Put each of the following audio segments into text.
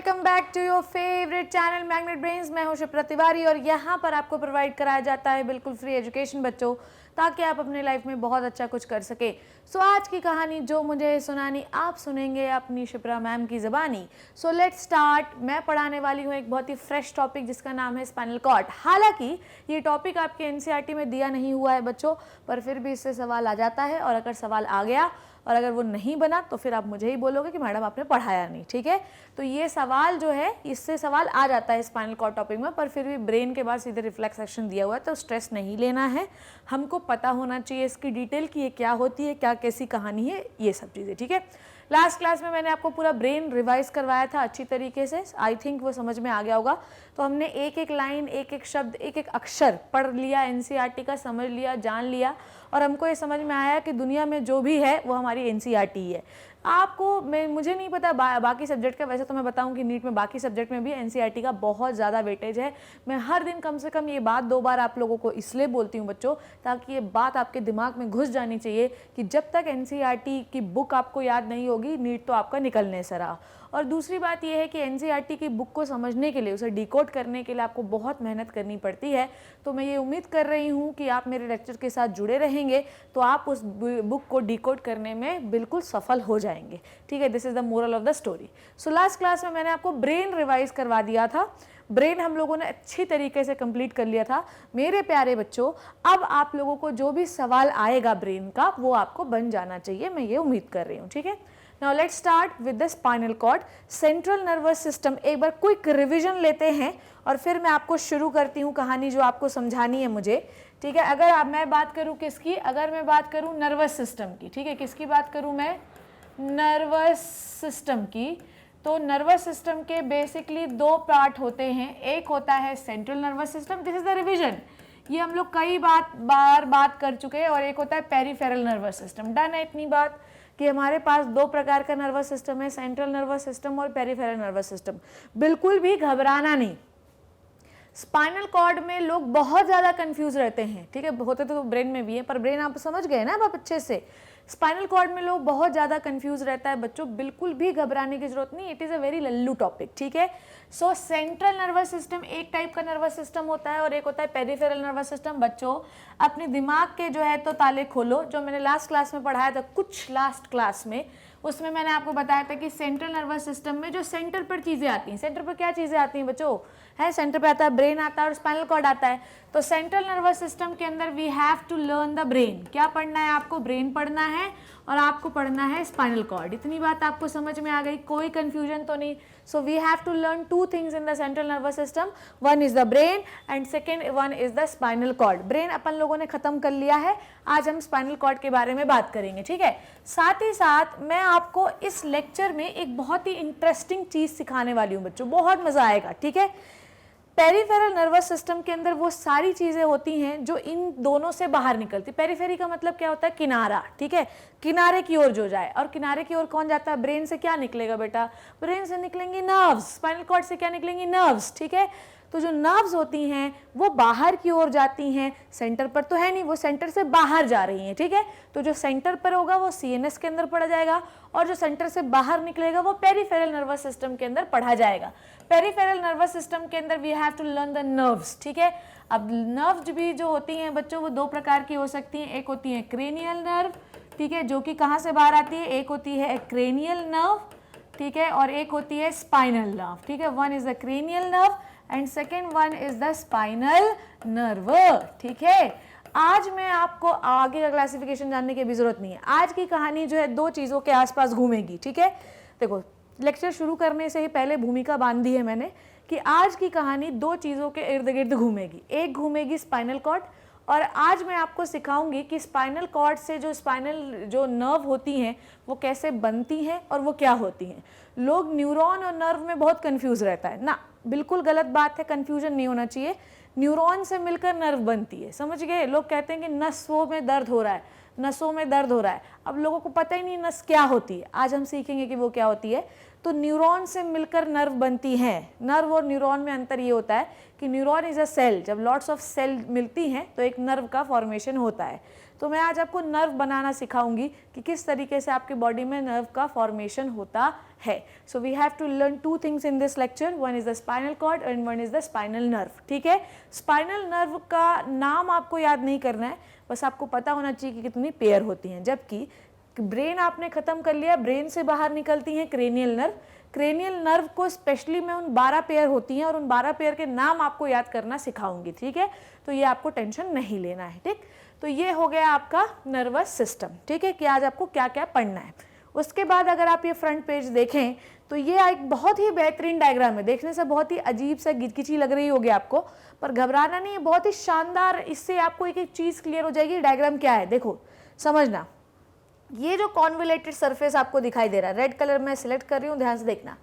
Welcome back to your favourite channel Magnet Brains. मैं हूं शिप्रा तिवारी और यहाँ पर आपको प्रोवाइड कराया जाता है बिल्कुल फ्री एजुकेशन बच्चों, ताकि आप अपने लाइफ में बहुत अच्छा कुछ कर सके। सो आज की कहानी जो मुझे सुनानी आप सुनेंगे अपनी शिप्रा मैम की ज़बानी। सो लेट्स स्टार्ट। मैं पढ़ाने वाली हूँ एक बहुत ही फ्रेश टॉपिक जिसका नाम है स्पाइनल कॉर्ड। हालांकि ये टॉपिक आपके एनसीईआरटी में दिया नहीं हुआ है बच्चों, पर फिर भी इससे सवाल आ जाता है, और अगर सवाल आ गया और अगर वो नहीं बना तो फिर आप मुझे ही बोलोगे कि मैडम आपने पढ़ाया नहीं। ठीक है, तो ये सवाल जो है, इससे सवाल आ जाता है स्पाइनल कॉर्ड टॉपिक में, पर फिर भी ब्रेन के बाद सीधे रिफ्लेक्स एक्शन दिया हुआ है, तो स्ट्रेस नहीं लेना है। हमको पता होना चाहिए इसकी डिटेल कि ये क्या होती है, क्या कैसी कहानी है, ये सब चीज़ें। ठीक है, लास्ट क्लास में मैंने आपको पूरा ब्रेन रिवाइज करवाया था अच्छी तरीके से, आई थिंक वो समझ में आ गया होगा। तो हमने एक एक लाइन, एक एक शब्द, एक एक अक्षर पढ़ लिया, एनसीईआरटी का समझ लिया, जान लिया, और हमको ये समझ में आया कि दुनिया में जो भी है वो हमारी एनसीईआरटी है। आपको मुझे नहीं पता बाकी सब्जेक्ट का, वैसे तो मैं बताऊं कि नीट में बाकी सब्जेक्ट में भी एनसीईआरटी का बहुत ज़्यादा वेटेज है। मैं हर दिन कम से कम ये बात 2 बार आप लोगों को इसलिए बोलती हूँ बच्चों, ताकि ये बात आपके दिमाग में घुस जानी चाहिए कि जब तक एनसीईआरटी की बुक आपको याद नहीं होगी, नीट तो आपका निकलने से रहा। और दूसरी बात यह है कि एनसीईआरटी की बुक को समझने के लिए, उसे डिकोड करने के लिए आपको बहुत मेहनत करनी पड़ती है। तो मैं ये उम्मीद कर रही हूँ कि आप मेरे लेक्चर के साथ जुड़े रहेंगे तो आप उस बुक को डिकोड करने में बिल्कुल सफल हो जाएंगे। ठीक है, this is the moral of the story. So last class में मैंने आपको ब्रेन रिवाइज करवा दिया था। ब्रेन हम लोगों ने अच्छी तरीके से कंप्लीट कर लिया था मेरे प्यारे बच्चों। अब आप लोगों को जो भी सवाल आएगा ब्रेन का, वो आपको बन जाना चाहिए, मैं ये उम्मीद कर रही हूँ। ठीक है, now let's start with the spinal cord, central nervous system. एक बार क्विक रिवीजन लेते हैं और फिर मैं आपको शुरू करती हूँ कहानी जो आपको समझानी है मुझे। ठीक है, अगर मैं बात करूँ किसकी, अगर मैं बात करूँ नर्वस सिस्टम की, ठीक है, किसकी बात करूँ मैं, नर्वस सिस्टम की, तो नर्वस सिस्टम के बेसिकली 2 पार्ट होते हैं। एक होता है central nervous system, this is the revision, ये हम लोग कई बार बात कर चुके हैं। और एक होता है पेरिफेरल नर्वस सिस्टम। डन है इतनी बात कि हमारे पास 2 प्रकार का नर्वस सिस्टम है, सेंट्रल नर्वस सिस्टम और पेरिफेरल नर्वस सिस्टम। बिल्कुल भी घबराना नहीं। स्पाइनल कॉर्ड में लोग बहुत ज़्यादा कंफ्यूज रहते हैं। ठीक है, होते तो ब्रेन में भी है, पर ब्रेन आप समझ गए ना आप अच्छे से। स्पाइनल कॉर्ड में लोग बहुत ज़्यादा कंफ्यूज रहता है बच्चों, बिल्कुल भी घबराने की जरूरत नहीं। It is a very Lallu topic. ठीक है, सो सेंट्रल नर्वस सिस्टम एक टाइप का नर्वस सिस्टम होता है और एक होता है पेरिफेरल नर्वस सिस्टम। बच्चों अपने दिमाग के जो है तो ताले खोलो, जो मैंने लास्ट क्लास में पढ़ाया था, कुछ लास्ट क्लास में, उसमें मैंने आपको बताया था कि सेंट्रल नर्वस सिस्टम में जो सेंटर पर चीज़ें आती हैं, सेंटर पर क्या चीज़ें आती हैं बच्चों, है सेंटर पे आता है ब्रेन आता है और स्पाइनल कॉर्ड आता है। तो सेंट्रल नर्वस सिस्टम के अंदर we have to learn the brain. क्या पढ़ना है आपको, ब्रेन पढ़ना है और आपको पढ़ना है स्पाइनल कॉर्ड। इतनी बात आपको समझ में आ गई, कोई कंफ्यूजन तो नहीं। So we have to learn 2 things in the central nervous system, one is the brain and second one is the spinal cord. Brain अपन लोगों ने खत्म कर लिया है, आज हम स्पाइनल कॉर्ड के बारे में बात करेंगे। ठीक है, साथ ही साथ मैं आपको इस लेक्चर में एक बहुत ही इंटरेस्टिंग चीज सिखाने वाली हूँ बच्चों, बहुत मजा आएगा। ठीक है, पेरिफेरल नर्वस सिस्टम के अंदर वो सारी चीज़ें होती हैं जो इन दोनों से बाहर निकलती। पेरिफेरी का मतलब क्या होता है, किनारा। ठीक है, किनारे की ओर जो जाए, और किनारे की ओर कौन जाता है, ब्रेन से क्या निकलेगा बेटा, ब्रेन से निकलेंगी नर्व्स, स्पाइनल कॉर्ड से क्या निकलेंगी, नर्व्स। ठीक है, तो जो नर्व्स होती हैं वो बाहर की ओर जाती हैं, सेंटर पर तो है नहीं, वो सेंटर से बाहर जा रही हैं। ठीक है, तो जो सेंटर पर होगा वो सीएनएस के अंदर पढ़ा जाएगा, और जो सेंटर से बाहर निकलेगा वो पेरिफेरल नर्वस सिस्टम के अंदर पढ़ा जाएगा। पेरिफेरल नर्वस सिस्टम के अंदर we have to learn the nerves. ठीक है, अब नर्व्स भी जो होती हैं बच्चों वो 2 प्रकार की हो सकती हैं। एक होती है क्रेनियल नर्व, ठीक है, जो कि कहाँ से बाहर आती है, एक होती है क्रेनियल नर्व, ठीक है, और एक होती है स्पाइनल नर्व। ठीक है, one is the cranial nerve and second one is the spinal nerve. ठीक है, आज मैं आपको आगे का क्लासिफिकेशन जानने की भी जरूरत नहीं है। आज की कहानी जो है 2 चीज़ों के आसपास घूमेगी। ठीक है, देखो लेक्चर शुरू करने से ही पहले भूमिका बांधी है मैंने कि आज की कहानी 2 चीज़ों के इर्द गिर्द घूमेगी। एक घूमेगी स्पाइनल कॉर्ड, और आज मैं आपको सिखाऊंगी कि स्पाइनल कॉर्ड से जो स्पाइनल जो नर्व होती हैं वो कैसे बनती हैं और वो क्या होती हैं। लोग न्यूरॉन और नर्व में बहुत कंफ्यूज रहता है ना, बिल्कुल गलत बात है, कंफ्यूजन नहीं होना चाहिए। न्यूरॉन से मिलकर नर्व बनती है, समझ गए। लोग कहते हैं कि नसों में दर्द हो रहा है, नसों में दर्द हो रहा है, अब लोगों को पता ही नहीं नस क्या होती है, आज हम सीखेंगे कि वो क्या होती है। तो न्यूरॉन से मिलकर नर्व बनती हैं। नर्व और न्यूरॉन में अंतर ये होता है कि न्यूरॉन इज अ सेल, जब लॉट्स ऑफ सेल मिलती हैं तो एक नर्व का फॉर्मेशन होता है। तो मैं आज आपको नर्व बनाना सिखाऊंगी कि किस तरीके से आपके बॉडी में नर्व का फॉर्मेशन होता है। So we have to learn two things in this lecture, one is the spinal cord and one is the spinal nerve. ठीक है, स्पाइनल नर्व का नाम आपको याद नहीं करना है, बस आपको पता होना चाहिए कि कितनी पेयर होती हैं। जबकि ब्रेन आपने खत्म कर लिया, ब्रेन से बाहर निकलती हैं क्रेनियल नर्व। क्रेनियल नर्व को स्पेशली मैं उन 12 पेयर होती हैं और उन 12 पेयर के नाम आपको याद करना सिखाऊंगी। ठीक है, तो ये आपको टेंशन नहीं लेना है। ठीक, तो ये हो गया आपका नर्वस सिस्टम। ठीक है, कि आज आपको क्या क्या पढ़ना है। उसके बाद अगर आप ये फ्रंट पेज देखें तो ये एक बहुत ही बेहतरीन डायग्राम है। देखने से बहुत ही अजीब सा गिचगिची लग रही होगी आपको, पर घबराना नहीं है, बहुत ही शानदार। इससे आपको एक एक चीज़ क्लियर हो जाएगी। डायग्राम क्या है देखो, समझना। ये जो कॉन्वोलेटेड सरफेस आपको दिखाई दे रहा है, रेड कलर में सिलेक्ट कर रही हूँ, ध्यान से देखना।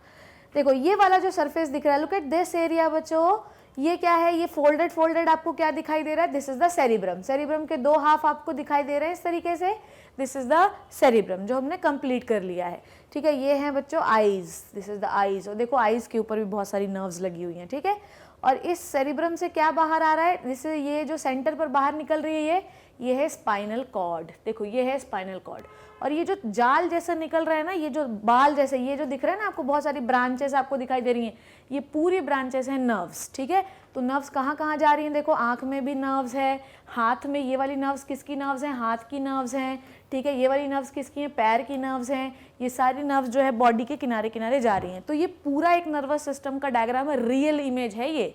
देखो ये वाला जो सरफेस दिख रहा है, लुक एट दिस एरिया बच्चों, ये क्या है, ये फोल्डेड फोल्डेड आपको क्या दिखाई दे रहा है, this is the cerebrum. Cerebrum के 2 हाफ आपको दिखाई दे रहे हैं इस तरीके से, दिस इज द सेरिब्रम जो हमने कंप्लीट कर लिया है। ठीक है, ये हैं बच्चों eyes, this is the eyes. और देखो आईज के ऊपर भी बहुत सारी नर्व्स लगी हुई हैं। ठीक है, और इस सेरिब्रम से क्या बाहर आ रहा है, जिससे ये जो सेंटर पर बाहर निकल रही है ये है स्पाइनल कॉर्ड। देखो ये है स्पाइनल कॉर्ड, और ये जो जाल जैसे निकल रहा है ना, ये जो बाल जैसे ये जो दिख रहा है ना आपको, बहुत सारी ब्रांचेस आपको दिखाई दे रही हैं, ये पूरी ब्रांचेस हैं नर्व्स। ठीक है, तो नर्व्स कहाँ कहाँ जा रही हैं, देखो आँख में भी नर्व्स है, हाथ में ये वाली नर्व्स किसकी नर्व्स हैं, हाथ की नर्व्स हैं। ठीक है, ये वाली नर्व्स किसकी हैं, पैर की नर्व्स हैं। ये सारी नर्व्स जो है बॉडी के किनारे किनारे जा रही हैं। तो ये पूरा एक नर्वस सिस्टम का डायग्राम है, रियल इमेज है। ये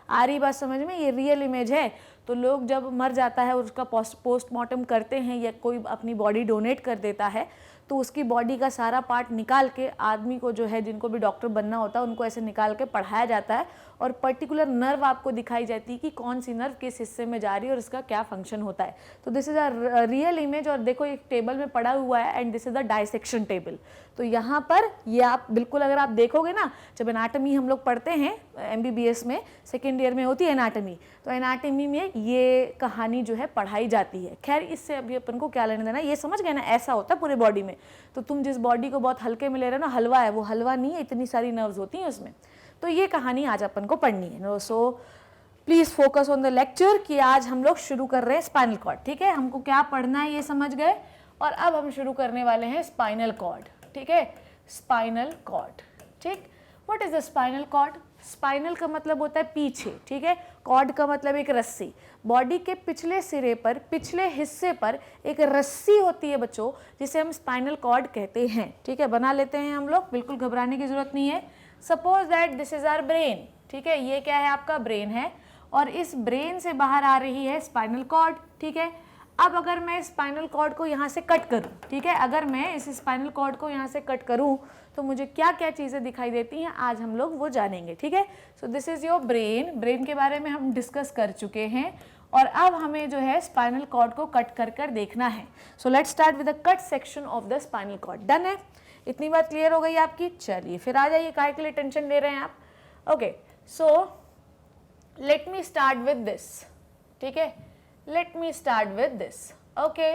आ रही बात समझ में, ये रियल इमेज है। तो लोग जब मर जाता है और उसका पोस्टमार्टम करते हैं या कोई अपनी बॉडी डोनेट कर देता है, तो उसकी बॉडी का सारा पार्ट निकाल के आदमी को जो है, जिनको भी डॉक्टर बनना होता है उनको ऐसे निकाल के पढ़ाया जाता है, और पर्टिकुलर नर्व आपको दिखाई जाती है कि कौन सी नर्व किस हिस्से में जा रही है और इसका क्या फंक्शन होता है। तो this is a real image, और देखो एक टेबल में पड़ा हुआ है, and this is the dissection table. तो यहाँ पर ये आप बिल्कुल अगर आप देखोगे ना, जब एनाटमी हम लोग पढ़ते हैं MBBS में, सेकेंड ईयर में होती है एनाटमी, तो एनाटमी में ये कहानी जो है पढ़ाई जाती है। खैर इससे अभी अपन को क्या लेना देना, ये समझ गए ना, ऐसा होता है पूरे बॉडी में। तो तुम जिस बॉडी को बहुत हल्के में ले रहे हो ना, हलवा है, वो हलवा नहीं है, इतनी सारी नर्व्स होती हैं उसमें। तो ये कहानी आज अपन को पढ़नी है। So please focus on the lecture कि आज हम लोग शुरू कर रहे हैं स्पाइनल कॉर्ड। ठीक है, हमको क्या पढ़ना है ये समझ गए, और अब हम शुरू करने वाले हैं स्पाइनल कॉर्ड। ठीक है, स्पाइनल कॉर्ड। ठीक, what is the spinal cord? Spinal का मतलब होता है पीछे। ठीक है, कॉर्ड का मतलब एक रस्सी। बॉडी के पिछले सिरे पर, पिछले हिस्से पर एक रस्सी होती है बच्चों, जिसे हम स्पाइनल कॉर्ड कहते हैं। ठीक है, बना लेते हैं हम लोग, बिल्कुल घबराने की जरूरत नहीं है। Suppose that this is our brain. ठीक है, ये क्या है, आपका ब्रेन है, और इस ब्रेन से बाहर आ रही है स्पाइनल कॉर्ड। ठीक है, अब अगर मैं स्पाइनल कॉर्ड को यहाँ से कट करूँ, ठीक है, अगर मैं इस स्पाइनल कॉर्ड को यहाँ से कट करूँ तो मुझे क्या क्या चीज़ें दिखाई देती हैं, आज हम लोग वो जानेंगे। ठीक है, so this is your brain. Brain के बारे में हम डिस्कस कर चुके हैं, और अब हमें जो है स्पाइनल कॉर्ड को कट कर कर देखना है। So let's start with the cut section of the spinal cord. Done है, इतनी बात क्लियर हो गई आपकी? चलिए फिर आ जाइए, काहे के लिए टेंशन ले रहे हैं आप। Okay, so let me start with this. ठीक है, let me start with this. Okay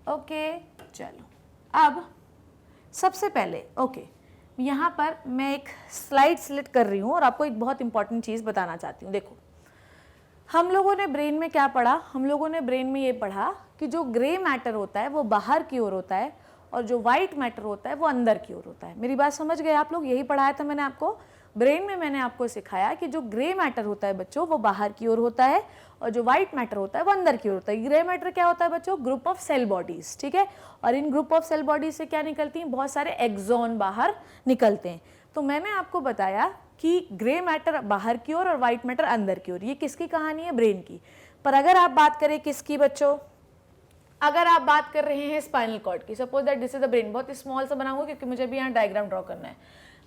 okay, चलो अब सबसे पहले यहाँ पर मैं एक स्लाइड सिलेक्ट कर रही हूँ और आपको एक बहुत इंपॉर्टेंट चीज़ बताना चाहती हूँ। देखो, हम लोगों ने ब्रेन में क्या पढ़ा, हम लोगों ने ब्रेन में ये पढ़ा कि जो ग्रे मैटर होता है वो बाहर की ओर होता है, और जो वाइट मैटर होता है वो अंदर की ओर होता है। मेरी बात समझ गए आप लोग? यही पढ़ाया था मैंने आपको। ब्रेन में मैंने आपको सिखाया कि जो ग्रे मैटर होता है बच्चों वो बाहर की ओर होता है, और जो व्हाइट मैटर होता है वो अंदर की ओर होता है। ग्रे मैटर क्या होता है बच्चों? Group of cell bodies. ठीक है, और इन ग्रुप ऑफ सेल बॉडीज से क्या निकलती हैं? बहुत सारे एक्सॉन बाहर निकलते हैं। तो मैंने आपको बताया कि ग्रे मैटर बाहर की ओर और व्हाइट मैटर अंदर की ओर। ये किसकी कहानी है? ब्रेन की। पर अगर आप बात करें किसकी बच्चों, अगर आप बात कर रहे हैं स्पाइनल कॉर्ड की, suppose that this is the brain, बहुत स्मॉल सा बनाऊंगा क्योंकि मुझे भी यहाँ डायग्राम ड्रॉ करना है।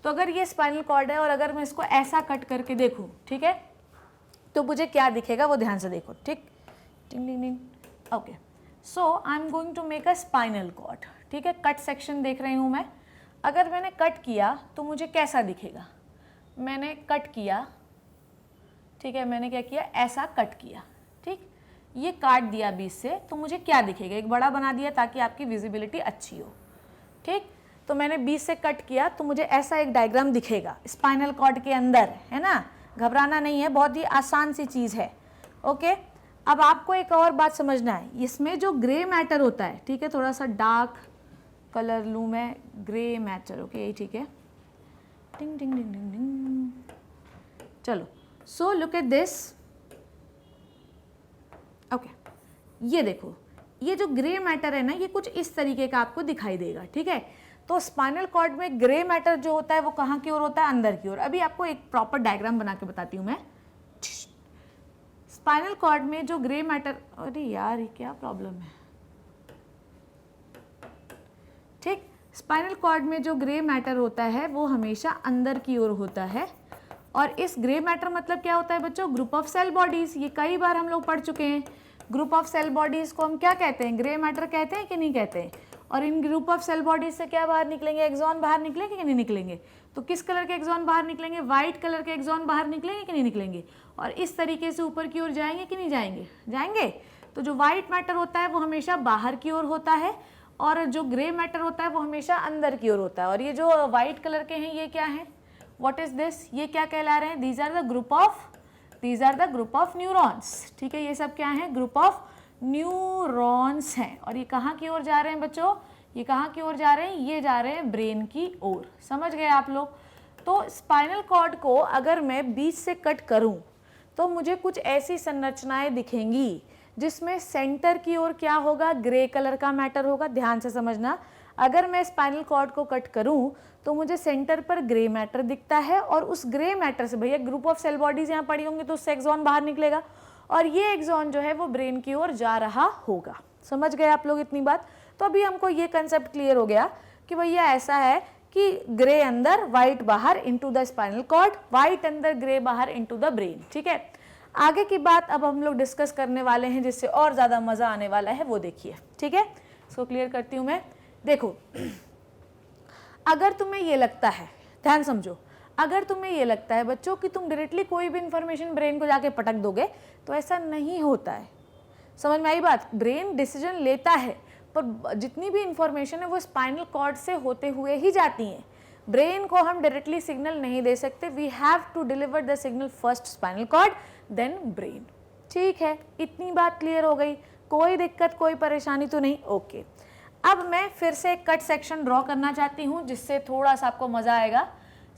तो अगर ये स्पाइनल कॉर्ड है और अगर मैं इसको ऐसा कट करके देखूँ, ठीक है, तो मुझे क्या दिखेगा वो ध्यान से देखो। ठीक, टिंग टिंग टिंग। Okay, so I am going to make a spinal cord. ठीक है, कट सेक्शन देख रही हूँ मैं। अगर मैंने कट किया तो मुझे कैसा दिखेगा? मैंने कट किया, ठीक है, मैंने क्या किया, ऐसा कट किया। ठीक, ये काट दिया बीच से, तो मुझे क्या दिखेगा? एक बड़ा बना दिया ताकि आपकी विजिबिलिटी अच्छी हो। ठीक, तो मैंने बीच से कट किया तो मुझे ऐसा एक डायग्राम दिखेगा स्पाइनल कॉर्ड के अंदर, है ना? घबराना नहीं है, बहुत ही आसान सी चीज़ है। ओके, अब आपको एक और बात समझना है, इसमें जो ग्रे मैटर होता है, ठीक है, थोड़ा सा डार्क कलर लूँ मैं, ग्रे मैटर, ओके, यही ठीक है। टिंग टिंग टिंग टिंग टिंग, चलो, so look at this, okay, ये देखो, ये जो ग्रे मैटर है ना, ये कुछ इस तरीके का आपको दिखाई देगा, ठीक है। तो स्पाइनल कॉर्ड में ग्रे मैटर जो होता है वो कहाँ की ओर होता है, अंदर की ओर। अभी आपको एक प्रॉपर डायग्राम बना के बताती हूँ मैं। स्पाइनल कॉर्ड में जो ग्रे मैटर, अरे यार ये क्या प्रॉब्लम है, ठीक, स्पाइनल कॉर्ड में जो ग्रे मैटर होता है वो हमेशा अंदर की ओर होता है। और इस ग्रे मैटर मतलब क्या होता है बच्चों, ग्रुप ऑफ सेल बॉडीज। ये कई बार हम लोग पढ़ चुके हैं। ग्रुप ऑफ सेल बॉडीज को हम क्या कहते हैं, ग्रे मैटर कहते हैं कि नहीं कहते हैं। और इन ग्रुप ऑफ सेल बॉडीज से क्या बाहर निकलेंगे, एक्सॉन बाहर निकलेंगे कि नहीं निकलेंगे। तो किस कलर के एक्सॉन बाहर निकलेंगे, व्हाइट कलर के एक्सॉन बाहर निकलेंगे कि नहीं निकलेंगे। और इस तरीके से ऊपर की ओर जाएंगे कि नहीं जाएंगे, जाएंगे। तो जो व्हाइट मैटर होता है वो हमेशा बाहर की ओर होता है, और जो ग्रे मैटर होता है वो हमेशा अंदर की ओर होता है। और ये जो व्हाइट कलर के हैं ये क्या है, व्हाट इज दिस, ये क्या कहला रहे हैं, these are the group of neurons, ठीक है। ये सब क्या है, ग्रुप ऑफ न्यूरॉन्स हैं। और ये कहाँ की ओर जा रहे हैं बच्चों, ये कहाँ की ओर जा रहे हैं, ये जा रहे हैं ब्रेन की ओर। समझ गए आप लोग। तो स्पाइनल कॉर्ड को अगर मैं बीच से कट करूं तो मुझे कुछ ऐसी संरचनाएं दिखेंगी जिसमें सेंटर की ओर क्या होगा, ग्रे कलर का मैटर होगा। ध्यान से समझना, अगर मैं स्पाइनल कॉर्ड को कट करूं तो मुझे सेंटर पर ग्रे मैटर दिखता है, और उस ग्रे मैटर से, भैया ग्रुप ऑफ सेल बॉडीज यहाँ पड़ी होंगी तो उससे एक्सॉन बाहर निकलेगा, और ये एक्सॉन जो है वो ब्रेन की ओर जा रहा होगा। समझ गए आप लोग इतनी बात। तो अभी हमको ये कंसेप्ट क्लियर हो गया कि भैया ऐसा है कि ग्रे अंदर व्हाइट बाहर into the spinal cord, white अंदर ग्रे बाहर इनटू द ब्रेन, ठीक है। आगे की बात अब हम लोग डिस्कस करने वाले हैं जिससे और ज़्यादा मज़ा आने वाला है, वो देखिए, ठीक है। इसको क्लियर करती हूँ मैं। देखो, अगर तुम्हें ये लगता है, ध्यान समझो, अगर तुम्हें ये लगता है बच्चों कि तुम डायरेक्टली कोई भी इंफॉर्मेशन ब्रेन को जाके पटक दोगे, तो ऐसा नहीं होता है। समझ में आई बात। ब्रेन डिसीजन लेता है, पर जितनी भी इंफॉर्मेशन है वो स्पाइनल कॉर्ड से होते हुए ही जाती हैं। ब्रेन को हम डायरेक्टली सिग्नल नहीं दे सकते, we have to deliver the signal first spinal cord then brain. ठीक है, इतनी बात क्लियर हो गई, कोई दिक्कत कोई परेशानी तो नहीं, ओके। अब मैं फिर से एक कट सेक्शन ड्रॉ करना चाहती हूँ जिससे थोड़ा सा आपको मजा आएगा।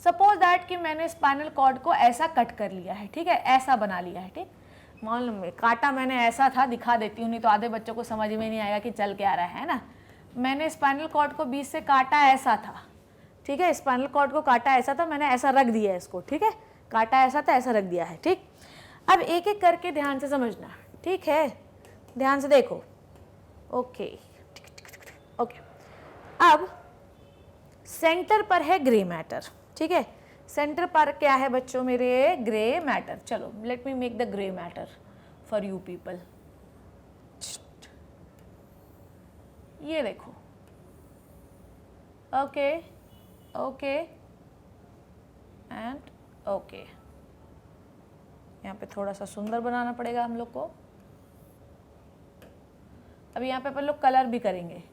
सपोज दैट कि मैंने स्पाइनल कॉर्ड को ऐसा कट कर लिया है, ठीक है, ऐसा बना लिया है, ठीक। मालूम है काटा मैंने ऐसा था, दिखा देती हूँ, नहीं तो आधे बच्चों को समझ में नहीं आएगा कि चल क्या रहा है ना। मैंने स्पाइनल कॉर्ड को बीच से काटा ऐसा था, ठीक है, स्पाइनल कॉर्ड को काटा ऐसा था, मैंने ऐसा रख दिया है इसको, ठीक है, काटा ऐसा था, ऐसा रख दिया है, ठीक। अब एक एक करके ध्यान से समझना, ठीक है, ध्यान से देखो, ओके ओके। अब सेंटर पर है ग्रे मैटर, ठीक है, सेंटर पर क्या है बच्चों मेरे, ग्रे मैटर। चलो let me make the grey matter for you people. ये देखो, ओके ओके एंड ओके। यहाँ पे थोड़ा सा सुंदर बनाना पड़ेगा हम लोग को। अभी यहाँ पे अपन लोग कलर भी करेंगे,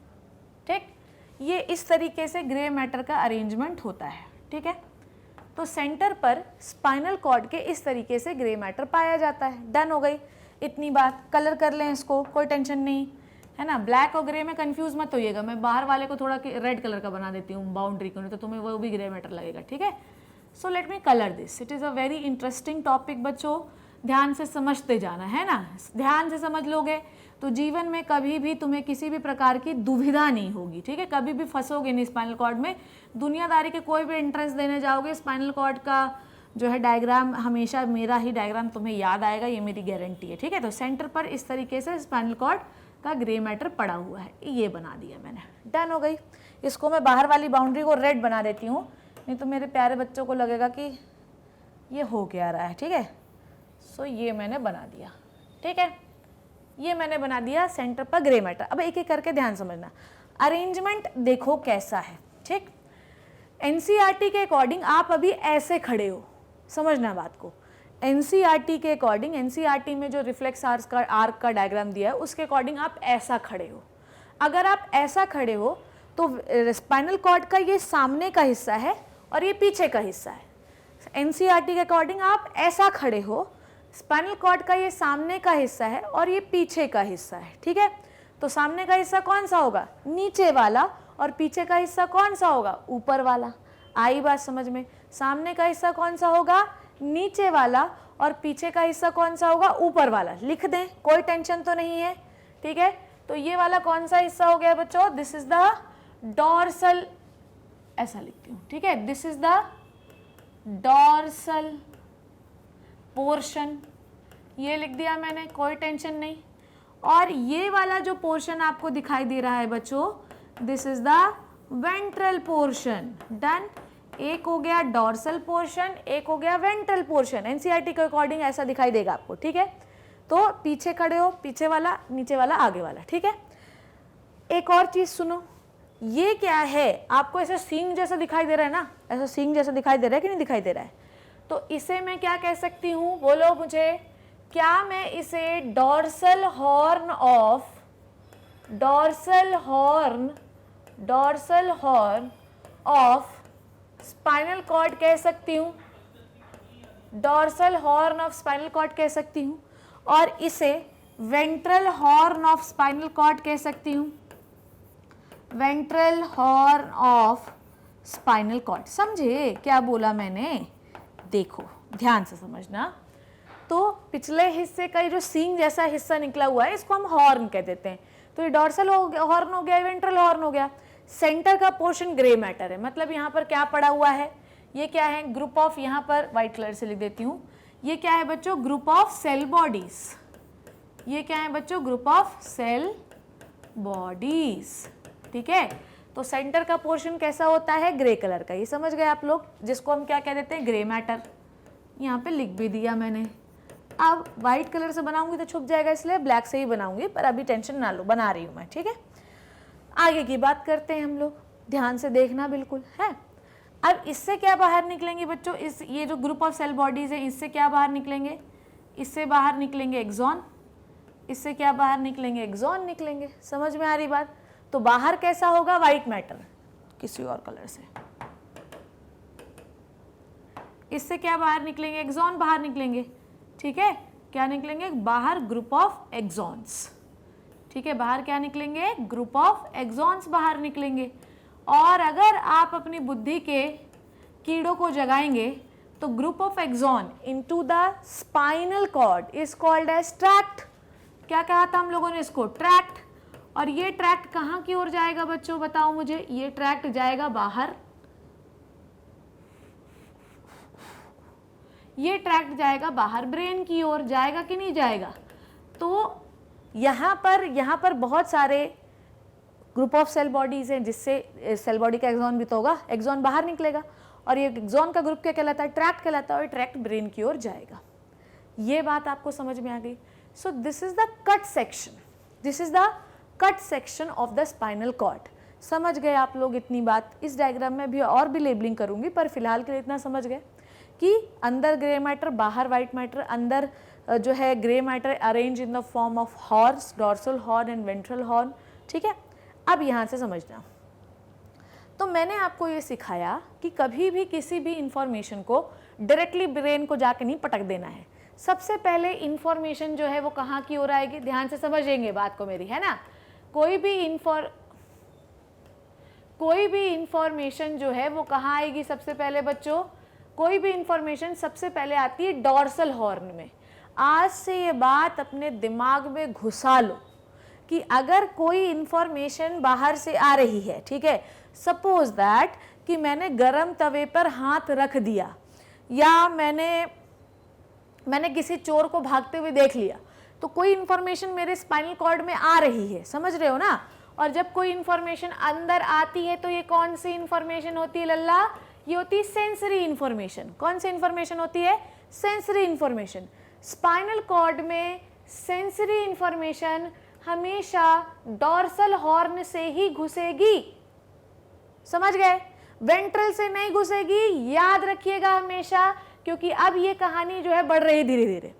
ठीक। ये इस तरीके से ग्रे मैटर का अरेंजमेंट होता है, ठीक है। तो सेंटर पर स्पाइनल कॉर्ड के इस तरीके से ग्रे मैटर पाया जाता है। डन हो गई इतनी बात। कलर कर लें इसको, कोई टेंशन नहीं है ना। ब्लैक और ग्रे में कंफ्यूज मत होइएगा, मैं बाहर वाले को थोड़ा रेड कलर का बना देती हूँ बाउंड्री को, नहीं तो तुम्हें वो भी ग्रे मैटर लगेगा, ठीक है। So let me colour this, it is a very interesting topic बच्चों, ध्यान से समझते जाना है ना। ध्यान से समझ लोगे तो जीवन में कभी भी तुम्हें किसी भी प्रकार की दुविधा नहीं होगी, ठीक है, कभी भी फंसोगे नहीं स्पाइनल कॉर्ड में। दुनियादारी के कोई भी एंट्रेंस देने जाओगे, स्पाइनल कॉर्ड का जो है डायग्राम हमेशा मेरा ही डायग्राम तुम्हें याद आएगा, ये मेरी गारंटी है, ठीक है। तो सेंटर पर इस तरीके से स्पाइनल कॉर्ड का ग्रे मैटर पड़ा हुआ है, ये बना दिया मैंने। डन हो गई। इसको मैं बाहर वाली बाउंड्री को रेड बना देती हूँ, नहीं तो मेरे प्यारे बच्चों को लगेगा कि ये हो क्या रहा है, ठीक है। सो ये मैंने बना दिया, ठीक है, ये मैंने बना दिया सेंटर पर ग्रे मैटर। अब एक एक करके ध्यान समझना, अरेंजमेंट देखो कैसा है, ठीक। एनसीईआरटी के अकॉर्डिंग आप अभी ऐसे खड़े हो, समझना बात को। एनसीईआरटी के अकॉर्डिंग, एनसीईआरटी में जो रिफ्लेक्स आर्क का डायग्राम दिया है उसके अकॉर्डिंग आप ऐसा खड़े हो। अगर आप ऐसा खड़े हो तो स्पाइनल कॉर्ड का ये सामने का हिस्सा है और ये पीछे का हिस्सा है। एनसीईआरटी के अकॉर्डिंग आप ऐसा खड़े हो, स्पाइनल कॉर्ड का ये सामने का हिस्सा है और ये पीछे का हिस्सा है, ठीक है। तो सामने का हिस्सा कौन सा होगा, नीचे वाला, और पीछे का हिस्सा कौन सा होगा, ऊपर वाला। आई बात समझ में? सामने का हिस्सा कौन सा होगा, नीचे वाला, और पीछे का हिस्सा कौन सा होगा, ऊपर वाला। लिख दें, कोई टेंशन तो नहीं है, ठीक है। तो ये वाला कौन सा हिस्सा हो गया बच्चों, दिस इज द डॉर्सल, ऐसा लिखती हूँ, ठीक है। This is the dorsal portion, ये लिख दिया मैंने, कोई टेंशन नहीं। और ये वाला जो पोर्शन आपको दिखाई दे रहा है बच्चों, this is the ventral portion. Done. एक हो गया डॉर्सल पोर्शन, एक हो गया वेंट्रल पोर्शन। एनसीईआरटी के अकॉर्डिंग ऐसा दिखाई देगा आपको, ठीक है। तो पीछे खड़े हो, पीछे वाला, नीचे वाला, आगे वाला, ठीक है। एक और चीज सुनो, ये क्या है, आपको ऐसा सींग जैसा दिखाई दे रहा है ना, ऐसा सींग जैसा दिखाई दे रहा है कि नहीं दिखाई दे रहा है? तो इसे मैं क्या कह सकती हूँ, बोलो मुझे, क्या मैं इसे dorsal horn of spinal cord कह सकती हूँ? Dorsal horn of spinal cord कह सकती हूँ, और इसे ventral horn of spinal cord कह सकती हूँ। Ventral horn of spinal cord, समझे क्या बोला मैंने? देखो ध्यान से समझना। तो पिछले हिस्से का जो सींग जैसा हिस्सा निकला हुआ है, इसको हम हॉर्न कह देते हैं। तो ये डॉर्सल हॉर्न हो गया, वेंट्रल हॉर्न हो गया। सेंटर का पोर्शन ग्रे मैटर है, मतलब यहाँ पर क्या पड़ा हुआ है, ये क्या है, ग्रुप ऑफ, यहाँ पर व्हाइट कलर से लिख देती हूँ, ये क्या है बच्चों, ग्रुप ऑफ सेल बॉडीज। ये क्या है बच्चों, ग्रुप ऑफ सेल बॉडीज, ठीक है। तो सेंटर का पोर्शन कैसा होता है, ग्रे कलर का, ये समझ गए आप लोग, जिसको हम क्या कह देते हैं, ग्रे मैटर। यहाँ पे लिख भी दिया मैंने। अब व्हाइट कलर से बनाऊंगी तो छुप जाएगा, इसलिए ब्लैक से ही बनाऊंगी, पर अभी टेंशन ना लो, बना रही हूँ मैं, ठीक है। आगे की बात करते हैं हम लोग, ध्यान से देखना बिल्कुल है। अब इससे क्या बाहर निकलेंगे बच्चों, इस ये जो ग्रुप ऑफ सेल बॉडीज है, इससे क्या बाहर निकलेंगे, इससे बाहर निकलेंगे एक्सॉन। इससे क्या बाहर निकलेंगे, एक्सॉन निकलेंगे। समझ में आ रही बात? तो बाहर कैसा होगा, व्हाइट मैटर, किसी और कलर से। इससे क्या बाहर निकलेंगे, एक्सॉन बाहर निकलेंगे, ठीक है। क्या निकलेंगे बाहर, ग्रुप ऑफ एक्सॉन्स, ठीक है। बाहर क्या निकलेंगे, ग्रुप ऑफ एक्सॉन्स बाहर निकलेंगे। और अगर आप अपनी बुद्धि के कीड़ों को जगाएंगे तो group of axon into the spinal cord is called as tract. क्या कहा था हम लोगों ने इसको, ट्रैक्ट। और ये ट्रैक्ट कहाँ की ओर जाएगा बच्चों, बताओ मुझे, ये ट्रैक्ट जाएगा बाहर, ये ट्रैक्ट जाएगा बाहर, ब्रेन की ओर जाएगा कि नहीं जाएगा? तो यहाँ पर बहुत सारे ग्रुप ऑफ सेल बॉडीज हैं, जिससे सेल बॉडी का एक्सॉन भी तो होगा, एक्सॉन बाहर निकलेगा, और ये एक्सॉन का ग्रुप क्या कहलाता है, ट्रैक्ट कहलाता है, और ट्रैक्ट ब्रेन की ओर जाएगा। ये बात आपको समझ में आ गई? So this is the cut section, this is the cut section of the spinal cord. समझ गए आप लोग इतनी बात? इस डायग्राम में भी और भी लेबलिंग करूंगी, पर फिलहाल के लिए इतना समझ गए कि अंदर ग्रे मैटर, बाहर व्हाइट मैटर। अंदर जो है grey matter arrange in the form of horse, dorsal horn and ventral horn, ठीक है। अब यहाँ से समझना, तो मैंने आपको ये सिखाया कि कभी भी किसी भी इंफॉर्मेशन को डायरेक्टली ब्रेन को जाके नहीं पटक देना है। सबसे पहले इंफॉर्मेशन जो है वो कहाँ की ओर आएगी, ध्यान से समझेंगे बात को मेरी, है ना। कोई भी इंफॉर्मेशन जो है वो कहाँ आएगी सबसे पहले बच्चों, कोई भी इंफॉर्मेशन सबसे पहले आती है डॉर्सल हॉर्न में। आज से ये बात अपने दिमाग में घुसा लो कि अगर कोई इंफॉर्मेशन बाहर से आ रही है, ठीक है, सपोज दैट कि मैंने गरम तवे पर हाथ रख दिया, या मैंने किसी चोर को भागते हुए देख लिया, तो कोई इंफॉर्मेशन मेरे स्पाइनल कॉर्ड में आ रही है, समझ रहे हो ना। और जब कोई इंफॉर्मेशन अंदर आती है तो ये कौन सी इंफॉर्मेशन होती है लल्ला, ये होती है सेंसरी इंफॉर्मेशन। कौन सी इंफॉर्मेशन होती है, सेंसरी इंफॉर्मेशन। स्पाइनल कॉर्ड में सेंसरी इंफॉर्मेशन हमेशा डॉर्सल हॉर्न से ही घुसेगी, समझ गए, वेंट्रल से नहीं घुसेगी, याद रखिएगा हमेशा, क्योंकि अब ये कहानी जो है बढ़ रही है धीरे धीरे।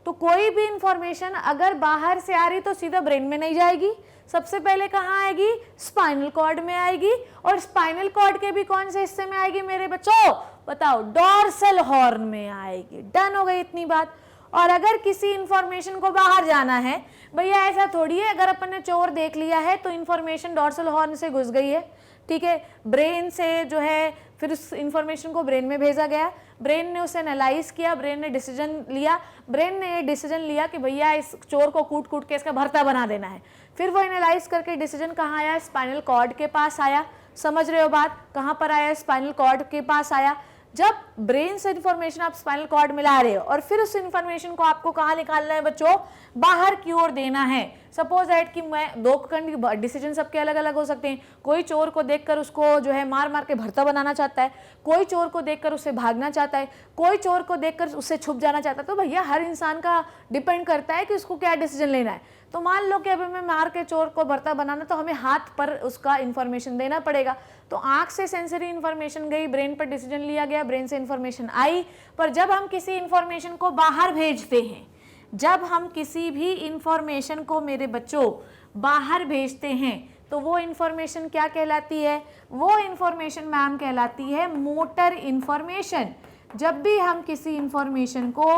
तो कोई भी इंफॉर्मेशन अगर बाहर से आ रही तो सीधा ब्रेन में नहीं जाएगी, सबसे पहले कहाँ आएगी, स्पाइनल कॉर्ड में आएगी। और स्पाइनल कॉर्ड के भी कौन से हिस्से में आएगी मेरे बच्चों, बताओ, डॉर्सल हॉर्न में आएगी। डन हो गई इतनी बात। और अगर किसी इंफॉर्मेशन को बाहर जाना है, भैया ऐसा थोड़ी है अगर अपन ने चोर देख लिया है तो इंफॉर्मेशन डॉर्सल हॉर्न से घुस गई है, ठीक है, ब्रेन से जो है फिर उस इंफॉर्मेशन को ब्रेन में भेजा गया, ब्रेन ने उसे एनालाइज किया, ब्रेन ने डिसीजन लिया, ब्रेन ने ये डिसीजन लिया कि भैया इस चोर को कूट कूट के इसका भरता बना देना है, फिर वो एनालाइज करके डिसीजन कहाँ आया, स्पाइनल कॉर्ड के पास आया। समझ रहे हो बात, कहाँ पर आया, स्पाइनल कॉर्ड के पास आया। जब ब्रेन से इंफॉर्मेशन आप स्पाइनल कॉर्ड में ला रहे हो और फिर उस इंफॉर्मेशन को आपको कहाँ निकालना है बच्चों, बाहर की ओर देना है। सपोज दैट कि मैं दो डिसीजन सबके अलग अलग हो सकते हैं, कोई चोर को देखकर उसको जो है मार मार के भरता बनाना चाहता है, कोई चोर को देखकर उससे भागना चाहता है, कोई चोर को देखकर उससे छुप जाना चाहता है। तो भैया हर इंसान का डिपेंड करता है कि उसको क्या डिसीजन लेना है। तो मान लो कि अभी मैं मार के चोर को भरता बनाना, तो हमें हाथ पर उसका इंफॉर्मेशन देना पड़ेगा। तो आंख से सेंसरी इंफॉर्मेशन गई, ब्रेन पर डिसीजन लिया गया, ब्रेन से इंफॉर्मेशन आई। पर जब हम किसी इंफॉर्मेशन को बाहर भेजते हैं, जब हम किसी भी इंफॉर्मेशन को मेरे बच्चों बाहर भेजते हैं, तो वो इंफॉर्मेशन क्या कहलाती है, वो इंफॉर्मेशन मैम कहलाती है मोटर इंफॉर्मेशन। जब भी हम किसी इंफॉर्मेशन को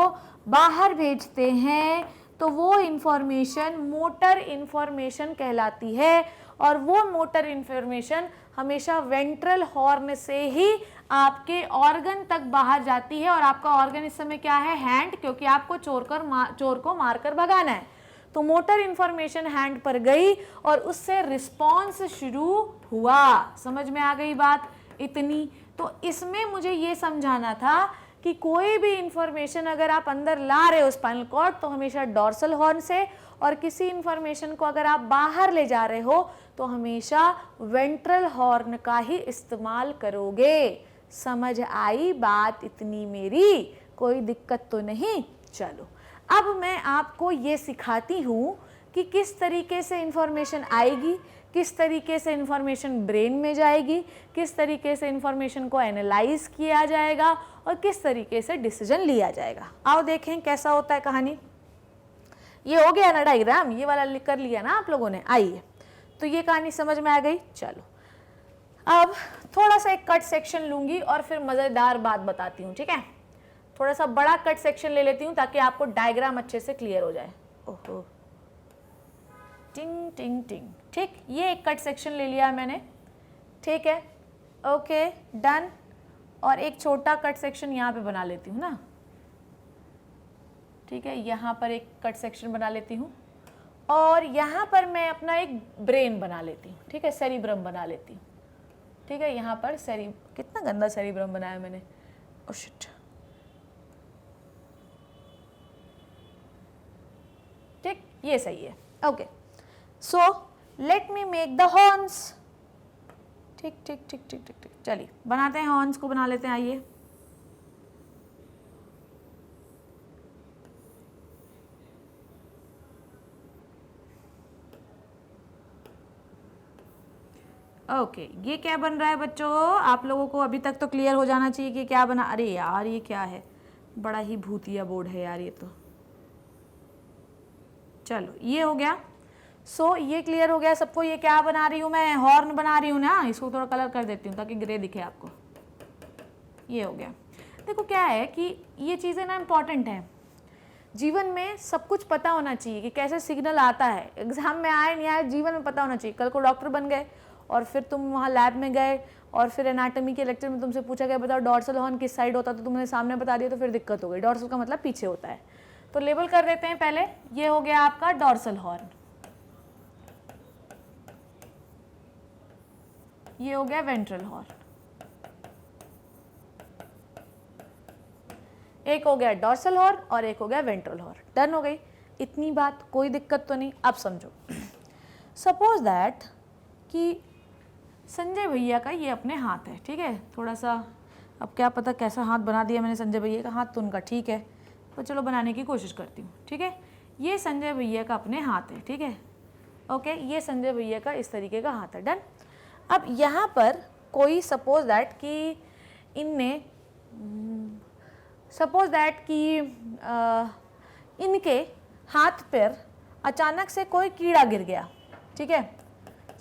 बाहर भेजते हैं तो वो इंफॉर्मेशन मोटर इंफॉर्मेशन कहलाती है, और वो मोटर इंफॉर्मेशन हमेशा वेंट्रल हॉर्न से ही आपके ऑर्गन तक बाहर जाती है। और आपका ऑर्गन इस समय क्या है, हैंड, क्योंकि आपको चोर को मारकर भगाना है। तो मोटर इंफॉर्मेशन हैंड पर गई और उससे रिस्पॉन्स शुरू हुआ। समझ में आ गई बात इतनी? तो इसमें मुझे ये समझाना था कि कोई भी इंफॉर्मेशन अगर आप अंदर ला रहे हो स्पाइनल कॉर्ड, तो हमेशा डॉर्सल हॉर्न से, और किसी इंफॉर्मेशन को अगर आप बाहर ले जा रहे हो तो हमेशा वेंट्रल हॉर्न का ही इस्तेमाल करोगे। समझ आई बात इतनी मेरी? कोई दिक्कत तो नहीं? चलो अब मैं आपको ये सिखाती हूँ कि किस तरीके से इंफॉर्मेशन आएगी, किस तरीके से इंफॉर्मेशन ब्रेन में जाएगी, किस तरीके से इंफॉर्मेशन को एनालाइज किया जाएगा और किस तरीके से डिसीजन लिया जाएगा। आओ देखें कैसा होता है कहानी। ये हो गया ना डायग्राम, ये वाला लिख कर लिया ना आप लोगों ने? आइए, तो ये कहानी समझ में आ गई। चलो अब थोड़ा सा एक कट सेक्शन लूंगी और फिर मज़ेदार बात बताती हूँ, ठीक है? थोड़ा सा बड़ा कट सेक्शन ले लेती हूँ ताकि आपको डायग्राम अच्छे से क्लियर हो जाए। ओहो, टिंग टिंग टिंग, ठीक, ये एक कट सेक्शन ले लिया मैंने, ठीक है, ओके डन। और एक छोटा कट सेक्शन यहाँ पे बना लेती हूँ ना, ठीक है, यहाँ पर एक कट सेक्शन बना लेती हूँ और यहाँ पर मैं अपना एक ब्रेन बना लेती हूँ, ठीक है, सेरिब्रम बना लेती हूँ, ठीक है। यहाँ पर कितना गंदा सेरिब्रम बनाया मैंने, ओह शिट, ठीक, ये सही है, okay. So let me make the horns, ठीक ठीक ठीक ठीक ठीक ठीक, चलिए बनाते हैं, हॉर्न्स को बना लेते हैं। आइए, ओके ये क्या बन रहा है बच्चों? आप लोगों को अभी तक तो क्लियर हो जाना चाहिए कि क्या बना। अरे यार ये क्या है, बड़ा ही भूतिया बोर्ड है यार ये तो। चलो ये हो गया। सो ये क्लियर हो गया सबको, ये क्या बना रही हूँ मैं, हॉर्न बना रही हूँ ना। इसको थोड़ा कलर कर देती हूँ ताकि ग्रे दिखे आपको। ये हो गया। देखो क्या है कि ये चीज़ें ना इम्पॉर्टेंट हैं, जीवन में सब कुछ पता होना चाहिए कि कैसे सिग्नल आता है। एग्जाम में आए नहीं आए, जीवन में पता होना चाहिए। कल को डॉक्टर बन गए और फिर तुम वहाँ लैब में गए और फिर एनाटॉमी के लेक्चर में तुमसे पूछा गया बताओ डॉर्सल हॉर्न किस साइड होता, तो तुमने सामने बता दिया तो फिर दिक्कत हो गई। डॉर्सल का मतलब पीछे होता है, तो लेबल कर देते हैं पहले। ये हो गया आपका डॉर्सल हॉर्न, ये हो गया वेंट्रल हॉर्न, एक हो गया डॉर्सल हॉर्न और एक हो गया वेंट्रल हॉर्न। डन हो गई इतनी बात, कोई दिक्कत तो नहीं। अब समझो, सपोज दैट कि संजय भैया का ये अपने हाथ है, ठीक है। थोड़ा सा अब क्या पता कैसा हाथ बना दिया मैंने संजय भैया का। हाथ तो उनका ठीक है, तो चलो बनाने की कोशिश करती हूँ, ठीक है। ये संजय भैया का अपने हाथ है, ठीक है, ओके। ये संजय भैया का इस तरीके का हाथ है, डन। अब यहाँ पर कोई सपोज दैट कि इनने सपोज दैट कि इनके हाथ पर अचानक से कोई कीड़ा गिर गया, ठीक है।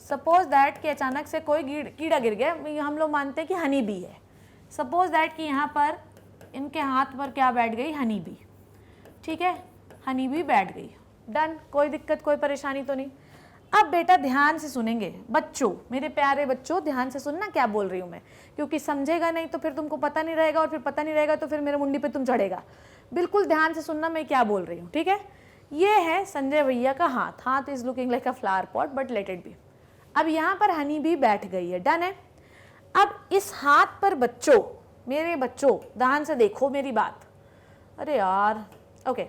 सपोज दैट कि अचानक से कोई कीड़ा गिर गया, हम लोग मानते हैं कि हनी बी है। सपोज दैट कि यहाँ पर इनके हाथ पर क्या बैठ गई, हनी बी। ठीक है, हनी भी बैठ गई, डन, कोई दिक्कत कोई परेशानी तो नहीं। अब बेटा ध्यान से सुनेंगे बच्चों, मेरे प्यारे बच्चों ध्यान से सुनना क्या बोल रही हूँ मैं, क्योंकि समझेगा नहीं तो फिर तुमको पता नहीं रहेगा, और फिर पता नहीं रहेगा तो फिर मेरे मुंडी पे तुम चढ़ेगा। बिल्कुल ध्यान से सुनना मैं क्या बोल रही हूँ, ठीक है। ये है संजय भैया का हाथ, हाथ is looking like a flower pot but let it be. अब यहाँ पर हनी भी बैठ गई है, डन है। अब इस हाथ पर बच्चों, मेरे बच्चों ध्यान से देखो मेरी बात, अरे यार ओके।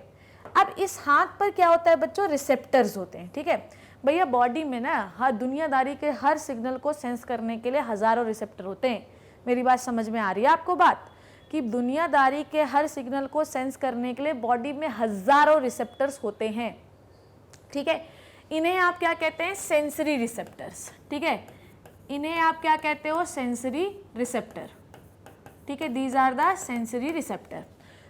अब इस हाथ पर क्या होता है बच्चों, रिसेप्टर्स होते हैं, ठीक है भैया। बॉडी में ना हर दुनियादारी के हर सिग्नल को सेंस करने के लिए हजारों रिसेप्टर होते हैं। मेरी बात समझ में आ रही है आपको बात, कि दुनियादारी के हर सिग्नल को सेंस करने के लिए बॉडी में हजारों रिसेप्टर्स होते हैं, ठीक है। इन्हें आप क्या कहते हैं, सेंसरी रिसेप्टर्स, ठीक है। इन्हें आप क्या कहते हो, सेंसरी रिसेप्टर, ठीक है। These are the sensory receptor.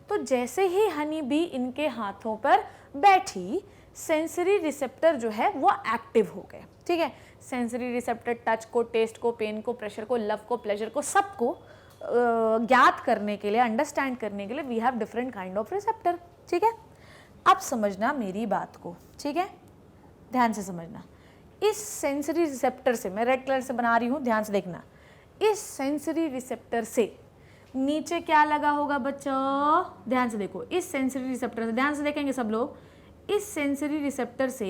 तो जैसे ही हनी बी इनके हाथों पर बैठी, सेंसरी रिसेप्टर जो है वो एक्टिव हो गए, ठीक है। सेंसरी रिसेप्टर टच को, टेस्ट को, पेन को, प्रेशर को, लव को, प्लेजर को, सबको ज्ञात करने के लिए, अंडरस्टैंड करने के लिए we have different kind of receptor, ठीक है। अब समझना मेरी बात को, ठीक है, ध्यान से समझना। इस सेंसरी रिसेप्टर से, मैं रेड कलर से बना रही हूँ, ध्यान से देखना। इस सेंसरी रिसेप्टर से नीचे क्या लगा होगा बच्चों, ध्यान से देखो। इस सेंसरी रिसेप्टर से, ध्यान से देखेंगे सब लोग, इस सेंसरी रिसेप्टर से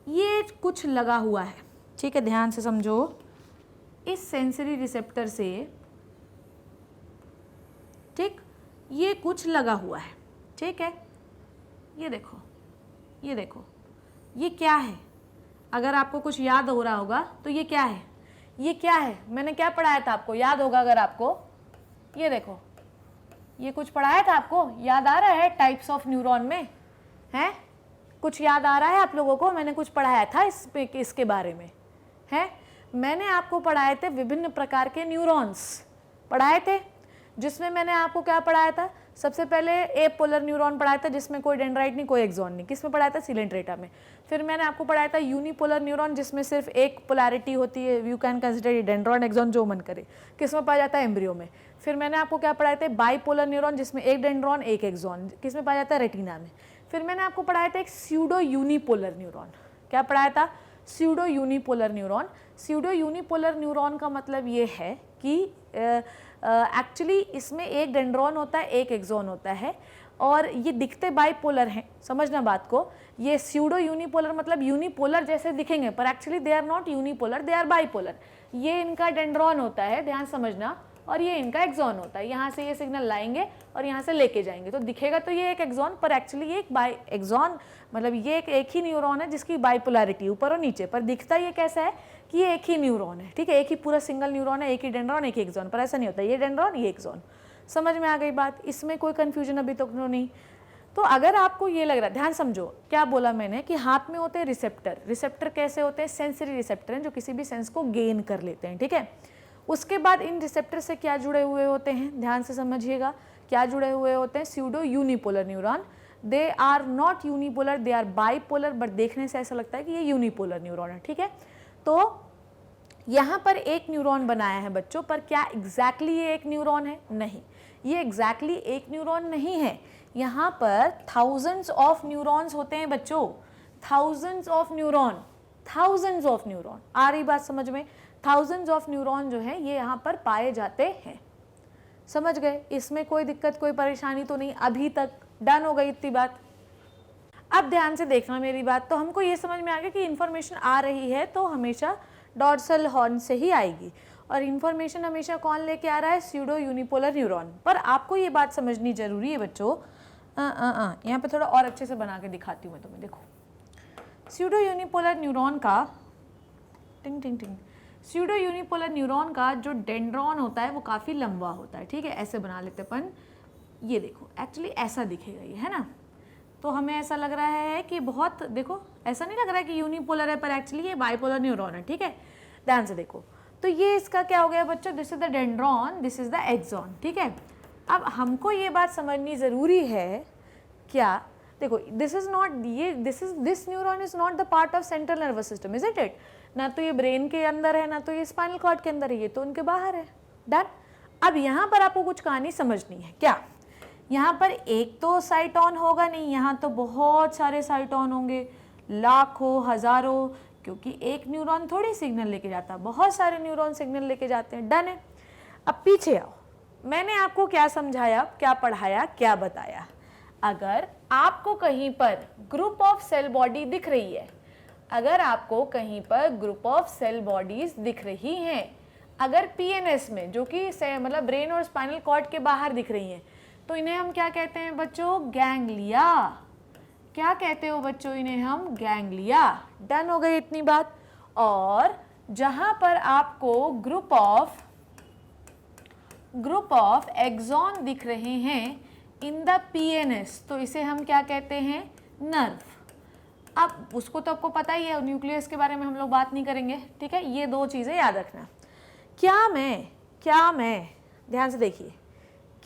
ये कुछ लगा हुआ है, ठीक है, ध्यान से समझो। इस सेंसरी रिसेप्टर से, ठीक, ये कुछ लगा हुआ है, ठीक है। ये देखो, ये देखो, ये क्या है, अगर आपको कुछ याद हो रहा होगा तो ये क्या है, ये क्या है, मैंने क्या पढ़ाया था आपको, याद होगा अगर आपको, ये देखो, ये कुछ पढ़ाया था आपको, याद आ रहा है, टाइप्स ऑफ न्यूरॉन में है, कुछ याद आ रहा है आप लोगों को, मैंने कुछ पढ़ाया था इसके बारे में है। मैंने आपको पढ़ाए थे विभिन्न प्रकार के न्यूरॉन्स पढ़ाए थे, जिसमें मैंने आपको क्या पढ़ाया था, सबसे पहले एपोलर न्यूरॉन पढ़ाया था जिसमें कोई डेंड्राइट नहीं, कोई एक्सॉन नहीं, किसमें पढ़ाया था, सिलेंट्रेटा में। फिर मैंने आपको पढ़ाया था यूनिपोलर न्यूरॉन जिसमें सिर्फ एक पोलैरिटी होती है, you can consider dendron axon जो मन करे, किसमें पाया जाता है, एम्ब्रियो में। फिर मैंने आपको क्या पढ़ाया था, बाइपोलर न्यूरॉन जिसमें एक डेंड्रॉन एक एक्सॉन, किसमें पाया जाता है, रेटिना में। फिर मैंने आपको पढ़ाया था एक स्यूडो यूनिपोलर न्यूरॉन, क्या पढ़ाया था, pseudo unipolar neuron. Pseudo unipolar neuron का मतलब ये है कि एक्चुअली इसमें एक डेंड्रॉन होता है, एक एक्सॉन होता है, और ये दिखते बाइपोलर हैं, समझना बात को। ये स्यूडो यूनिपोलर मतलब यूनिपोलर जैसे दिखेंगे, पर actually they are not unipolar, they are bipolar. ये इनका डेंड्रॉन होता है, ध्यान समझना, और ये इनका एक्सॉन होता है। यहाँ से ये सिग्नल लाएंगे और यहाँ से लेके जाएंगे, तो दिखेगा तो ये एक एक्सॉन, पर एक्चुअली ये एक बाई एक्सॉन मतलब ये एक ही न्यूरॉन है जिसकी बाइपोलैरिटी ऊपर और नीचे, पर दिखता ये कैसा है कि ये एक ही न्यूरॉन है, ठीक है, एक ही पूरा सिंगल न्यूरॉन है, एक ही डेंड्रॉन एक ही एक्सॉन, पर ऐसा नहीं होता, ये डेंड्रॉन ये एक्सॉन। समझ में आ गई बात, इसमें कोई कन्फ्यूजन अभी तक तो नहीं। तो अगर आपको ये लग रहा है, ध्यान समझो क्या बोला मैंने, कि हाथ में होते हैं रिसेप्टर। रिसेप्टर कैसे होते हैं, सेंसरी रिसेप्टर हैं जो किसी भी सेंस को गेन कर लेते हैं, ठीक है। उसके बाद इन रिसेप्टर से क्या जुड़े हुए होते हैं, ध्यान से समझिएगा, क्या जुड़े हुए होते हैं, pseudo unipolar neuron. They are not unipolar, they are bipolar, but देखने से ऐसा लगता है कि ये यूनिपोलर न्यूरॉन है, ठीक है। तो यहाँ पर एक न्यूरॉन बनाया है बच्चों, पर क्या एग्जैक्टली ये एक न्यूरॉन है, नहीं, ये एग्जैक्टली एक न्यूरॉन नहीं है। यहाँ पर थाउजेंड्स ऑफ न्यूरॉन्स होते हैं बच्चों, thousands of neuron, thousands of neuron, आ रही बात समझ में, थाउजेंड्स ऑफ न्यूरॉन जो है ये यहाँ पर पाए जाते हैं, समझ गए, इसमें कोई दिक्कत कोई परेशानी तो नहीं अभी तक, डन हो गई इतनी बात। अब ध्यान से देखना मेरी बात, तो हमको ये समझ में आ गया कि इन्फॉर्मेशन आ रही है तो हमेशा डॉर्सल हॉर्न से ही आएगी, और इन्फॉर्मेशन हमेशा कौन लेके आ रहा है, स्यूडो यूनिपोलर न्यूरॉन। पर आपको ये बात समझनी जरूरी है बच्चों, यहाँ पे थोड़ा और अच्छे से बना के दिखाती हूँ मैं तुम्हें, देखो स्यूडो यूनिपोलर न्यूरॉन का, टिंग टिंग टिंग, स्यूडो यूनिपोलर न्यूरॉन का जो डेंड्रॉन होता है वो काफ़ी लंबा होता है, ठीक है, ऐसे बना लेते अपन, ये देखो एक्चुअली ऐसा दिखेगा ये, है ना, तो हमें ऐसा लग रहा है कि बहुत, देखो ऐसा नहीं लग रहा है कि यूनिपोलर है, पर एक्चुअली ये बाइपोलर न्यूरॉन है, ठीक है, ध्यान से देखो। तो ये इसका क्या हो गया बच्चों, this is the dendron, this is the axon, ठीक है। अब हमको ये बात समझनी ज़रूरी है, क्या, देखो दिस इज नॉट, ये this neuron is not the part of central nervous system, is it, ना तो ये ब्रेन के अंदर है, ना तो ये स्पाइनल कॉर्ड के अंदर है, ये तो उनके बाहर है, डन। अब यहाँ पर आपको कुछ कहानी समझनी है, क्या, यहाँ पर एक तो साइटोन होगा नहीं, यहाँ तो बहुत सारे साइटोन होंगे, लाखों हजारों, क्योंकि एक न्यूरॉन थोड़ी सिग्नल लेके जाता, बहुत सारे न्यूरॉन सिग्नल लेके जाते हैं। डन है। अब पीछे आओ, मैंने आपको क्या समझाया, क्या पढ़ाया, क्या बताया। अगर आपको कहीं पर ग्रुप ऑफ सेल बॉडी दिख रही है, अगर आपको कहीं पर ग्रुप ऑफ सेल बॉडीज दिख रही हैं, अगर पीएनएस में, जो कि मतलब ब्रेन और स्पाइनल कॉर्ड के बाहर दिख रही हैं, तो इन्हें हम क्या कहते हैं बच्चों? गैंग्लिया। क्या कहते हो बच्चों? इन्हें हम गैंग्लिया। डन हो गई इतनी बात। और जहां पर आपको ग्रुप ऑफ एक्सॉन दिख रहे हैं इन द पीएनएस, तो इसे हम क्या कहते हैं? नर्व। अब उसको तो आपको पता ही है, न्यूक्लियस के बारे में हम लोग बात नहीं करेंगे, ठीक है। ये दो चीजें याद रखना। क्या मैं ध्यान से देखिए,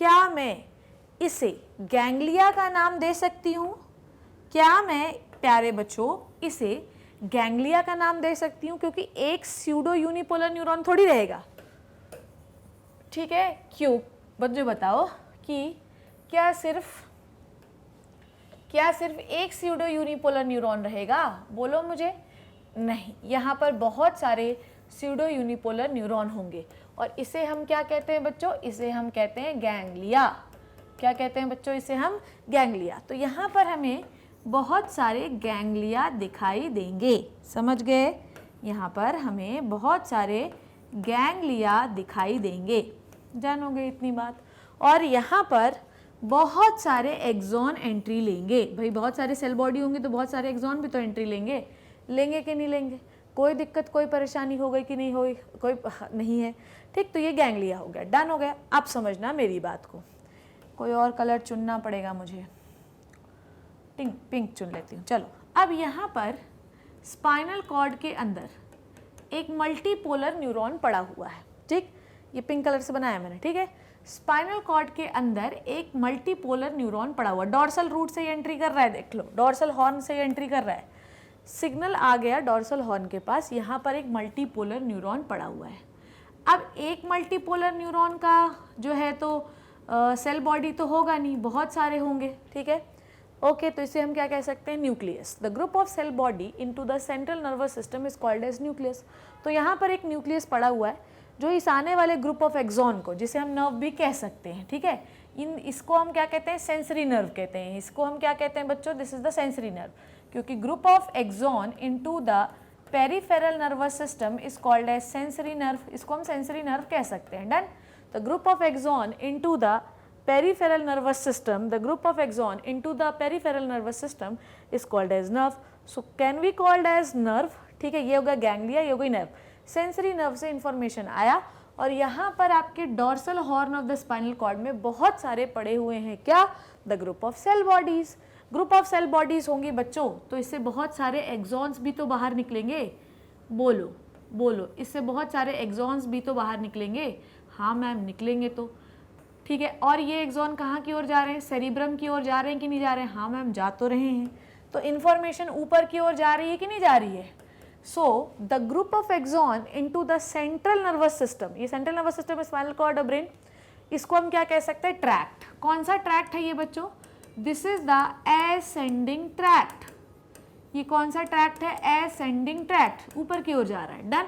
क्या मैं इसे गैंग्लिया का नाम दे सकती हूँ? क्या मैं प्यारे बच्चों इसे गैंग्लिया का नाम दे सकती हूँ? क्योंकि एक स्यूडो यूनिपोलर न्यूरॉन थोड़ी रहेगा, ठीक है। क्यों बच्चों बताओ कि क्या सिर्फ एक स्यूडो यूनिपोलर न्यूरॉन रहेगा? बोलो मुझे। नहीं, यहाँ पर बहुत सारे स्यूडो यूनिपोलर न्यूरॉन होंगे, और इसे हम क्या कहते हैं बच्चों? इसे हम कहते हैं गैंग्लिया। क्या कहते हैं बच्चों? इसे हम गैंग्लिया। तो यहाँ पर हमें बहुत सारे गैंग्लिया दिखाई देंगे, समझ गए? यहाँ पर हमें बहुत सारे गैंग्लिया दिखाई देंगे। जान हो गई इतनी बात। और यहाँ पर बहुत सारे एक्सॉन एंट्री लेंगे। भाई बहुत सारे सेल बॉडी होंगे तो बहुत सारे एक्सॉन भी तो एंट्री लेंगे कि नहीं लेंगे? कोई दिक्कत, कोई परेशानी हो गई कि नहीं हुई? कोई नहीं है, ठीक। तो ये गैंग्लिया हो गया। डन हो गया। अब समझना मेरी बात को। कोई और कलर चुनना पड़ेगा मुझे, पिंक चुन लेती हूँ। चलो, अब यहाँ पर स्पाइनल कॉर्ड के अंदर एक मल्टीपोलर न्यूरॉन पड़ा हुआ है, ठीक। ये पिंक कलर से बनाया मैंने, ठीक है। स्पाइनल कॉर्ड के अंदर एक मल्टीपोलर न्यूरॉन पड़ा हुआ, डॉर्सल रूट से एंट्री कर रहा है, देख लो, डॉर्सल हॉर्न से एंट्री कर रहा है। सिग्नल आ गया डॉर्सल हॉर्न के पास, यहाँ पर एक मल्टीपोलर न्यूरॉन पड़ा हुआ है। अब एक मल्टीपोलर न्यूरॉन का जो है तो सेल बॉडी तो होगा नहीं, बहुत सारे होंगे, ठीक है। ओके, तो इसे हम क्या कह सकते हैं? Nucleus. The group of cell body into the central nervous system is called as nucleus. तो यहाँ पर एक न्यूक्लियस पड़ा हुआ है जो इस आने वाले ग्रुप ऑफ एक्सॉन को, जिसे हम नर्व भी कह सकते हैं, ठीक है। इसको हम क्या कहते हैं? सेंसरी नर्व कहते हैं। इसको हम क्या कहते हैं बच्चों? This is the sensory nerve, क्योंकि group of axon into the peripheral nervous system is called as sensory nerve. इसको हम सेंसरी नर्व कह सकते हैं। Done. The group of axon into the peripheral nervous system, the group of axon into the peripheral nervous system is called as nerve. So can be called as nerve, ठीक है। ये होगा ganglia, ये होगी nerve. Sensory nerve से information आया, और यहाँ पर आपके dorsal horn of the spinal cord में बहुत सारे पड़े हुए हैं। क्या? The group of cell bodies. Group of cell bodies होंगी बच्चों, तो इससे बहुत सारे एक्सॉन्स भी तो बाहर निकलेंगे। बोलो बोलो, इससे बहुत सारे एक्सॉन्स भी तो बाहर निकलेंगे। हाँ मैम, निकलेंगे तो, ठीक है। और ये एक्सॉन कहाँ की ओर जा रहे हैं? सेरिब्रम की ओर जा रहे हैं कि नहीं जा रहे हैं? हाँ मैम, जा तो रहे हैं। तो इन्फॉर्मेशन ऊपर की ओर जा रही है कि नहीं जा रही है? So the group of axon into the central nervous system, ये सेंट्रल नर्वस सिस्टम है, स्पाइनल कॉर्ड और ब्रेन, इसको हम क्या कह सकते हैं? ट्रैक्ट। कौन सा ट्रैक्ट है ये बच्चों? This is the ascending tract. ये कौन सा ट्रैक्ट है? एसेंडिंग ट्रैक्ट, ऊपर की ओर जा रहा है। डन,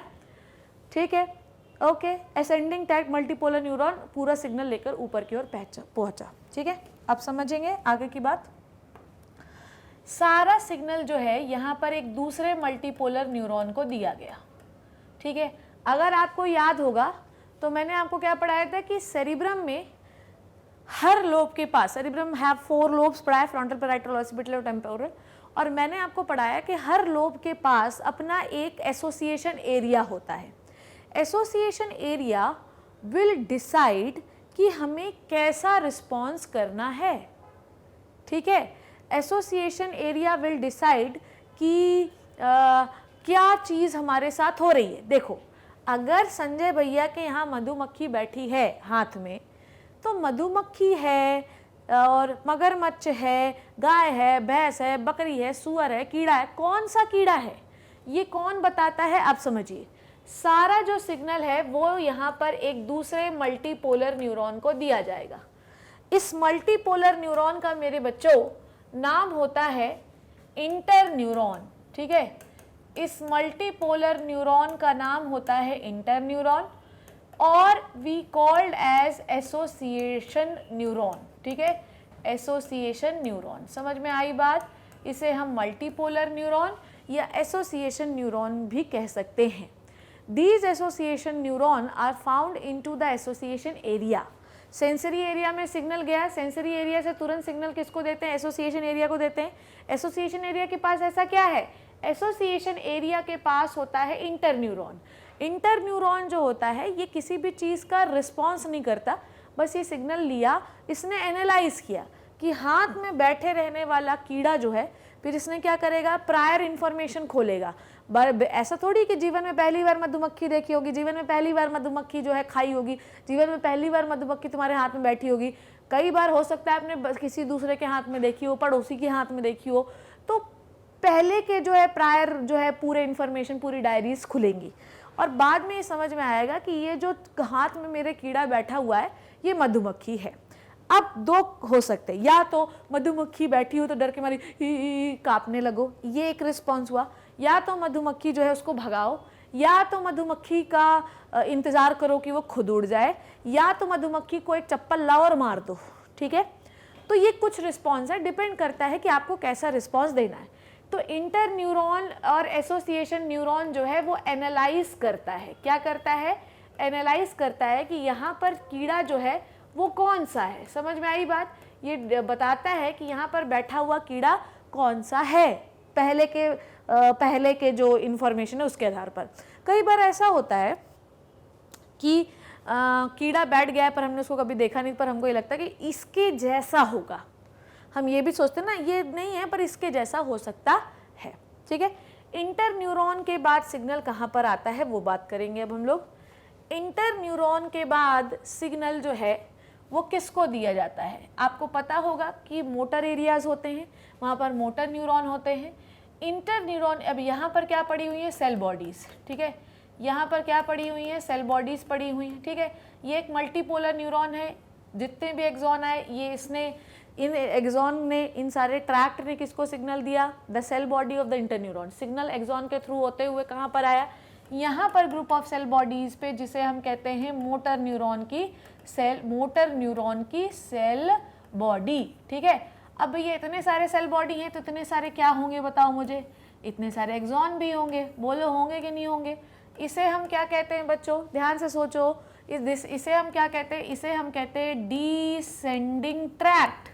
ठीक है। Okay, ascending tract, multipolar neuron पूरा सिग्नल लेकर ऊपर की ओर पहुंचा, ठीक है। अब समझेंगे आगे की बात। सारा सिग्नल जो है यहाँ पर एक दूसरे मल्टीपोलर न्यूरॉन को दिया गया, ठीक है। अगर आपको याद होगा तो मैंने आपको क्या पढ़ाया था कि सेरिब्रम में हर लोब के पास, सेरिब्रम हैव 4 लोब्स पढ़ाया, फ्रंटल, पैराइटल, ऑसिपिटल और टेम्पोरल, और मैंने आपको पढ़ाया कि हर लोब के पास अपना एक एसोसिएशन एरिया होता है। एसोसिएशन एरिया विल डिसाइड कि हमें कैसा रिस्पॉन्स करना है, ठीक है। एसोसिएशन एरिया विल डिसाइड कि क्या चीज़ हमारे साथ हो रही है। देखो, अगर संजय भैया के यहाँ मधुमक्खी बैठी है हाथ में, तो मधुमक्खी है और मगरमच्छ है, गाय है, भैंस है, बकरी है, सूअर है, कीड़ा है, कौन सा कीड़ा है ये कौन बताता है? आप समझिए, सारा जो सिग्नल है वो यहाँ पर एक दूसरे मल्टीपोलर न्यूरॉन को दिया जाएगा। इस मल्टीपोलर न्यूरॉन का मेरे बच्चों नाम होता है इंटरन्यूरॉन, ठीक है। इस मल्टीपोलर न्यूरॉन का नाम होता है इंटरन्यूरॉन और we called as association neuron, ठीक है, एसोसिएशन न्यूरॉन। समझ में आई बात? इसे हम मल्टीपोलर न्यूरॉन या एसोसिएशन न्यूरॉन भी कह सकते हैं। These association neuron are found into the association area. Sensory area में सिग्नल गया, सेंसरी एरिया से तुरंत सिग्नल किसको देते हैं? एसोसिएशन एरिया को देते हैं। एसोसिएशन एरिया के पास ऐसा क्या है? एसोसिएशन एरिया के पास होता है इंटरन्यूरॉन। इंटरन्यूरॉन जो होता है ये किसी भी चीज़ का रिस्पॉन्स नहीं करता, बस ये सिग्नल लिया, इसने एनालाइज किया कि हाथ में बैठे रहने वाला कीड़ा जो है, फिर इसने क्या करेगा? प्रायर इन्फॉर्मेशन खोलेगा। ऐसा थोड़ी कि जीवन में पहली बार मधुमक्खी देखी होगी, जीवन में पहली बार मधुमक्खी जो है खाई होगी, जीवन में पहली बार मधुमक्खी तुम्हारे हाथ में बैठी होगी। कई बार हो सकता है आपने किसी दूसरे के हाथ में देखी हो, पड़ोसी के हाथ में देखी हो, तो पहले के जो है प्रायर जो है पूरे इन्फॉर्मेशन, पूरी डायरीज खुलेंगी और बाद में ये समझ में आएगा कि ये जो हाथ में मेरे कीड़ा बैठा हुआ है ये मधुमक्खी है। अब दो हो सकते हैं, या तो मधुमक्खी बैठी हो तो डर के मारी कांपने लगो, ये एक रिस्पॉन्स हुआ, या तो मधुमक्खी जो है उसको भगाओ, या तो मधुमक्खी का इंतज़ार करो कि वो खुद उड़ जाए, या तो मधुमक्खी को एक चप्पल लाओ और मार दो, ठीक है। तो ये कुछ रिस्पॉन्स है, डिपेंड करता है कि आपको कैसा रिस्पॉन्स देना है। तो इंटर न्यूरॉन और एसोसिएशन न्यूरॉन जो है वो एनालाइज करता है। क्या करता है? एनालाइज करता है कि यहाँ पर कीड़ा जो है वो कौन सा है। समझ में आई बात? ये बताता है कि यहाँ पर बैठा हुआ कीड़ा कौन सा है, पहले के जो इन्फॉर्मेशन है उसके आधार पर। कई बार ऐसा होता है कि कीड़ा बैठ गया है पर हमने उसको कभी देखा नहीं, पर हमको ये लगता है कि इसके जैसा होगा। हम ये भी सोचते हैं ना, ये नहीं है पर इसके जैसा हो सकता है, ठीक है। इंटर न्यूरॉन के बाद सिग्नल कहाँ पर आता है वो बात करेंगे अब हम लोग। इंटर न्यूरॉन के बाद सिग्नल जो है वो किसको दिया जाता है? आपको पता होगा कि मोटर एरियाज होते हैं, वहाँ पर मोटर न्यूरॉन होते हैं। इंटर न्यूरॉन, अब यहाँ पर क्या पड़ी हुई है? सेल बॉडीज़, ठीक है। यहाँ पर क्या पड़ी हुई है? सेल बॉडीज़ पड़ी हुई हैं, ठीक है। ये एक मल्टीपोलर न्यूरॉन है, जितने भी एक्सॉन आए ये इसने, इन एक्सॉन ने, इन सारे ट्रैक्ट ने किसको सिग्नल दिया? The cell body of the interneuron. Signal axon के थ्रू होते हुए कहाँ पर आया? यहाँ पर ग्रुप ऑफ सेल बॉडीज़ पे, जिसे हम कहते हैं मोटर न्यूरॉन की सेल बॉडी, ठीक है। अब ये इतने सारे सेल बॉडी हैं तो इतने सारे क्या होंगे बताओ मुझे? इतने सारे एक्सॉन भी होंगे, बोलो होंगे कि नहीं होंगे? इसे हम क्या कहते हैं बच्चों? ध्यान से सोचो, इसे हम क्या कहते हैं? इसे हम कहते हैं डिसेंडिंग ट्रैक्ट।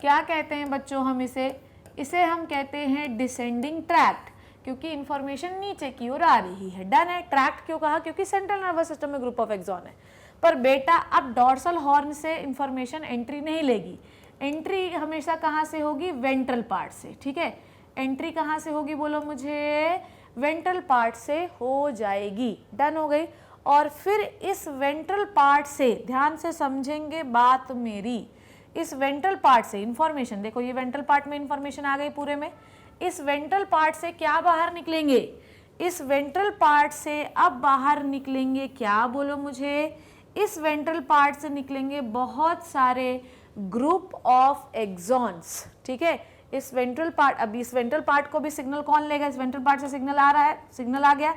क्या कहते हैं बच्चों हम इसे हम कहते हैं डिसेंडिंग ट्रैक्ट, क्योंकि इंफॉर्मेशन नीचे की ओर आ रही है। डन है। ट्रैक्ट क्यों कहा? क्योंकि सेंट्रल नर्वस सिस्टम में ग्रुप ऑफ एक्सॉन है। पर बेटा अब डॉर्सल हॉर्न से इंफॉर्मेशन एंट्री नहीं लेगी, एंट्री हमेशा कहाँ से होगी? वेंट्रल पार्ट से, ठीक है। एंट्री कहाँ से होगी बोलो मुझे? वेंट्रल पार्ट से हो जाएगी। डन हो गई। और फिर इस वेंट्रल पार्ट से, ध्यान से समझेंगे बात मेरी, इस वेंट्रल पार्ट से इंफॉर्मेशन, देखो ये वेंट्रल पार्ट में इंफॉर्मेशन आ गई पूरे में, इस वेंट्रल पार्ट से क्या बाहर निकलेंगे? इस वेंट्रल पार्ट से अब बाहर निकलेंगे क्या बोलो मुझे? इस वेंट्रल पार्ट से निकलेंगे बहुत सारे ग्रुप ऑफ एक्सॉन्स, ठीक है। इस वेंट्रल पार्ट, अब इस वेंट्रल पार्ट को भी सिग्नल कौन लेगा? इस वेंट्रल पार्ट से सिग्नल आ रहा है, सिग्नल आ गया,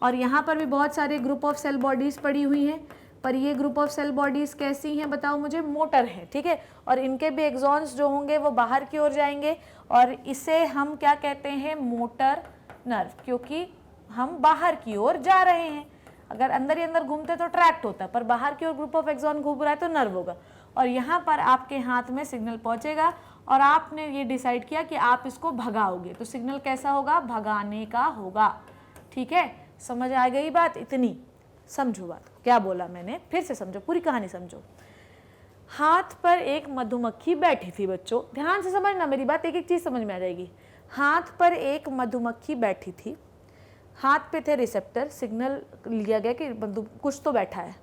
और यहाँ पर भी बहुत सारे ग्रुप ऑफ सेल बॉडीज पड़ी हुई हैं। पर ये ग्रुप ऑफ सेल बॉडीज कैसी हैं बताओ मुझे? मोटर हैं, ठीक है। और इनके भी एक्सॉन्स जो होंगे वो बाहर की ओर जाएंगे, और इसे हम क्या कहते हैं? मोटर नर्व, क्योंकि हम बाहर की ओर जा रहे हैं। अगर अंदर ही अंदर घूमते तो ट्रैक्ट होता, पर बाहर की ओर ग्रुप ऑफ एक्सॉन घूम रहा है तो नर्व होगा। और यहाँ पर आपके हाथ में सिग्नल पहुँचेगा और आपने ये डिसाइड किया कि आप इसको भगाओगे, तो सिग्नल कैसा होगा? भगाने का होगा, ठीक है। समझ आ गई बात? इतनी समझो बात, क्या बोला मैंने, फिर से समझो, पूरी कहानी समझो। हाथ पर एक मधुमक्खी बैठी थी बच्चों, ध्यान से समझना मेरी बात, एक एक चीज़ समझ में आ जाएगी। हाथ पर एक मधुमक्खी बैठी थी, हाथ पे थे रिसेप्टर, सिग्नल लिया गया कि कुछ तो बैठा है।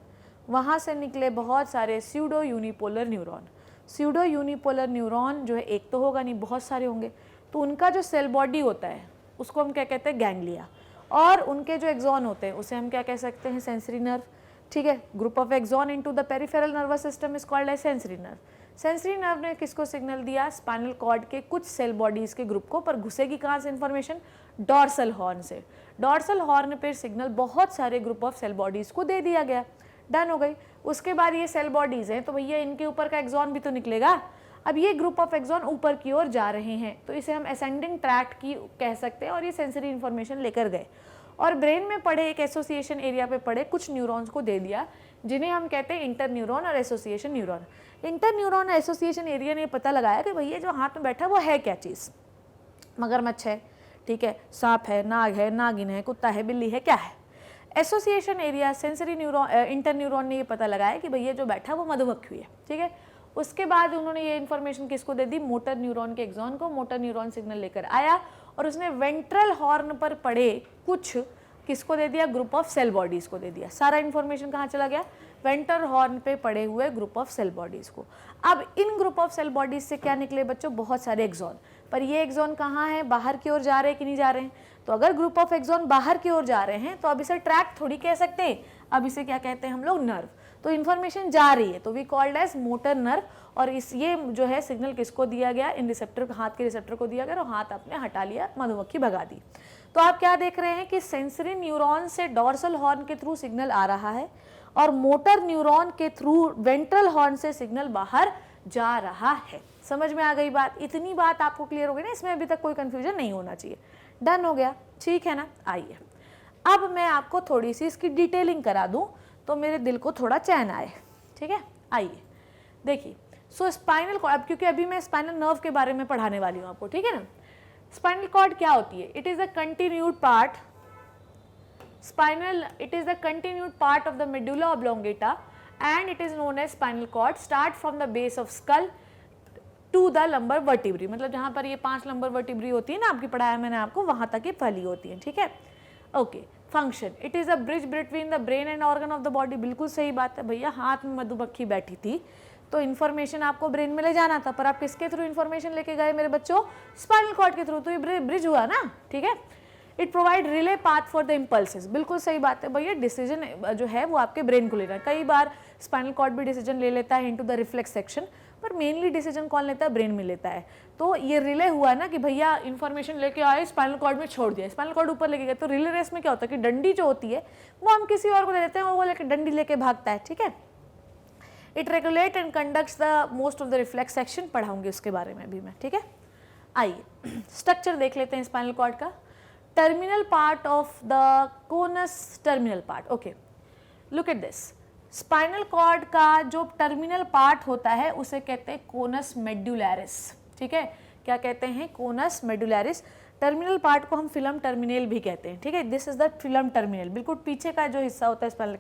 वहाँ से निकले बहुत सारे pseudo unipolar neuron. Pseudo unipolar neuron जो है एक तो होगा नहीं, बहुत सारे होंगे, तो उनका जो सेल बॉडी होता है उसको हम क्या कहते हैं? गैंग्लिया। और उनके जो एक्सॉन होते हैं उसे हम क्या कह सकते हैं? सेंसरी नर्व, ठीक है। Group of axon into the peripheral nervous system is called as sensory nerve. Sensory nerve ने किसको सिग्नल दिया? स्पाइनल कॉर्ड के कुछ सेल बॉडीज के ग्रुप को, पर घुसेगी कहाँ से इन्फॉर्मेशन? डॉर्सल हॉर्न से। डॉर्सल हॉर्न पे सिग्नल बहुत सारे ग्रुप ऑफ सेल बॉडीज को दे दिया गया, डन हो गई। उसके बाद ये सेल बॉडीज हैं तो भैया इनके ऊपर का एक्सॉन भी तो निकलेगा। अब ये ग्रुप ऑफ एक्सॉन ऊपर की ओर जा रहे हैं तो इसे हम असेंडिंग ट्रैक्ट की कह सकते हैं, और ये सेंसरी इन्फॉर्मेशन लेकर गए और ब्रेन में पड़े एक एसोसिएशन एरिया पे पड़े कुछ न्यूरॉन्स को दे दिया, जिन्हें हम कहते हैं इंटर न्यूरॉन और एसोसिएशन न्यूरॉन। इंटर न्यूरॉन और एसोसिएशन एरिया ने पता लगाया कि भैया जो हाथ में बैठा वो है क्या चीज़? मगरमच्छ है, ठीक है, सांप है, नाग है, नागिन है, कुत्ता है, बिल्ली है, क्या है? Association area sensory neuron inter neuron ने ये पता लगाया कि भैया जो बैठा वो मधुमक्खी है, ठीक है। उसके बाद उन्होंने ये इन्फॉर्मेशन किसको दे दी? मोटर न्यूरॉन के एक्सॉन को। मोटर न्यूरॉन सिग्नल लेकर आया और उसने वेंट्रल हॉर्न पर पड़े कुछ किसको दे दिया? ग्रुप ऑफ सेल बॉडीज को दे दिया। सारा इन्फॉर्मेशन कहाँ चला गया? वेंट्रल हॉर्न पे पड़े हुए ग्रुप ऑफ सेल बॉडीज को। अब इन ग्रुप ऑफ सेल बॉडीज से क्या निकले बच्चों? बहुत सारे एक्सॉन। पर ये एक्सॉन कहाँ है? बाहर की ओर जा रहे हैं कि नहीं जा रहे हैं? तो अगर ग्रुप ऑफ एक्सॉन बाहर की ओर जा रहे हैं तो अब इसे ट्रैक थोड़ी कह सकते हैं, अब इसे क्या कहते हैं हम लोग? नर्व। तो इन्फॉर्मेशन जा रही है तो we called as motor nerve. और इस ये जो है सिग्नल किसको दिया गया? इन रिसेप्टर, हाथ के रिसेप्टर को दिया गया और हाथ आपने हटा लिया, मधुमक्खी भगा दी। तो आप क्या देख रहे हैं कि सेंसरी न्यूरॉन से डॉर्सल हॉर्न के थ्रू सिग्नल आ रहा है और मोटर न्यूरॉन के थ्रू वेंट्रल हॉर्न से सिग्नल बाहर जा रहा है। समझ में आ गई बात? इतनी बात आपको क्लियर हो गई ना? इसमें अभी तक कोई कंफ्यूजन नहीं होना चाहिए। डन हो गया, ठीक है ना? आइए अब मैं आपको थोड़ी सी इसकी डिटेलिंग करा दूं तो मेरे दिल को थोड़ा चैन आए, ठीक है। आइए देखिए, सो स्पाइनल कॉर्ड, अब क्योंकि अभी मैं स्पाइनल नर्व के बारे में पढ़ाने वाली हूँ आपको, ठीक है ना। स्पाइनल कॉर्ड क्या होती है? It is the continued part, spinal, it is the continued part of the medulla oblongata and it is known as spinal cord, start from the base of skull to the lumbar vertebrae. मतलब जहाँ पर ये 5 lumbar vertebrae होती है ना, आपकी पढ़ाया मैंने आपको, वहाँ तक ये फैली होती है, ठीक है। Okay, function, it is a bridge between the brain and organ of the body. बिल्कुल सही बात है भैया, हाथ में मधुमक्खी बैठी थी तो इन्फॉर्मेशन आपको ब्रेन में ले जाना था, पर आप किसके थ्रू इन्फॉर्मेशन लेके गए मेरे बच्चों? स्पाइनल कॉर्ड के थ्रू। तो ये ब्रिज हुआ ना, ठीक है। It provide relay path for the impulses. बिल्कुल सही बात है भैया, डिसीजन जो है वो आपके ब्रेन को लेना है। कई बार स्पाइनल कॉर्ड भी डिसीजन ले लेता है इनटू द रिफ्लेक्स सेक्शन, पर मेनली डिसीजन कौन लेता है? ब्रेन में लेता है। तो ये रिले हुआ ना कि भैया इन्फॉर्मेशन लेके आए, स्पाइनल कॉर्ड में छोड़ दिया, स्पाइनल कॉर्ड ऊपर लेके गए। तो रिले रेस में क्या होता है कि डंडी जो होती है वो हम किसी और को दे देते हैं, वो लेके डंडी लेके भागता है, ठीक है। It regulate and conducts the most of the reflex section, पढ़ाऊंगी उसके बारे में भी मैं, ठीक है। आइए स्ट्रक्चर देख लेते हैं स्पाइनल कॉर्ड का। Terminal part of the conus, terminal part, okay, look at this. Spinal cord का जो टर्मिनल पार्ट होता है उसे कहते हैं कोनस मेडुलैरिस, ठीक है। क्या कहते हैं? कोनस मेडुलैरिस। टर्मिनल पार्ट को हम फिलम टर्मिनल भी कहते हैं, ठीक है। This is the film terminal. बिल्कुल पीछे का जो हिस्सा होता है स्पाइनल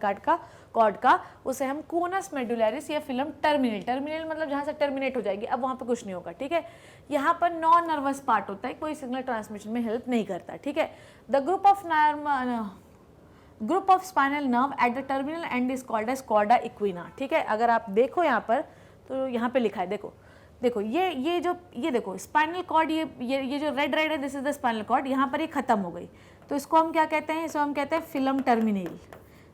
कॉर्ड का उसे हम कोनस मेडुलैरिस या फिलम टर्मिनल, टर्मिनल मतलब जहाँ से टर्मिनेट हो जाएगी, अब वहाँ पे कुछ नहीं होगा, ठीक है। यहाँ पर नॉन नर्वस पार्ट होता है, कोई सिग्नल ट्रांसमिशन में हेल्प नहीं करता, ठीक है। The group of spinal nerve at the terminal end is called as cauda equina, ठीक है। अगर आप देखो यहाँ पर तो यहाँ पे लिखा है, देखो देखो ये देखो स्पाइनल कॉर्ड, ये जो रेड है this is the spinal cord. यहाँ पर ये खत्म हो गई तो इसको हम क्या कहते हैं? इसको हम कहते हैं film terminal.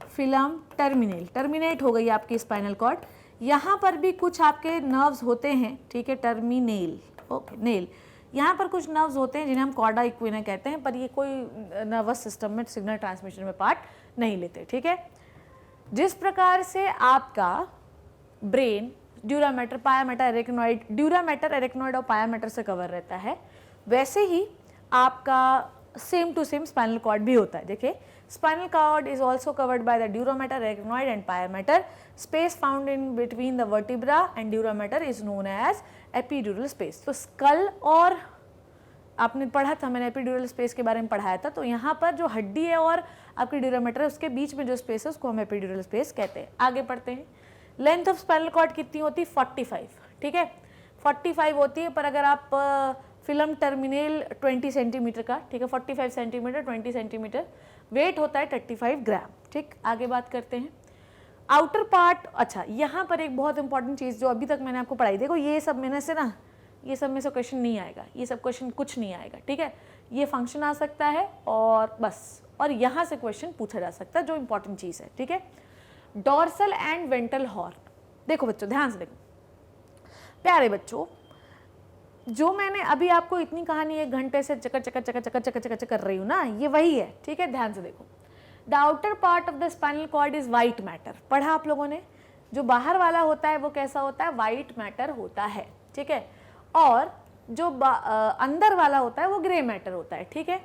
Film terminal, terminate हो गई आपकी स्पाइनल कॉर्ड। यहाँ पर भी कुछ आपके नर्व्स होते हैं, ठीक है, टर्मिनेल, ओके, नेल। यहाँ पर कुछ नर्व्स होते हैं जिन्हें हम कॉर्डा इक्विना कहते हैं, पर ये कोई नर्वस सिस्टम में सिग्नल ट्रांसमिशन में पार्ट नहीं लेते, ठीक है। जिस प्रकार से आपका brain dura mater, pia mater, arachnoid, dura mater, arachnoid और पायामेटर से कवर रहता है, वैसे ही आपका same to same spinal cord भी होता है। देखिए, spinal cord is also covered by the dura mater, arachnoid and pia mater. Space found in between the vertebra and dura mater is known as epidural space. तो स्कल, और आपने पढ़ा था, मैंने एपिड्यूरल स्पेस के बारे में पढ़ाया था। तो यहाँ पर जो हड्डी है और आपकी ड्यूरामेटर है उसके बीच में जो स्पेस है उसको हम एपिड्यूरल स्पेस कहते हैं। आगे पढ़ते हैं। लेंथ ऑफ स्पाइनल कॉर्ड कितनी होती है? 45, ठीक है, 45 होती है। पर अगर आप फिलम टर्मिनल 20 सेंटीमीटर का, ठीक है, 45 सेंटीमीटर, 20 सेंटीमीटर, वेट होता है 35 ग्राम, ठीक। आगे बात करते हैं आउटर पार्ट। अच्छा, यहाँ पर एक बहुत इंपॉर्टेंट चीज़ जो अभी तक मैंने आपको पढ़ाई, देखो ये सब मैंने से ना, ये सब में से क्वेश्चन नहीं आएगा, ये सब क्वेश्चन कुछ नहीं आएगा, ठीक है। ये फंक्शन आ सकता है और बस, और यहाँ से क्वेश्चन पूछा जा सकता है जो इंपॉर्टेंट चीज़ है, ठीक है। डॉर्सल एंड वेंट्रल हॉर्न, देखो बच्चों ध्यान से देखो। प्यारे बच्चों, जो मैंने अभी आपको इतनी कहानी 1 घंटे से चकर चकर चकर चकर चकर चकर चकर कर रही हूँ ना, ये वही है, ठीक है, ध्यान से देखो। The outer part of the spinal cord is white matter, पढ़ा आप लोगों ने। जो बाहर वाला होता है वो कैसा होता है, वाइट मैटर होता है, ठीक है, और जो अंदर वाला होता है वो ग्रे मैटर होता है, ठीक है।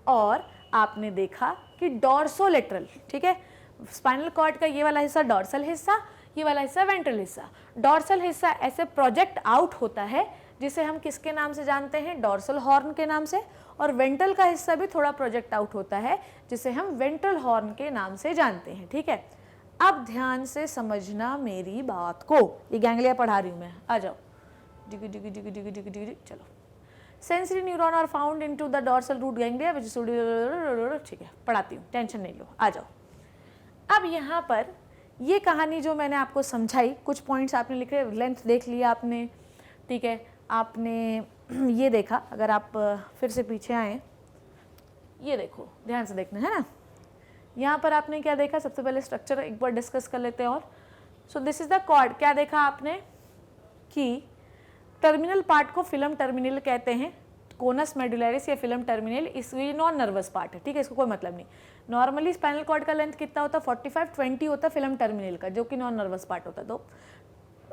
और आपने देखा कि डॉर्सोलेटरल, ठीक है, स्पाइनल कॉर्ड का ये वाला हिस्सा डॉर्सल हिस्सा, ये वाला हिस्सा वेंट्रल हिस्सा। डॉर्सल हिस्सा ऐसे प्रोजेक्ट आउट होता है जिसे हम किसके नाम से जानते हैं, डॉर्सल हॉर्न के नाम से, और वेंट्रल का हिस्सा भी थोड़ा प्रोजेक्ट आउट होता है जिसे हम वेंट्रल हॉर्न के नाम से जानते हैं, ठीक है। अब ध्यान से समझना मेरी बात को, ये गैंग्लिया पढ़ा रही हूँ मैं, आ जाओ, डिगी डिगी डिगी डिगी डिगी डिगी, चलो। Sensory neuron are found into the dorsal root ganglia which is, ठीक है, पढ़ाती हूँ, टेंशन नहीं लो, आ जाओ। अब यहाँ पर ये कहानी जो मैंने आपको समझाई, कुछ पॉइंट्स आपने लिखे, लेंथ देख लिया आपने, ठीक है, आपने ये देखा। अगर आप फिर से पीछे आए, ये देखो, ध्यान से देखना है ना, यहाँ पर आपने क्या देखा, सबसे पहले स्ट्रक्चर एक बार डिस्कस कर लेते हैं। और so this is the cord, क्या देखा आपने कि टर्मिनल पार्ट को फिलम टर्मिनल कहते हैं, कोनस मेडुलरिस या फिलम टर्मिनल, इसलिए नॉन नर्वस पार्ट है, ठीक है, इसको कोई मतलब नहीं। नॉर्मली स्पाइनल कॉर्ड का लेंथ कितना होता है, 45-20 होता है फिलम टर्मिनल का, जो कि नॉन नर्वस पार्ट होता है, तो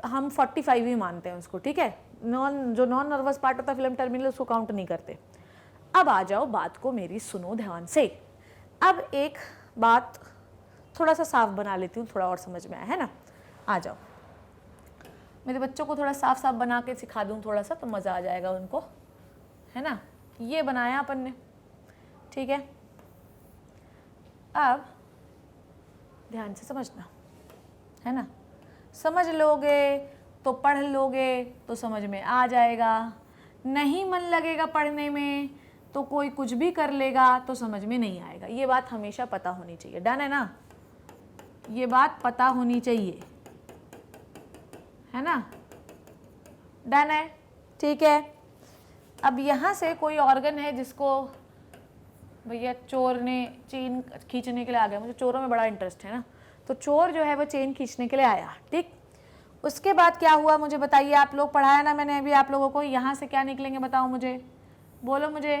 हम 45 ही मानते हैं उसको, ठीक है। जो नॉन नर्वस पार्ट होता है फिलम टर्मिनल, उसको काउंट नहीं करते। अब आ जाओ, बात को मेरी सुनो ध्यान से। अब एक बात थोड़ा सा साफ बना लेती हूँ, थोड़ा और समझ में आया है ना, आ जाओ। मेरे बच्चों को थोड़ा साफ साफ बना के सिखा दूँ थोड़ा सा, तो मज़ा आ जाएगा उनको, है ना। ये बनाया अपन ने, ठीक है। अब ध्यान से समझना, है ना, समझ लोगे तो पढ़ लोगे तो समझ में आ जाएगा, नहीं मन लगेगा पढ़ने में तो कोई कुछ भी कर लेगा तो समझ में नहीं आएगा। ये बात हमेशा पता होनी चाहिए, डन है ना, ये बात पता होनी चाहिए, है ना, डन है, ठीक है। अब यहाँ से कोई ऑर्गन है जिसको भैया चोर ने चेन खींचने के लिए आ गया, मुझे चोरों में बड़ा इंटरेस्ट है ना, तो चोर जो है वो चेन खींचने के लिए आया, ठीक। उसके बाद क्या हुआ मुझे बताइए, आप लोग पढ़ाया ना मैंने अभी आप लोगों को, यहाँ से क्या निकलेंगे बताओ मुझे, बोलो मुझे,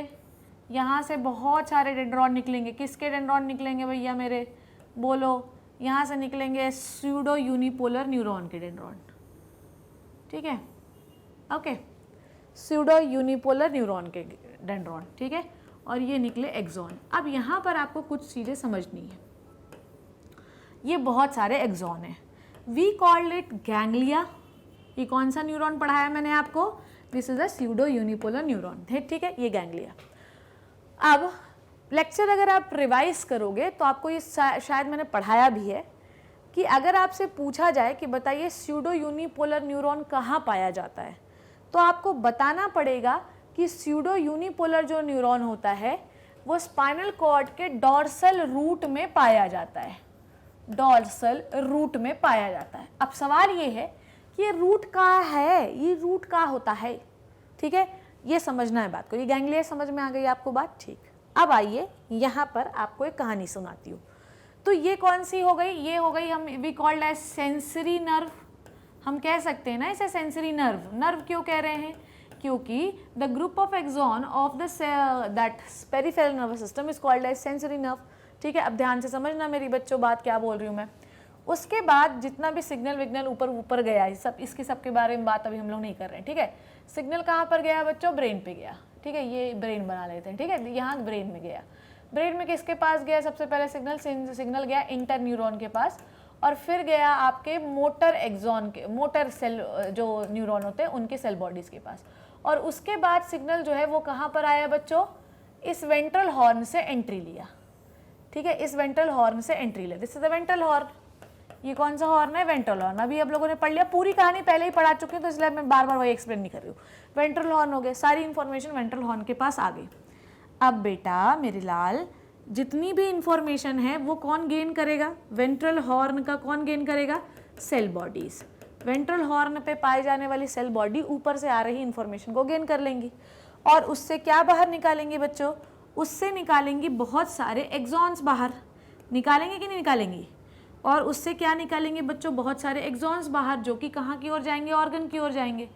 यहाँ से बहुत सारे डेंड्रॉन निकलेंगे। किसके डेंड्रॉन निकलेंगे भैया मेरे, बोलो, यहाँ से निकलेंगे स्यूडो यूनिपोलर न्यूरॉन के डेंड्रॉन, ठीक है, ओके, स्यूडो यूनिपोलर न्यूरॉन के डेंड्रॉन, ठीक है, और ये निकले एक्सॉन। अब यहाँ पर आपको कुछ चीज़ें समझनी है, ये बहुत सारे एक्सॉन हैं, वी कॉल्ड इट गैंग्लिया। ये कौन सा न्यूरॉन पढ़ाया मैंने आपको, this is a pseudo unipolar neuron, ठीक है, ये गैंग्लिया। अब लेक्चर अगर आप रिवाइज करोगे तो आपको ये शायद मैंने पढ़ाया भी है कि अगर आपसे पूछा जाए कि बताइए स्यूडो यूनिपोलर न्यूरॉन कहाँ पाया जाता है, तो आपको बताना पड़ेगा कि स्यूडो यूनिपोलर जो न्यूरॉन होता है वो स्पाइनल कॉर्ड के डॉर्सल रूट में पाया जाता है, डॉर्सल रूट में पाया जाता है। अब सवाल ये है कि ये रूट कहाँ है, ये रूट कहाँ होता है, ठीक है, ये समझना है बात को। ये गैंग्लिया समझ में आ गई आपको बात, ठीक। अब आइए यहाँ पर आपको एक कहानी सुनाती हूँ। तो ये कौन सी हो गई, ये हो गई, हम we called as sensory nerve, हम कह सकते हैं ना इसे सेंसरी नर्व। नर्व क्यों कह रहे हैं, क्योंकि the group of axon of the that peripheral nervous system is called as sensory nerve, ठीक है। अब ध्यान से समझना मेरी बच्चों बात क्या बोल रही हूँ मैं। उसके बाद जितना भी सिग्नल विग्नल ऊपर ऊपर गया, सब इसके सब के बारे में बात अभी हम लोग नहीं कर रहे हैं, ठीक है। सिग्नल कहाँ पर गया बच्चों, ब्रेन पे गया, ठीक है, ये ब्रेन बना लेते हैं, ठीक है, यहाँ ब्रेन में गया। ब्रेन में किसके पास गया, सबसे पहले सिग्नल गया इंटर न्यूरॉन के पास, और फिर गया आपके मोटर एक्सॉन के, मोटर सेल जो न्यूरॉन होते हैं उनके सेल बॉडीज के पास, और उसके बाद सिग्नल जो है वो कहाँ पर आया बच्चों, इस वेंट्रल हॉर्न से एंट्री लिया, ठीक है, इस वेंट्रल हॉर्न से एंट्री लिया, this is the ventral horn. ये कौन सा हॉर्न है, वेंट्रल हॉर्न। अभी आप लोगों ने पढ़ लिया, पूरी कहानी पहले ही पढ़ा चुके हैं तो इसलिए मैं बार बार वही एक्सप्लेन नहीं कर रही हूँ। वेंट्रल हॉर्न हो गए, सारी इंफॉर्मेशन वेंट्रल हॉर्न के पास आ गई। अब बेटा मेरे लाल, जितनी भी इंफॉर्मेशन है वो कौन गेन करेगा, वेंट्रल हॉर्न का कौन गेन करेगा, सेल बॉडीज। वेंट्रल हॉर्न पे पाए जाने वाली सेल बॉडी ऊपर से आ रही इंफॉर्मेशन को गेन कर लेंगी, और उससे क्या बाहर निकालेंगी बच्चों, उससे निकालेंगी बहुत सारे एक्सॉन्स बाहर, निकालेंगे कि नहीं निकालेंगी, और उससे क्या निकालेंगे बच्चों, बहुत सारे एक्सॉन्स बाहर, जो कि कहाँ की ओर जाएंगे, ऑर्गन की ओर जाएंगे।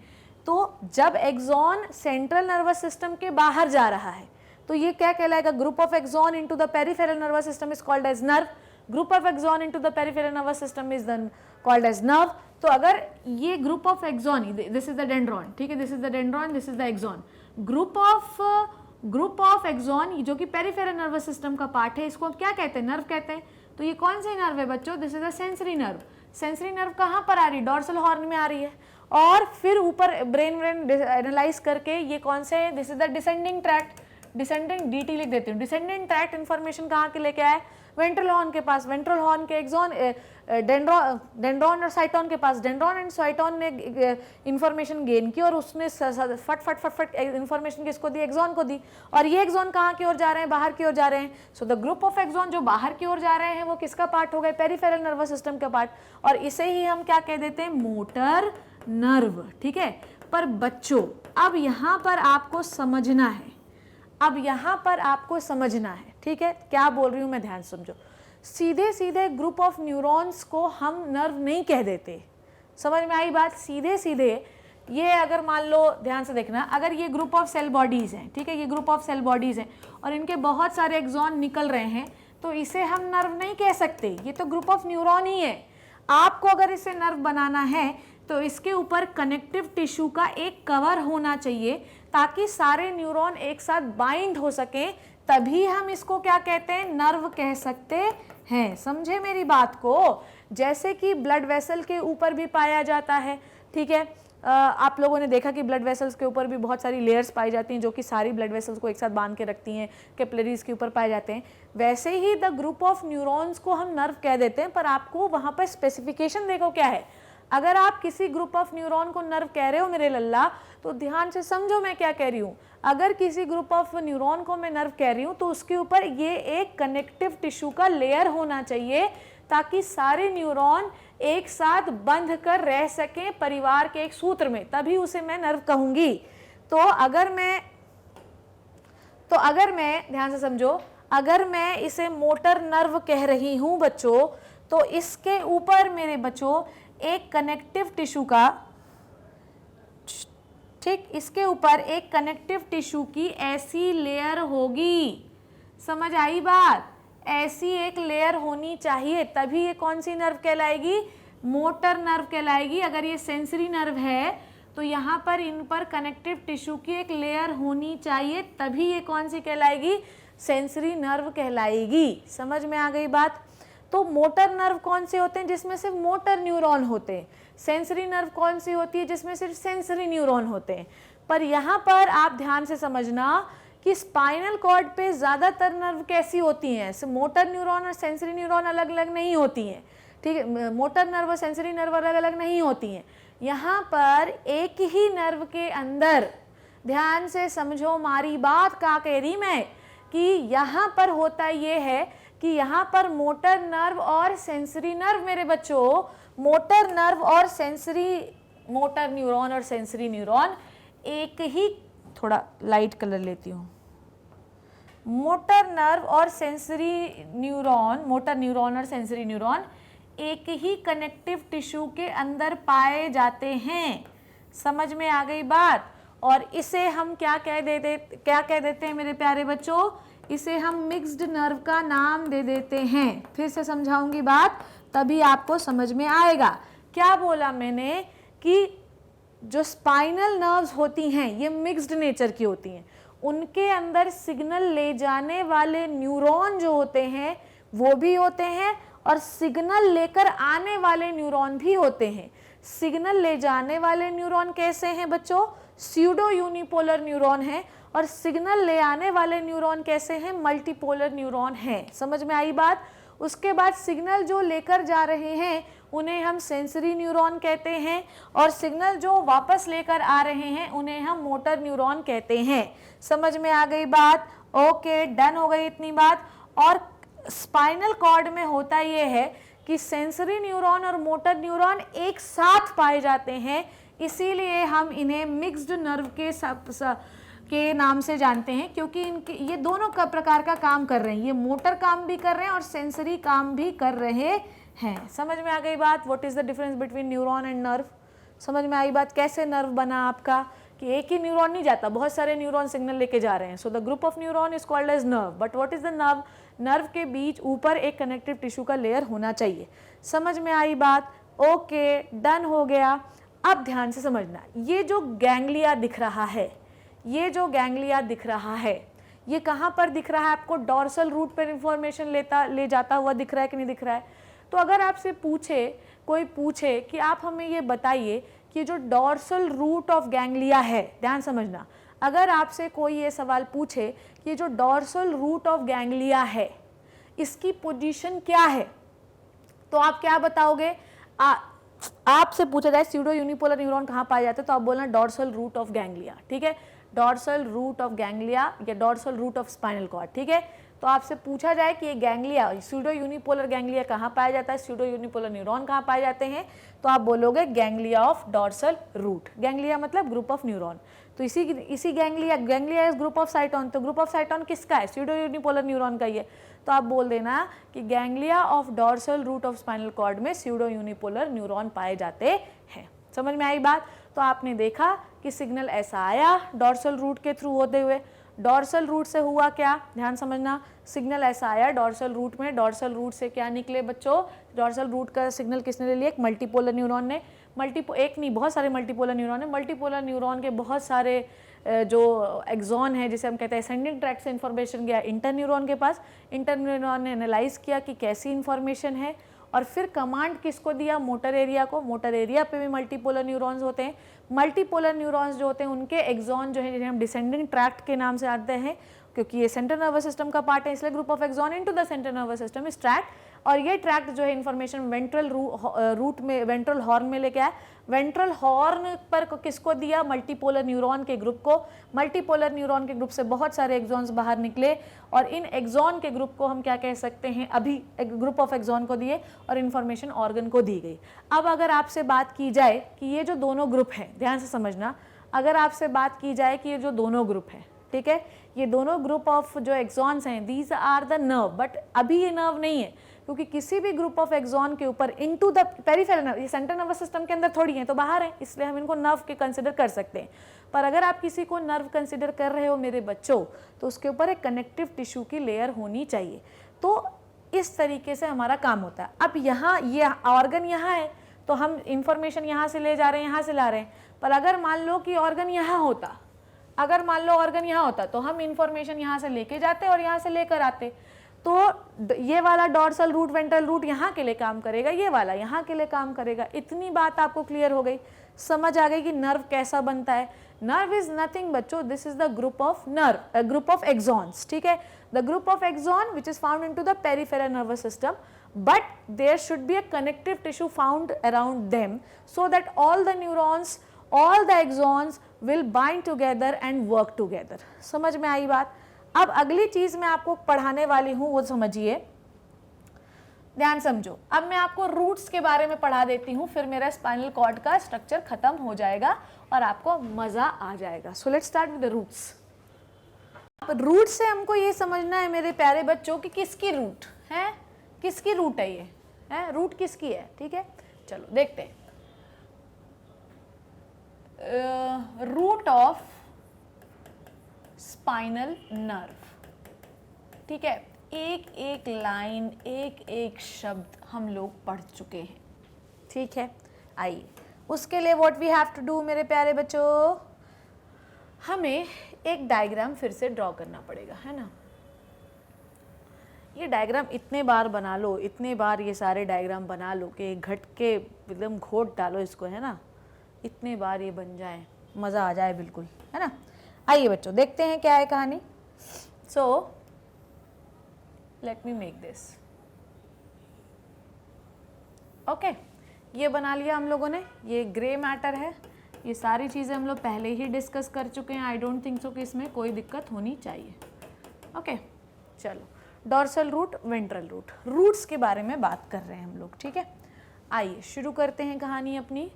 तो जब एक्सॉन सेंट्रल नर्वस सिस्टम के बाहर जा रहा है तो ये क्या कहलाएगा, group of axon into the peripheral nervous system is called as nerve, group of axon into the peripheral nervous system is then called as nerve. तो अगर ये group of axon, this is the dendron, ठीक है, this is the dendron, this is the axon, group of axon जो कि peripheral nervous system का part है, इसको क्या कहते हैं, नर्व कहते हैं। तो ये कौन सी नर्व है बच्चों, this is the sensory nerve. Sensory nerve कहाँ पर आ रही है, डॉर्सल हॉर्न में आ रही है, और फिर ऊपर ब्रेन एनालाइज करके ये कौन से है, this is the descending tract, descending DT लिख देती हूँ। डिसेंडिंग ट्रैक्ट इन्फॉर्मेशन कहाँ के लेके आए, वेंट्रल हॉर्न के पास, वेंट्रल हॉर्न के एक्सॉन, डेंड्रॉन और साइटोन के पास, डेंड्रॉन एंड साइटोन ने इंफॉर्मेशन गेन की और उसने फट फट फट फट इंफॉर्मेशन किसको दी, एक्सॉन को दी। और ये एक्सॉन कहाँ की ओर जा रहे हैं, बाहर की ओर जा रहे हैं। So the group of axon जो बाहर की ओर जा रहे हैं वो किसका पार्ट हो गए, पेरिफेरल नर्वस सिस्टम का पार्ट, और इसे ही हम क्या कह देते हैं, मोटर नर्व, ठीक है। पर बच्चों अब यहाँ पर आपको समझना है, अब यहाँ पर आपको समझना है, ठीक है, क्या बोल रही हूँ मैं, ध्यान समझो। सीधे सीधे ग्रुप ऑफ न्यूरॉन्स को हम नर्व नहीं कह देते, समझ में आई बात। सीधे सीधे ये अगर मान लो, ध्यान से देखना, अगर ये ग्रुप ऑफ सेल बॉडीज़ हैं, ठीक है, ये ग्रुप ऑफ सेल बॉडीज़ हैं और इनके बहुत सारे एक्सॉन निकल रहे हैं, तो इसे हम नर्व नहीं कह सकते, ये तो ग्रुप ऑफ न्यूरॉन ही है। आपको अगर इसे नर्व बनाना है तो इसके ऊपर कनेक्टिव टिश्यू का एक कवर होना चाहिए ताकि सारे न्यूरॉन एक साथ बाइंड हो सकें, तभी हम इसको क्या कहते हैं, नर्व कह सकते हैं। समझे मेरी बात को। जैसे कि ब्लड वेसल के ऊपर भी पाया जाता है, ठीक है, आप लोगों ने देखा कि ब्लड वेसल्स के ऊपर भी बहुत सारी लेयर्स पाई जाती हैं जो कि सारी ब्लड वेसल्स को एक साथ बांध के रखती हैं, कैपिलरीज के ऊपर पाए जाते हैं। वैसे ही द ग्रुप ऑफ न्यूरॉन्स को हम नर्व कह देते हैं, पर आपको वहाँ पर स्पेसिफिकेशन देखो क्या है। अगर आप किसी ग्रुप ऑफ न्यूरॉन को नर्व कह रहे हो मेरे लल्ला, तो ध्यान से समझो मैं क्या कह रही हूँ। अगर किसी ग्रुप ऑफ न्यूरॉन को मैं नर्व कह रही हूँ तो उसके ऊपर ये एक कनेक्टिव टिश्यू का लेयर होना चाहिए ताकि सारे न्यूरॉन एक साथ बंध कर रह सकें परिवार के एक सूत्र में, तभी उसे मैं नर्व कहूँगी। तो अगर मैं ध्यान से समझो, अगर मैं इसे मोटर नर्व कह रही हूँ बच्चों, तो इसके ऊपर मेरे बच्चों एक कनेक्टिव टिश्यू का, ठीक, इसके ऊपर एक कनेक्टिव टिश्यू की ऐसी लेयर होगी, समझ आई बात, ऐसी एक लेयर होनी चाहिए, तभी ये कौन सी नर्व कहलाएगी, मोटर नर्व कहलाएगी। अगर ये सेंसरी नर्व है तो यहाँ पर इन पर कनेक्टिव टिश्यू की एक लेयर होनी चाहिए, तभी ये कौन सी कहलाएगी, सेंसरी नर्व कहलाएगी। समझ में आ गई बात। तो मोटर नर्व कौन से होते हैं, जिसमें सिर्फ मोटर न्यूरॉन होते हैं। सेंसरी नर्व कौन सी होती है, जिसमें सिर्फ सेंसरी न्यूरॉन होते हैं। पर यहाँ पर आप ध्यान से समझना कि स्पाइनल कॉर्ड पे ज़्यादातर नर्व कैसी होती हैं, मोटर न्यूरॉन और सेंसरी न्यूरॉन अलग अलग नहीं होती हैं, ठीक है, मोटर नर्व और सेंसरी नर्व अलग अलग नहीं होती हैं। यहाँ पर एक ही नर्व के अंदर, ध्यान से समझो मारी बात का कह रही मैं, कि यहाँ पर होता ये है कि यहाँ पर मोटर नर्व और सेंसरी नर्व मेरे बच्चों, मोटर नर्व और सेंसरी, मोटर न्यूरॉन और सेंसरी न्यूरॉन एक ही, थोड़ा लाइट कलर लेती हूँ, मोटर नर्व और सेंसरी न्यूरॉन, मोटर न्यूरॉन और सेंसरी न्यूरॉन एक ही कनेक्टिव टिश्यू के अंदर पाए जाते हैं। समझ में आ गई बात। और इसे हम क्या कह देते हैं मेरे प्यारे बच्चों, इसे हम मिक्स्ड नर्व का नाम दे देते हैं। फिर से समझाऊंगी बात, तभी आपको समझ में आएगा। क्या बोला मैंने कि जो स्पाइनल नर्व्स होती हैं ये मिक्स्ड नेचर की होती हैं, उनके अंदर सिग्नल ले जाने वाले न्यूरॉन जो होते हैं वो भी होते हैं और सिग्नल लेकर आने वाले न्यूरॉन भी होते हैं। सिग्नल ले जाने वाले न्यूरॉन कैसे हैं बच्चों, स्यूडो यूनिपोलर न्यूरॉन है, और सिग्नल ले आने वाले न्यूरॉन कैसे हैं, मल्टीपोलर न्यूरॉन हैं। समझ में आई बात। उसके बाद सिग्नल जो लेकर जा रहे हैं उन्हें हम सेंसरी न्यूरॉन कहते हैं, और सिग्नल जो वापस लेकर आ रहे हैं उन्हें हम मोटर न्यूरॉन कहते हैं। समझ में आ गई बात। ओके, डन हो गई इतनी बात। और स्पाइनल कॉर्ड में होता ये है कि सेंसरी न्यूरॉन और मोटर न्यूरॉन एक साथ पाए जाते हैं, इसीलिए हम इन्हें मिक्स्ड नर्व के नाम से जानते हैं, क्योंकि इनके ये दोनों का प्रकार का काम कर रहे हैं, ये मोटर काम भी कर रहे हैं और सेंसरी काम भी कर रहे हैं। समझ में आ गई बात। What is the difference between neuron and nerve. समझ में आई बात? कैसे नर्व बना आपका कि एक ही न्यूरॉन नहीं जाता, बहुत सारे न्यूरॉन सिग्नल लेके जा रहे हैं। So the group of neuron is called as nerve. But what is the nerve? Nerve के बीच ऊपर एक कनेक्टिव टिश्यू का लेयर होना चाहिए। समझ में आई बात? ओके, डन हो गया। अब ध्यान से समझना, ये जो गैंग्लिया दिख रहा है, ये जो गैंग्लिया दिख रहा है, ये कहाँ पर दिख रहा है आपको? डॉर्सल रूट पर इंफॉर्मेशन ले जाता हुआ दिख रहा है कि नहीं दिख रहा है? तो अगर आपसे कोई पूछे कि आप हमें ये बताइए कि जो डॉर्सल रूट ऑफ गैंग्लिया है, ध्यान समझना, अगर आपसे कोई ये सवाल पूछे कि जो डॉर्सल रूट ऑफ गैंग्लिया है इसकी पोजीशन क्या है, तो आप क्या बताओगे? आपसे पूछा जाए स्यूडो यूनिपोलर न्यूरॉन कहाँ पाए जाते हैं, तो आप बोलना डॉर्सल रूट ऑफ गैंग्लिया, ठीक है? डॉर्सल रूट ऑफ गैंग्लिया या dorsal root of spinal cord, ठीक है? तो आपसे पूछा जाए कि ये गैंग्लिया, स्यूडो यूनिपोलर गैंग्लिया कहाँ पाया जाता है, स्यूडो यूनिपोलर न्यूरॉन कहाँ पाए जाते हैं, तो आप बोलोगे ganglia of dorsal root. Ganglia मतलब ग्रुप ऑफ न्यूरॉन। तो इसी ganglia is group of cyton. तो ग्रुप ऑफ साइटोन किसका है? स्यूडो यूनिपोलर न्यूरॉन का ही है। तो आप बोल देना कि ganglia of dorsal root of spinal cord में स्यूडो यूनिपोलर न्यूरॉन पाए जाते हैं। समझ में आई बात? तो आपने देखा कि सिग्नल ऐसा आया डॉर्सल रूट के थ्रू होते हुए। डॉर्सल रूट से हुआ क्या? ध्यान समझना, सिग्नल ऐसा आया डॉर्सल रूट में। डॉर्सल रूट से क्या निकले बच्चों? डॉर्सल रूट का सिग्नल किसने ले लिया? एक मल्टीपोलर न्यूरॉन ने। एक नहीं, बहुत सारे मल्टीपोलर न्यूरॉन है। मल्टीपोलर न्यूरॉन के बहुत सारे जो एक्सॉन है, जिसे हम कहते हैं असेंडिंग ट्रैक से इंफॉर्मेशन गया इंटर न्यूरॉन के पास। इंटर न्यूरॉन ने एनालाइज किया कि कैसी इंफॉर्मेशन है और फिर कमांड किसको दिया? मोटर एरिया को। मोटर एरिया पे भी मल्टीपोलर न्यूरॉन्स होते हैं। मल्टीपोलर न्यूरॉन्स जो होते हैं उनके एक्सॉन जो है, जिन्हें हम डिसेंडिंग ट्रैक्ट के नाम से आते हैं, क्योंकि ये सेंट्रल नर्वस सिस्टम का पार्ट है, इसलिए group of axon into the central nervous system is tract. और ये ट्रैक्ट जो है इन्फॉर्मेशन वेंट्रल हॉर्न में लेके आया। वेंट्रल हॉर्न पर किसको दिया? मल्टीपोलर न्यूरॉन के ग्रुप को। मल्टीपोलर न्यूरॉन के ग्रुप से बहुत सारे एक्सॉन्स बाहर निकले और इन एक्सॉन के ग्रुप को हम क्या कह सकते हैं? अभी एक ग्रुप ऑफ एक्सॉन को दिए और इन्फॉर्मेशन ऑर्गन को दी गई। अब अगर आपसे बात की जाए कि ये जो दोनों ग्रुप हैं, ध्यान से समझना, अगर आपसे बात की जाए कि ये जो दोनों ग्रुप हैं, ठीक है, ये दोनों ग्रुप ऑफ जो एक्सॉन्स हैं, these are the nerve, but अभी ये नर्व नहीं है, क्योंकि किसी भी ग्रुप ऑफ एक्सॉन के ऊपर इनटू द पेरिफेरल नर्व, ये सेंट्रल नर्वस सिस्टम के अंदर थोड़ी है, तो बाहर है, इसलिए हम इनको नर्व के कंसिडर कर सकते हैं। पर अगर आप किसी को नर्व कंसिडर कर रहे हो मेरे बच्चों, तो उसके ऊपर एक कनेक्टिव टिश्यू की लेयर होनी चाहिए। तो इस तरीके से हमारा काम होता है। अब यहाँ ये ऑर्गन यहाँ है, तो हम इंफॉर्मेशन यहाँ से ले जा रहे हैं, यहाँ से ला रहे हैं। पर अगर मान लो कि ऑर्गन यहाँ होता, अगर मान लो ऑर्गन यहाँ होता, तो हम इंफॉर्मेशन यहाँ से लेके जाते और यहाँ से लेकर आते। तो ये वाला डॉर्सल रूट वेंट्रल रूट यहाँ के लिए काम करेगा, ये वाला यहाँ के लिए काम करेगा। इतनी बात आपको क्लियर हो गई, समझ आ गई कि नर्व कैसा बनता है। नर्व इज नथिंग बच्चों, this is the group of nerve, group of axons, ठीक है, the group of axon which is found into the peripheral nervous system, but there should be a connective tissue found around them so that all the neurons, all the axons will bind together and work together। समझ में आई बात? अब अगली चीज मैं आपको पढ़ाने वाली हूं, वो समझिए, ध्यान समझो। अब मैं आपको रूट्स के बारे में पढ़ा देती हूं, फिर मेरा स्पाइनल कॉर्ड का स्ट्रक्चर खत्म हो जाएगा और आपको मजा आ जाएगा। So let's start with the roots. Root से हमको ये समझना है मेरे प्यारे बच्चों कि किसकी रूट है, किसकी रूट है, ये है रूट किसकी है, ठीक है। चलो देखते हैं। रूट ऑफ स्पाइनल नर्व, ठीक है, एक एक लाइन, एक एक शब्द हम लोग पढ़ चुके हैं, ठीक है। आइए उसके लिए what we have to do मेरे प्यारे बच्चों, हमें एक डायग्राम फिर से ड्रॉ करना पड़ेगा, है ना। ये डायग्राम इतने बार बना लो, इतने बार ये सारे डायग्राम बना लो कि घट के एकदम घोट डालो इसको, है ना, इतने बार ये बन जाए, मज़ा आ जाए बिल्कुल, है ना। आइए बच्चों देखते हैं क्या है कहानी। So let me make this, okay. ये बना लिया हम लोगों ने, ये ग्रे मैटर है, ये सारी चीज़ें हम लोग पहले ही डिस्कस कर चुके हैं। आई डोंट थिंक सो कि इसमें कोई दिक्कत होनी चाहिए, ओके। चलो dorsal root, ventral root, roots के बारे में बात कर रहे हैं हम लोग, ठीक है। आइए शुरू करते हैं कहानी अपनी।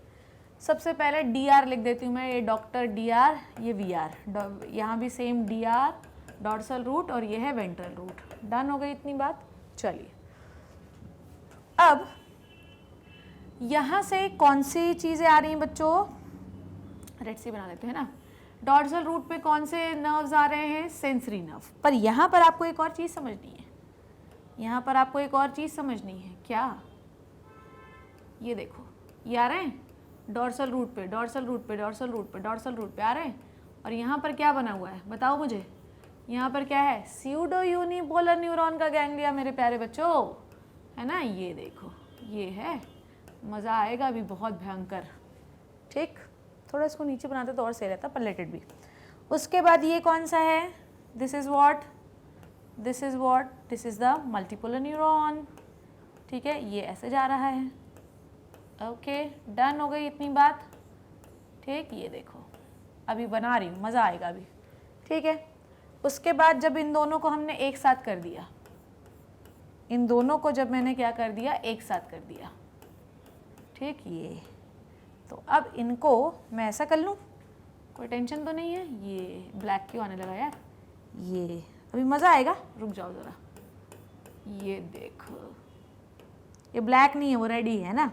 सबसे पहले DR लिख देती हूँ मैं, ये डॉक्टर DR, ये VR, यहाँ भी सेम DR डॉर्सल रूट और ये है वेंट्रल रूट। डन हो गई इतनी बात। चलिए अब यहाँ से कौन सी चीज़ें आ रही हैं बच्चों, रेड सी बना देते हैं ना, डॉर्सल रूट पे कौन से नर्व्स आ रहे हैं, सेंसरी नर्व। पर यहाँ पर आपको एक और चीज़ समझनी है, यहाँ पर आपको एक और चीज़ समझनी है, क्या, ये देखो ये आ रहे हैं डॉर्सल रूट पे, डॉर्सल रूट पे, डॉर्सल रूट पे, डॉर्सल रूट पे आ रहे हैं, और यहाँ पर क्या बना हुआ है बताओ मुझे, यहाँ पर क्या है, स्यूडो यूनिपोलर न्यूरॉन का गैंग्लिया मेरे प्यारे बच्चों, है ना, ये देखो ये है, मज़ा आएगा अभी बहुत भयंकर, ठीक, थोड़ा इसको नीचे बनाते तो और सही रहता, पर लेट इट बी। उसके बाद ये कौन सा है, this is what, this is what, this is the multipolar neuron, ठीक है, ये ऐसे जा रहा है, ओके डन हो गई इतनी बात, ठीक, ये देखो अभी बना रही हूँ, मज़ा आएगा अभी, ठीक है। उसके बाद जब इन दोनों को हमने एक साथ कर दिया, इन दोनों को जब मैंने क्या कर दिया, एक साथ कर दिया, ठीक, ये तो अब इनको मैं ऐसा कर लूँ, कोई टेंशन तो नहीं है, ये ब्लैक क्यों आने लगा यार, ये अभी मज़ा आएगा, रुक जाओ ज़रा, ये देखो ये ब्लैक नहीं है वो रेड ही है ना,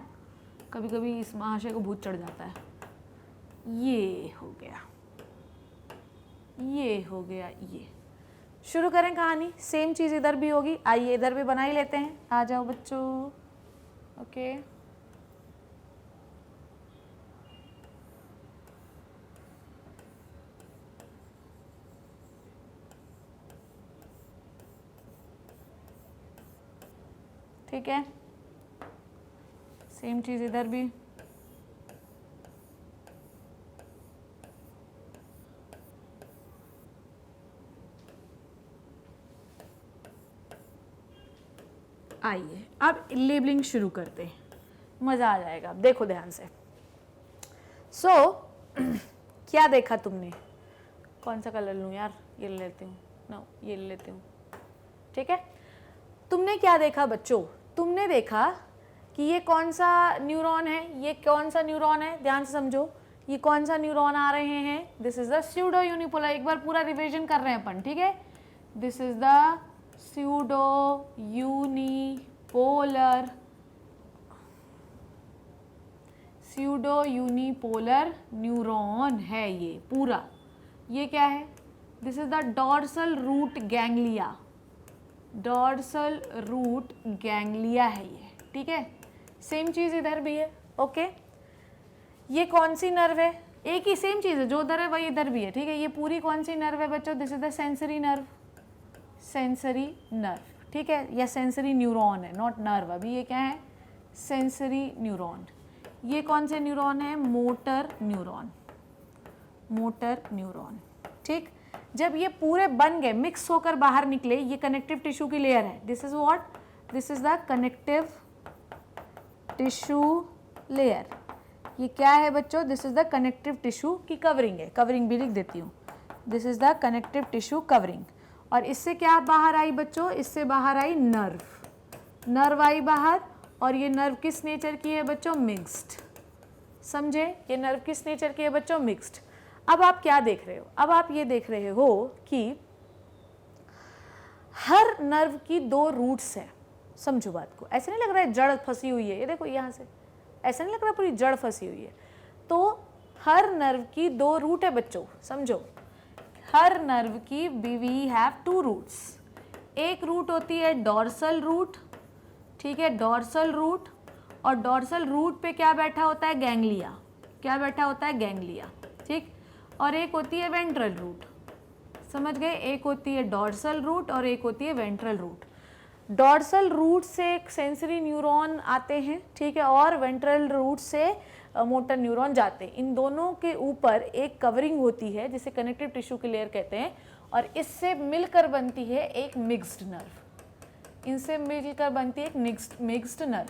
कभी कभी इस महाशय को भूत चढ़ जाता है, ये हो गया, ये हो गया, ये शुरू करें कहानी, सेम चीज़ इधर भी होगी, आइए इधर भी बना ही लेते हैं, आ जाओ बच्चों, ओके ठीक है, सेम चीज़ इधर भी, आइए अब लेबलिंग शुरू करते हैं, मज़ा आ जाएगा, अब देखो ध्यान से। क्या देखा तुमने, कौन सा कलर लूँ यार, ये ले लेती हूँ, नो ये ले लेती हूँ, ठीक है। तुमने क्या देखा बच्चों, तुमने देखा कि ये कौन सा न्यूरॉन है, ये कौन सा न्यूरॉन है, ध्यान से समझो, ये कौन सा न्यूरॉन आ रहे हैं, this is the pseudo unipolar, एक बार पूरा रिवीजन कर रहे हैं अपन, ठीक है, this is the pseudo unipolar, pseudo unipolar neuron है ये पूरा, ये क्या है, this is the dorsal root ganglia, dorsal root ganglia है ये, ठीक है, सेम चीज़ इधर भी है, ओके। ये कौन सी नर्व है, एक ही सेम चीज़ है, जो उधर है वही इधर भी है, ठीक है। ये पूरी कौन सी नर्व है बच्चों, this is the sensory nerve, sensory nerve, ठीक है, या सेंसरी न्यूरॉन है, नॉट नर्व, अभी ये क्या है, सेंसरी न्यूरॉन। ये कौन से न्यूरॉन है, मोटर न्यूरॉन, मोटर न्यूरॉन, ठीक। जब ये पूरे बन गए, मिक्स होकर बाहर निकले, ये कनेक्टिव टिश्यू की लेयर है, this is what, this is the connective tissue layer. ये क्या है बच्चों, this is the connective tissue की कवरिंग है, कवरिंग भी लिख देती हूँ, this is the connective tissue covering. और इससे क्या बाहर आई बच्चों, इससे बाहर आई नर्व, नर्व आई बाहर, और ये नर्व किस नेचर की है बच्चों, मिक्स्ड, समझे, ये नर्व किस नेचर की है बच्चों, मिक्स्ड। अब आप क्या देख रहे हो, अब आप ये देख रहे हो कि हर नर्व की दो रूट्स हैं, समझो बात को, ऐसे नहीं लग रहा है जड़ फंसी हुई है, ये देखो यहाँ से ऐसा नहीं लग रहा पूरी जड़ फंसी हुई है, तो हर नर्व की दो रूट है बच्चों, समझो, हर नर्व की वी हैव टू रूट्स, एक रूट होती है डॉर्सल रूट, ठीक है, डॉर्सल रूट, और डॉर्सल रूट पे क्या बैठा होता है, गैंग्लिया, क्या बैठा होता है, गैंग्लिया, ठीक, और एक होती है वेंट्रल रूट, समझ गए, एक होती है डॉर्सल रूट और एक होती है वेंट्रल रूट। डॉर्सल रूट से एक सेंसरी न्यूरॉन आते हैं, ठीक है, और वेंट्रल रूट से मोटर न्यूरॉन जाते हैं। इन दोनों के ऊपर एक कवरिंग होती है जिसे कनेक्टिव टिश्यू की लेयर कहते हैं, और इससे मिलकर बनती है एक मिक्स्ड नर्व, इनसे मिलकर बनती है एक मिक्स्ड नर्व।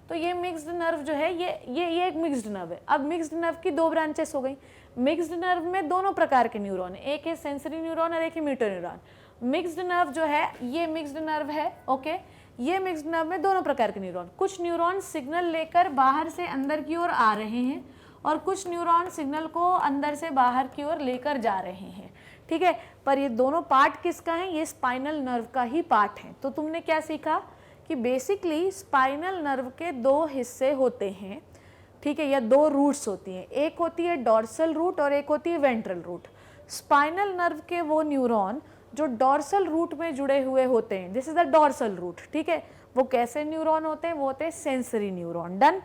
तो ये मिक्स्ड नर्व जो है ये एक मिक्स्ड नर्व है। अब मिक्स्ड नर्व की दो ब्रांचेस हो गई, मिक्स्ड नर्व में दोनों प्रकार के न्यूरॉन है, एक है सेंसरी न्यूरॉन और एक है मोटर न्यूरॉन। मिक्स्ड नर्व जो है ये मिक्स्ड नर्व है, ओके। ये मिक्स्ड नर्व में दोनों प्रकार के न्यूरॉन, कुछ न्यूरॉन सिग्नल लेकर बाहर से अंदर की ओर आ रहे हैं और कुछ न्यूरॉन सिग्नल को अंदर से बाहर की ओर लेकर जा रहे हैं, ठीक है। पर ये दोनों पार्ट किसका है, ये स्पाइनल नर्व का ही पार्ट है। तो तुमने क्या सीखा कि बेसिकली स्पाइनल नर्व के दो हिस्से होते हैं, ठीक है, या दो रूट्स होती हैं, एक होती है डॉर्सल रूट और एक होती है वेंट्रल रूट। स्पाइनल नर्व के वो न्यूरॉन जो डॉर्सल रूट में जुड़े हुए होते हैं, this is the dorsal root, ठीक है, वो कैसे न्यूरॉन होते हैं, वो होते हैं सेंसरी न्यूरॉन, डन।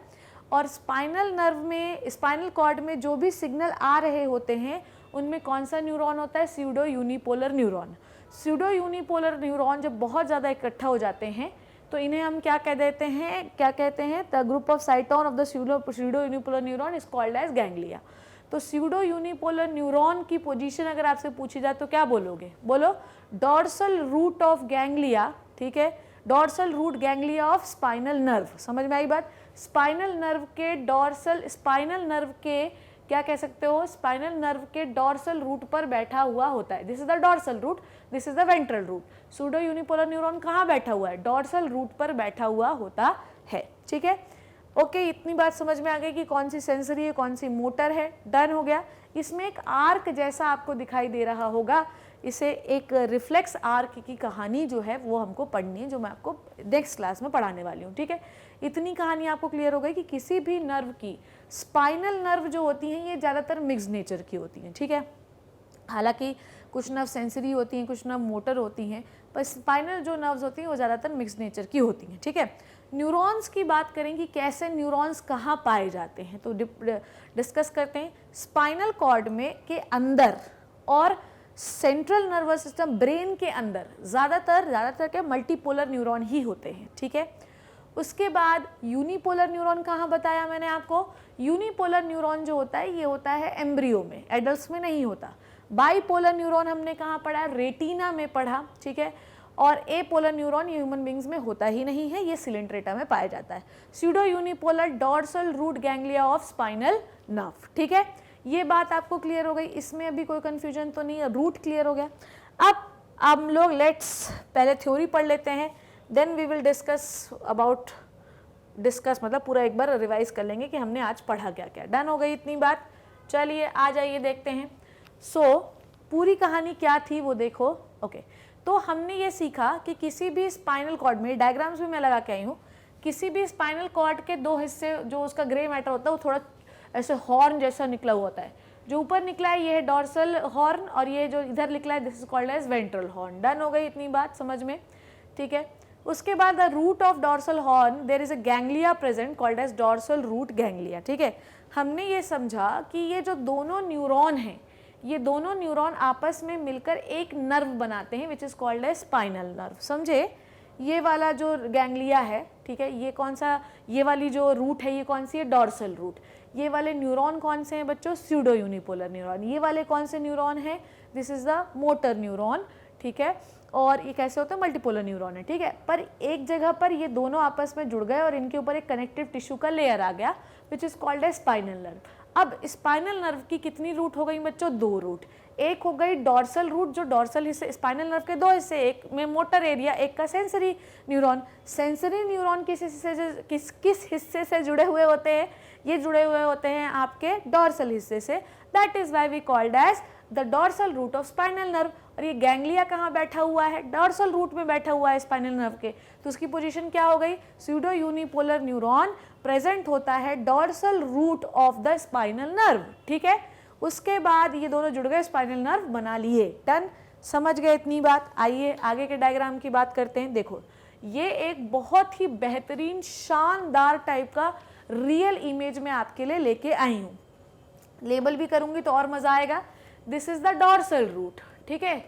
और स्पाइनल नर्व में, स्पाइनल कॉर्ड में जो भी सिग्नल आ रहे होते हैं उनमें कौन सा न्यूरॉन होता है, pseudo unipolar neuron. Pseudo unipolar neuron जब बहुत ज़्यादा इकट्ठा हो जाते हैं तो इन्हें हम क्या कह देते हैं, क्या कहते हैं, the group of cyton of the pseudo unipolar neuron is called as ganglia. तो स्यूडो यूनिपोलर न्यूरॉन की पोजीशन अगर आपसे पूछी जाए तो क्या बोलोगे, बोलो डॉर्सल रूट ऑफ गैंग्लिया, ठीक है, dorsal root ganglia of spinal nerve. समझ में आई बात? स्पाइनल नर्व के डॉर्सल, स्पाइनल नर्व के क्या कह सकते हो, स्पाइनल नर्व के डॉर्सल रूट पर बैठा हुआ होता है, this is the dorsal root, this is the ventral root. Pseudo unipolar neuron कहाँ बैठा हुआ है, डॉर्सल रूट पर बैठा हुआ होता है, ठीक है। ओके, इतनी बात समझ में आ गई कि कौन सी सेंसरी है, कौन सी मोटर है, डन हो गया। इसमें एक आर्क जैसा आपको दिखाई दे रहा होगा, इसे एक रिफ्लेक्स आर्क की कहानी जो है वो हमको पढ़नी है, जो मैं आपको नेक्स्ट क्लास में पढ़ाने वाली हूँ, ठीक है। इतनी कहानी आपको क्लियर हो गई कि किसी भी नर्व की, स्पाइनल नर्व जो होती हैं ये ज़्यादातर मिक्स नेचर की होती हैं, ठीक है। हालांकि कुछ नर्व सेंसरी होती हैं, कुछ नर्व मोटर होती हैं, पर स्पाइनल जो नर्व्स होती हैं वो ज़्यादातर मिक्स नेचर की होती हैं, ठीक है। न्यूरॉन्स की बात करें कि कैसे न्यूरॉन्स कहाँ पाए जाते हैं, तो डिस्कस करते हैं। स्पाइनल कॉर्ड में के अंदर और सेंट्रल नर्वस सिस्टम, ब्रेन के अंदर ज़्यादातर के मल्टीपोलर न्यूरॉन ही होते हैं, ठीक है। उसके बाद यूनिपोलर न्यूरॉन कहाँ बताया मैंने आपको, यूनिपोलर न्यूरॉन जो होता है ये होता है एम्ब्रियो में, एडल्ट्स में नहीं होता। बाईपोलर न्यूरॉन हमने कहाँ पढ़ा, रेटिना में पढ़ा, ठीक है। और एपोलर न्यूरॉन ये ह्यूमन बींग्स में होता ही नहीं है, ये सिलेंट्रेटा में पाया जाता है। Pseudo unipolar dorsal root ganglia of spinal nerve, ठीक है। ये बात आपको क्लियर हो गई, इसमें अभी कोई कंफ्यूजन तो नहीं है, रूट क्लियर हो गया। अब हम लोग लेट्स पहले थ्योरी पढ़ लेते हैं, देन वी विल डिस्कस मतलब पूरा एक बार रिवाइज कर लेंगे कि हमने आज पढ़ा क्या क्या। डन हो गई इतनी बात, चलिए आ जाइए देखते हैं। पूरी कहानी क्या थी वो देखो। ओके, तो हमने ये सीखा कि किसी भी स्पाइनल कॉर्ड में, डायग्राम्स भी मैं लगा के आई हूँ, किसी भी स्पाइनल कॉर्ड के दो हिस्से, जो उसका ग्रे मैटर होता है वो थोड़ा ऐसे हॉर्न जैसा निकला हुआ होता है। जो ऊपर निकला है ये है डॉर्सल हॉर्न और ये जो इधर निकला है this is called as ventral horn. Done हो गई इतनी बात समझ में, ठीक है। उसके बाद the root of dorsal horn there is a ganglia present called as dorsal root ganglia, ठीक है। हमने ये समझा कि ये जो दोनों न्यूरॉन हैं, ये दोनों न्यूरॉन आपस में मिलकर एक नर्व बनाते हैं which is called as spinal nerve. समझे, ये वाला जो गैंग्लिया है, ठीक है, ये कौन सा, ये वाली जो रूट है ये कौन सी है, डॉर्सल रूट। ये वाले न्यूरॉन कौन से हैं बच्चों, स्यूडो यूनिपोलर न्यूरॉन। ये वाले कौन से न्यूरॉन है, this is the motor neuron, ठीक है। और ये कैसे होता है, मल्टीपोलर न्यूरॉन है, ठीक है। पर एक जगह पर ये दोनों आपस में जुड़ गए और इनके ऊपर एक कनेक्टिव टिश्यू का लेयर आ गया which is called as spinal nerve. अब स्पाइनल नर्व की कितनी रूट हो गई बच्चों, दो रूट। एक हो गई डॉर्सल रूट, जो डॉर्सल हिस्से, स्पाइनल नर्व के दो हिस्से, एक में मोटर एरिया, एक का सेंसरी न्यूरॉन। सेंसरी न्यूरॉन किस हिस्से से जुड़े हुए होते हैं, ये जुड़े हुए होते हैं आपके डॉर्सल हिस्से से, that is why we called as the dorsal root of spinal nerve. और ये गैंग्लिया कहाँ बैठा हुआ है, डॉर्सल रूट में बैठा हुआ है स्पाइनल नर्व के, तो उसकी पोजीशन क्या हो गई, स्यूडो यूनिपोलर न्यूरॉन प्रेजेंट होता है dorsal root of the spinal nerve, ठीक है। उसके बाद ये दोनों जुड़ गए, स्पाइनल नर्व बना लिए। डन, समझ गए इतनी बात। आइए आगे के डायग्राम की बात करते हैं। देखो, ये एक बहुत ही बेहतरीन शानदार टाइप का रियल इमेज में आपके लिए लेके आई हूँ, लेबल भी करूंगी तो और मजा आएगा। This is the dorsal root, ठीक है,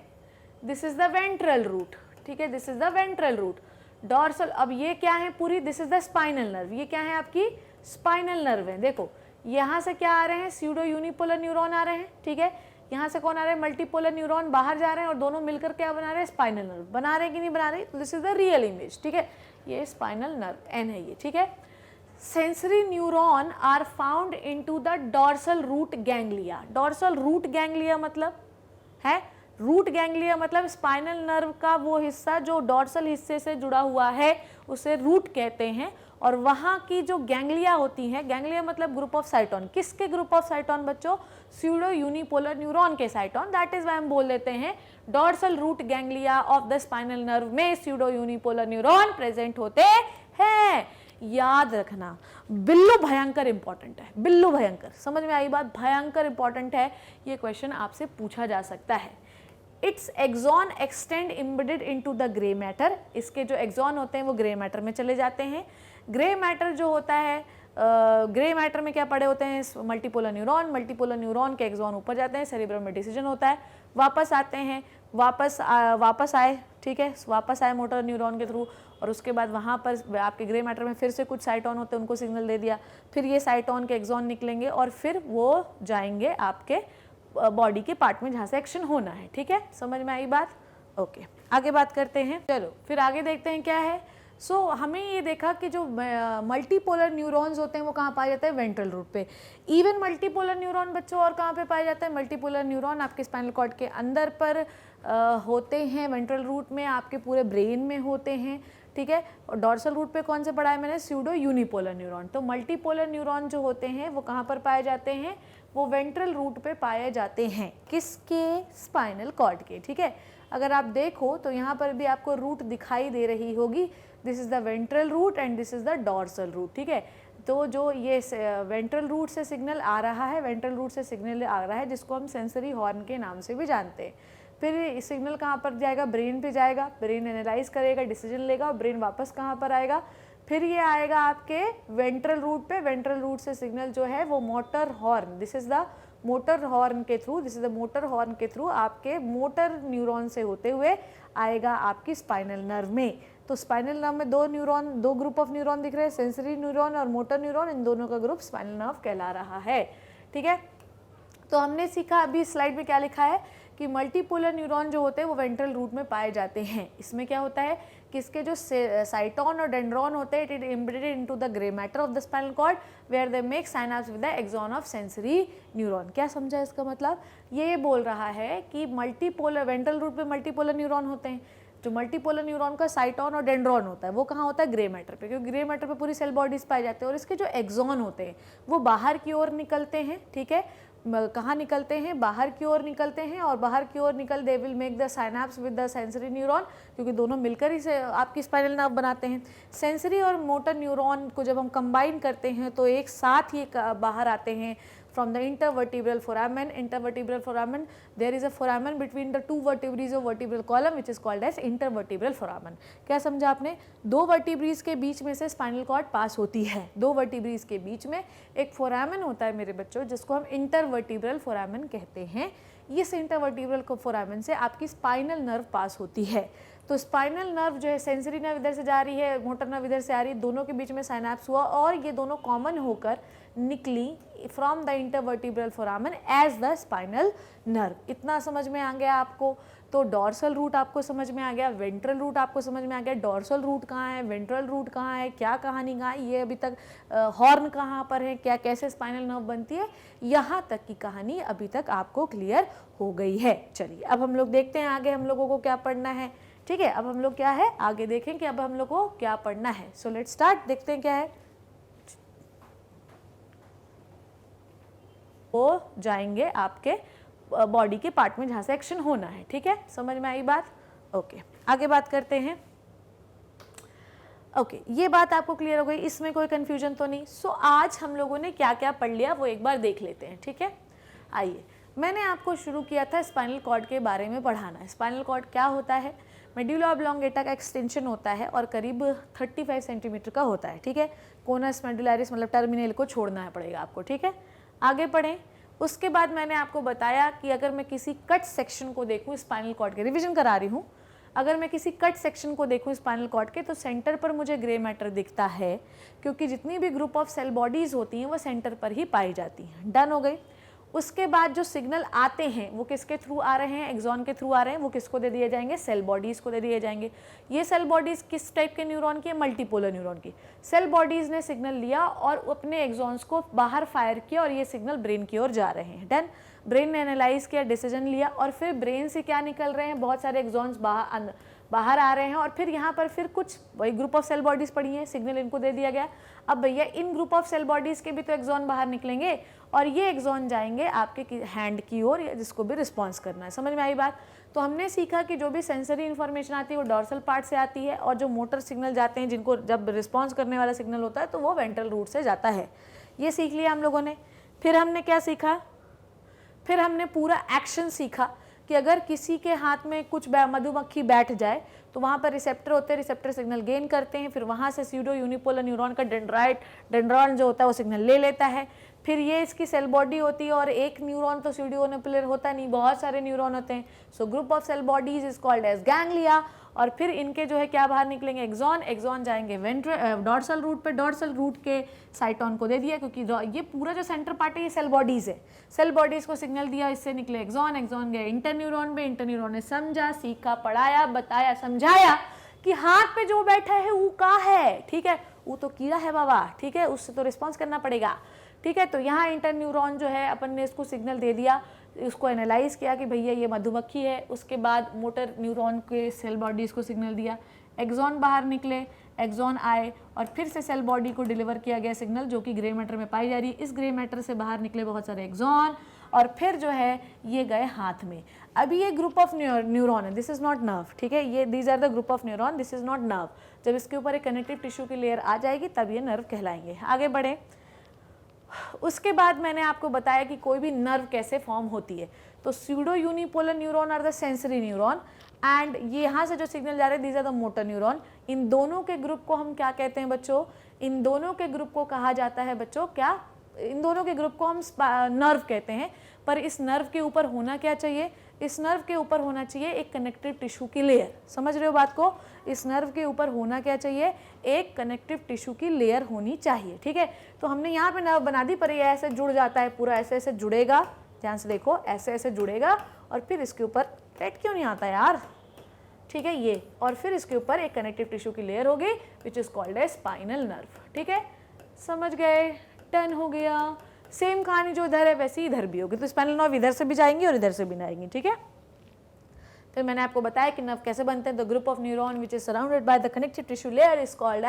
this is the ventral root, ठीक है, this is the ventral root, dorsal. अब ये क्या है पूरी, this is the spinal nerve, ये क्या है आपकी स्पाइनल नर्व है। देखो यहाँ से क्या आ रहे हैं, स्यूडो यूनिपोलर न्यूरॉन आ रहे हैं, ठीक है। यहाँ से कौन आ रहे हैं, मल्टीपोलर न्यूरॉन बाहर जा रहे हैं और दोनों मिलकर क्या बना रहे हैं, स्पाइनल नर्व बना रहे हैं कि नहीं बना रहे। This is the real image, ठीक है, ये स्पाइनल नर्व एन है ये, ठीक है। Sensory neuron are found into the dorsal root ganglia. Dorsal root ganglia मतलब है, रूट गैंग्लिया मतलब स्पाइनल नर्व का वो हिस्सा जो डॉर्सल हिस्से से जुड़ा हुआ है, उसे रूट कहते हैं। और वहाँ की जो गैंग्लिया होती हैं, गैंग्लिया मतलब ग्रुप ऑफ साइटोन, किसके ग्रुप ऑफ साइटोन बच्चों? स्यूडो यूनिपोलर न्यूरॉन के साइटोन, दैट इज वाई हम बोल देते हैं dorsal root ganglia of the spinal nerve में स्यूडो यूनिपोलर न्यूरॉन प्रेजेंट होते हैं। याद रखना, बिल्लू भयंकर इंपॉर्टेंट है, बिल्लू भयंकर, समझ में आई बात? भयंकर इंपॉर्टेंट है, ये क्वेश्चन आपसे पूछा जा सकता है। Its axon extend embedded into the grey matter, इसके जो एक्सॉन होते हैं वो ग्रे मैटर में चले जाते हैं। ग्रे मैटर जो होता है, ग्रे मैटर में क्या पड़े होते हैं? मल्टीपोलर न्यूरॉन, मल्टीपोलर न्यूरॉन के एक्सॉन ऊपर जाते हैं, सेरिब्रम में डिसीजन होता है, वापस आते हैं, वापस आए, ठीक है, वापस आए मोटर न्यूरॉन के थ्रू, और उसके बाद वहाँ पर आपके ग्रे मैटर में फिर से कुछ साइटोन होते हैं, उनको सिग्नल दे दिया, फिर ये साइटोन के एक्सॉन निकलेंगे और फिर वो जाएंगे आपके बॉडी के पार्ट में जहाँ से एक्शन होना है, ठीक है, समझ में आई बात? ओके, आगे बात करते हैं। चलो फिर आगे देखते हैं क्या है। हमें ये देखा कि जो मल्टीपोलर न्यूरॉन्स होते हैं वो कहाँ पाए जाते हैं? वेंट्रल रूट पे। इवन मल्टीपोलर न्यूरॉन बच्चों और कहाँ पे पाए जाते हैं? मल्टीपोलर न्यूरॉन आपके स्पाइनल कॉर्ड के अंदर पर होते हैं, वेंट्रल रूट में, आपके पूरे ब्रेन में होते हैं, ठीक है। और डॉर्सल रूट पे कौन से पढ़ा है मैंने? Pseudo unipolar neuron. तो मल्टीपोलर न्यूरॉन जो होते हैं वो कहाँ पर पाए जाते हैं? वो वेंट्रल रूट पे पाए जाते हैं, किसके? स्पाइनल कॉर्ड के, ठीक है। अगर आप देखो तो यहाँ पर भी आपको रूट दिखाई दे रही होगी, this is the ventral root and this is the dorsal root, ठीक है। तो जो ये वेंट्रल रूट से सिग्नल आ रहा है, वेंट्रल रूट से सिग्नल आ रहा है जिसको हम सेंसरी हॉर्न के नाम से भी जानते हैं। फिर सिग्नल कहाँ पर जाएगा? ब्रेन पे जाएगा, ब्रेन एनालाइज करेगा, डिसीजन लेगा, और ब्रेन वापस कहाँ पर आएगा? फिर ये आएगा आपके वेंट्रल रूट पे। वेंट्रल रूट से सिग्नल जो है वो motor horn, this is the motor horn के through, this is the motor horn के थ्रू आपके मोटर न्यूरॉन से होते हुए आएगा आपकी स्पाइनल नर्व में। तो स्पाइनल नर्व में दो ग्रुप ऑफ न्यूरॉन दिख रहे हैं, सेंसरी न्यूरॉन और मोटर न्यूरॉन, इन दोनों का ग्रुप स्पाइनल नर्व कहला रहा है, ठीक है। तो हमने सीखा, अभी स्लाइड में क्या लिखा है कि मल्टीपोलर न्यूरॉन जो होते हैं वो वेंट्रल रूट में पाए जाते हैं। इसमें क्या होता है कि इसके जो साइटोन और डेंड्रॉन होते हैं, it is embedded into the grey matter of the spinal cord where they make synapse with the axon of sensory neuron. क्या समझा इसका मतलब? ये बोल रहा है कि मल्टीपोलर, वेंट्रल रूट पे मल्टीपोलर न्यूरॉन होते हैं, जो मल्टीपोलर न्यूरॉन का साइटोन और डेंड्रॉन होता है वो कहाँ होता है? ग्रे मैटर पे, क्योंकि ग्रे मैटर पे पूरी सेल बॉडीज पाए जाते हैं। और इसके जो एक्सॉन होते हैं वो बाहर की ओर निकलते हैं, ठीक है। कहाँ निकलते हैं? बाहर की ओर निकलते हैं, और बाहर की ओर निकल they will make the synapse with the sensory neuron, क्योंकि दोनों मिलकर ही से आपकी स्पाइनल नर्व बनाते हैं। सेंसरी और मोटर न्यूरॉन को जब हम कंबाइन करते हैं तो एक साथ ही बाहर आते हैं from the intervertebral foramen. Intervertebral foramen, there is a foramen between the two vertebrae of vertebral column which is called as intervertebral foramen. क्या समझा आपने? दो वर्टिब्रीज के बीच में से स्पाइनल कॉर्ड पास होती है, दो वर्टिब्रीज के बीच में एक फोरामेन होता है मेरे बच्चों, जिसको हम इंटरवर्टिब्रल फोरामेन कहते हैं। इस इंटरवर्टिब्रल फोरामेन से आपकी स्पाइनल नर्व पास होती है। तो स्पाइनल नर्व जो है, सेंसरी नर्व इधर से जा रही है, मोटर नर्व इधर से आ रही है, दोनों के बीच में साइनैप्स हुआ और ये दोनों कॉमन होकर निकली from the intervertebral foramen as the spinal nerve. इतना समझ में आ गया आपको? तो डॉर्सल रूट आपको समझ में आ गया, वेंट्रल रूट आपको समझ में आ गया, डॉर्सल रूट कहाँ है, वेंट्रल रूट कहाँ है, क्या कहानी कहाँ है, ये अभी तक हॉर्न कहाँ पर है, क्या कैसे स्पाइनल नर्व बनती है, यहाँ तक की कहानी अभी तक आपको क्लियर हो गई है। चलिए अब हम लोग देखते हैं आगे हम लोगों को क्या पढ़ना है, ठीक है। अब हम लोग क्या है आगे देखें कि अब हम लोग को क्या पढ़ना है। सो लेट्स स्टार्ट, देखते हैं क्या है। वो जाएंगे आपके बॉडी के पार्ट में जहाँ से एक्शन होना है, ठीक है, समझ में आई बात? ओके, आगे बात करते हैं। ओके, ये बात आपको क्लियर हो गई, इसमें कोई कंफ्यूजन तो नहीं। सो आज हम लोगों ने क्या क्या पढ़ लिया वो एक बार देख लेते हैं, ठीक है। आइए, मैंने आपको शुरू किया था स्पाइनल कॉर्ड के बारे में पढ़ाना। स्पाइनल कॉर्ड क्या होता है? मेडुला ऑब्लोंगेटा का एक्सटेंशन होता है और करीब 35 सेंटीमीटर का होता है, ठीक है। कोनस मेडुलैरिस मतलब टर्मिनल को छोड़ना है पड़ेगा आपको, ठीक है। आगे पढ़ें। उसके बाद मैंने आपको बताया कि अगर मैं किसी कट सेक्शन को देखूं स्पाइनल कॉर्ड के, रिवीजन करा रही हूं, अगर मैं किसी कट सेक्शन को देखूं स्पाइनल कॉर्ड के तो सेंटर पर मुझे ग्रे मैटर दिखता है, क्योंकि जितनी भी ग्रुप ऑफ सेल बॉडीज होती हैं वो सेंटर पर ही पाई जाती हैं। डन हो गई। उसके बाद जो सिग्नल आते हैं वो किसके थ्रू आ रहे हैं? एक्सॉन के थ्रू आ रहे हैं। वो किसको दे दिए जाएंगे? सेल बॉडीज़ को दे दिए जाएंगे। ये सेल बॉडीज़ किस टाइप के न्यूरॉन की है? मल्टीपोलर न्यूरॉन की। सेल बॉडीज़ ने सिग्नल लिया और अपने एक्सॉन्स को बाहर फायर किया और ये सिग्नल ब्रेन की ओर जा रहे हैं। डन। ब्रेन ने एनालाइज किया, डिसीजन लिया और फिर ब्रेन से क्या निकल रहे हैं? बहुत सारे एक्सॉन्स बाहर आ रहे हैं और फिर यहाँ पर फिर कुछ वही ग्रुप ऑफ सेल बॉडीज़ पड़ी हैं, सिग्नल इनको दे दिया गया। अब भैया इन ग्रुप ऑफ सेल बॉडीज़ के भी तो एक्सॉन बाहर निकलेंगे और ये एक्सॉन जाएंगे आपके हैंड की ओर, जिसको भी रिस्पॉन्स करना है। समझ में आई बात? तो हमने सीखा कि जो भी सेंसरी इन्फॉर्मेशन आती है वो डॉर्सल पार्ट से आती है और जो मोटर सिग्नल जाते हैं जिनको जब रिस्पॉन्स करने वाला सिग्नल होता है तो वो वेंट्रल रूट से जाता है। ये सीख लिया हम लोगों ने। फिर हमने क्या सीखा? फिर हमने पूरा एक्शन सीखा कि अगर किसी के हाथ में कुछ मधुमक्खी बैठ जाए तो वहाँ पर रिसेप्टर होते हैं, रिसेप्टर सिग्नल गेन करते हैं, फिर वहाँ से स्यूडो यूनिपोलर न्यूरॉन का डेंड्रॉन जो होता है वो सिग्नल ले लेता है। फिर ये इसकी सेल बॉडी होती है और एक न्यूरॉन तो स्यूडो यूनिपोलर होता नहीं, बहुत सारे न्यूरॉन होते हैं। So group of cell bodies is called as ganglia. और फिर इनके जो है क्या बाहर निकलेंगे? एक्सॉन। एक्सॉन जाएंगे डॉर्सल रूट पे, डॉर्सल रूट के साइटोन को दे दिया, क्योंकि ये पूरा जो सेंटर पार्ट है ये सेल बॉडीज है। सेल बॉडीज को सिग्नल दिया, इससे निकले एक्सॉन। एक्सॉन गए इंटरन्यूरॉन पे, इंटरन्यूरॉन ने समझा, सीखा, पढ़ाया, बताया, समझाया कि हाथ पे जो बैठा है वो का है, ठीक है, वो तो कीड़ा है बाबा, ठीक है, उससे तो रिस्पॉन्स करना पड़ेगा, ठीक है। तो यहाँ इंटरन्यूरॉन जो है अपन ने इसको सिग्नल दे दिया, उसको एनालाइज किया कि भैया ये मधुमक्खी है। उसके बाद मोटर न्यूरॉन के सेल बॉडीज़ को सिग्नल दिया, एक्सॉन बाहर निकले, एक्सॉन आए और फिर से सेल बॉडी को डिलीवर किया गया सिग्नल जो कि ग्रे मैटर में पाई जा रही है। इस ग्रे मैटर से बाहर निकले बहुत सारे एक्सॉन और फिर जो है ये गए हाथ में। अभी ये ग्रुप ऑफ न्यूरॉन है, दिस इज नॉट नर्व, ठीक है, ये these are the group of neuron, this is not nerve. जब इसके ऊपर एक कनेक्टिव टिश्यू की लेयर आ जाएगी तब ये नर्व कहलाएंगे। आगे बढ़े। उसके बाद मैंने आपको बताया कि कोई भी नर्व कैसे फॉर्म होती है। तो pseudo unipolar neuron are the sensory neuron and ये यहाँ से जो सिग्नल जा रहे हैं these are the motor neuron. इन दोनों के ग्रुप को हम क्या कहते हैं बच्चों? इन दोनों के ग्रुप को कहा जाता है बच्चों क्या? इन दोनों के ग्रुप को हम नर्व कहते हैं। पर इस नर्व के ऊपर होना क्या चाहिए? इस नर्व के ऊपर होना चाहिए एक कनेक्टिव टिश्यू की लेयर। समझ रहे हो बात को? इस नर्व के ऊपर होना क्या चाहिए? एक कनेक्टिव टिश्यू की लेयर होनी चाहिए, ठीक है। तो हमने यहाँ पे नर्व बना दी, पर ये ऐसे जुड़ जाता है, पूरा ऐसे ऐसे जुड़ेगा, ध्यान से देखो, ऐसे ऐसे जुड़ेगा और फिर इसके ऊपर पेट क्यों नहीं आता यार, ठीक है, ये, और फिर इसके ऊपर एक कनेक्टिव टिश्यू की लेयर होगी विच is called a spinal nerve, ठीक है। समझ गए? टर्न हो गया। सेम कहानी जो इधर है वैसी इधर भी होगी। तो स्पाइनल नर्व इधर से भी जाएंगी और इधर से भी आएंगी, ठीक है। फिर मैंने आपको बताया कि नर्व कैसे बनते हैं। The group of neuron which is surrounded by the connective tissue layer is called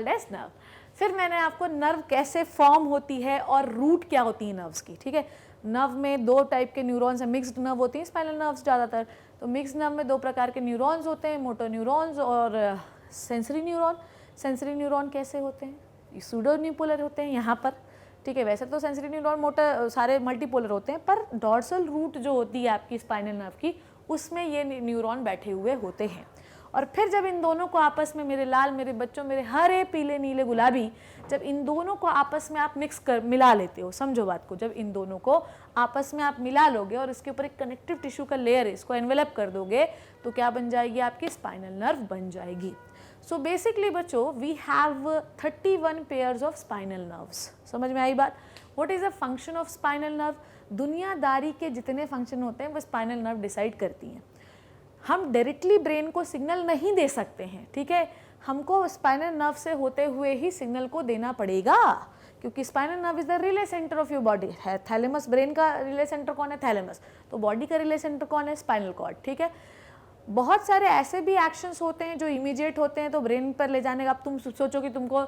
as nerve. फिर मैंने आपको नर्व कैसे फॉर्म होती है और रूट क्या होती है नर्व्स की, ठीक है। नर्व में दो टाइप के न्यूरॉन्स हैं, मिक्स्ड नर्व होती हैं स्पाइनल नर्व्स ज़्यादातर। तो मिक्स्ड नर्व में दो प्रकार के न्यूरॉन्स होते हैं, मोटर न्यूरॉन्स और सेंसरी न्यूरॉन। सेंसरी न्यूरॉन कैसे होते हैं? सूडो न्यूपोलर होते हैं यहाँ पर, ठीक है। वैसे तो सेंसरी न्यूरॉन मोटर सारे मल्टीपोलर होते हैं, पर डॉर्सल रूट जो होती है आपकी स्पाइनल नर्व की, उसमें ये न्यूरॉन बैठे हुए होते हैं। और फिर जब इन दोनों को आपस में, मेरे लाल, मेरे बच्चों, मेरे हरे, पीले, नीले, गुलाबी, जब इन दोनों को आपस में आप मिला लेते हो, समझो बात को, जब इन दोनों को आपस में आप मिला लोगे और इसके ऊपर एक कनेक्टिव टिश्यू का लेयर है, इसको एनवेलप कर दोगे, तो क्या बन जाएगी? आपकी स्पाइनल नर्व बन जाएगी। सो बेसिकली बच्चों, we have 31 pairs of spinal nerves. समझ में आई बात? What is the function of spinal nerve? दुनियादारी के जितने फंक्शन होते हैं वो स्पाइनल नर्व डिसाइड करती हैं। हम डायरेक्टली ब्रेन को सिग्नल नहीं दे सकते हैं, ठीक है, हमको स्पाइनल नर्व से होते हुए ही सिग्नल को देना पड़ेगा, क्योंकि spinal nerve is the relay centre of your body है। थैलेमस, ब्रेन का रिले सेंटर कौन है? थैलेमस। तो बॉडी का रिले सेंटर कौन है? स्पाइनल कॉर्ड, ठीक है। बहुत सारे ऐसे भी एक्शंस होते हैं जो इमीडिएट होते हैं तो ब्रेन पर ले जाने का। अब तुम सोचो कि तुमको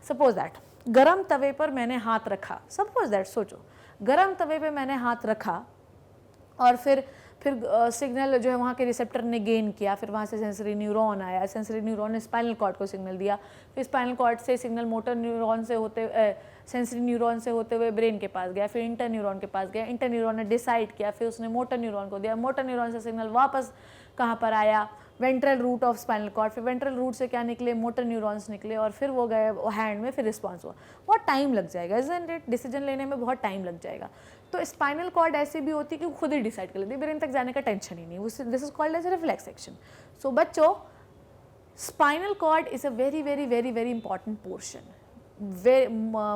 सपोज दैट गरम तवे पर मैंने हाथ रखा, सपोज दैट, सोचो गरम तवे पे मैंने हाथ रखा और फिर सिग्नल जो है वहाँ के रिसेप्टर ने गेन किया, फिर वहाँ से सेंसरी न्यूरॉन आया, सेंसरी न्यूरॉन ने स्पाइनल कॉर्ड को सिग्नल दिया, फिर स्पाइनल कॉर्ड से सिग्नल मोटर न्यूरॉन से होते सेंसरी न्यूरॉन से होते हुए ब्रेन के पास गया, फिर इंटर न्यूरॉन के पास गया, इंटर न्यूरॉन ने डिसाइड किया, फिर उसने मोटर न्यूरॉन को दिया, मोटर न्यूरॉन से सिग्नल वापस कहाँ पर आया? Ventral root of spinal cord, फिर वेंट्रल रूट से क्या निकले? मोटर न्यूरॉन्स निकले और फिर वो गए हैंड में, फिर रिस्पॉन्स हुआ। बहुत टाइम लग जाएगा, इज़न्ट इट? डिसीजन लेने में बहुत टाइम लग जाएगा। तो स्पाइनल कॉर्ड ऐसी भी होती है कि वो खुद ही डिसाइड कर लेती है, ब्रेन तक जाने का टेंशन ही नहीं। This is called as reflex action. So बच्चों, spinal cord is a very very very very important portion.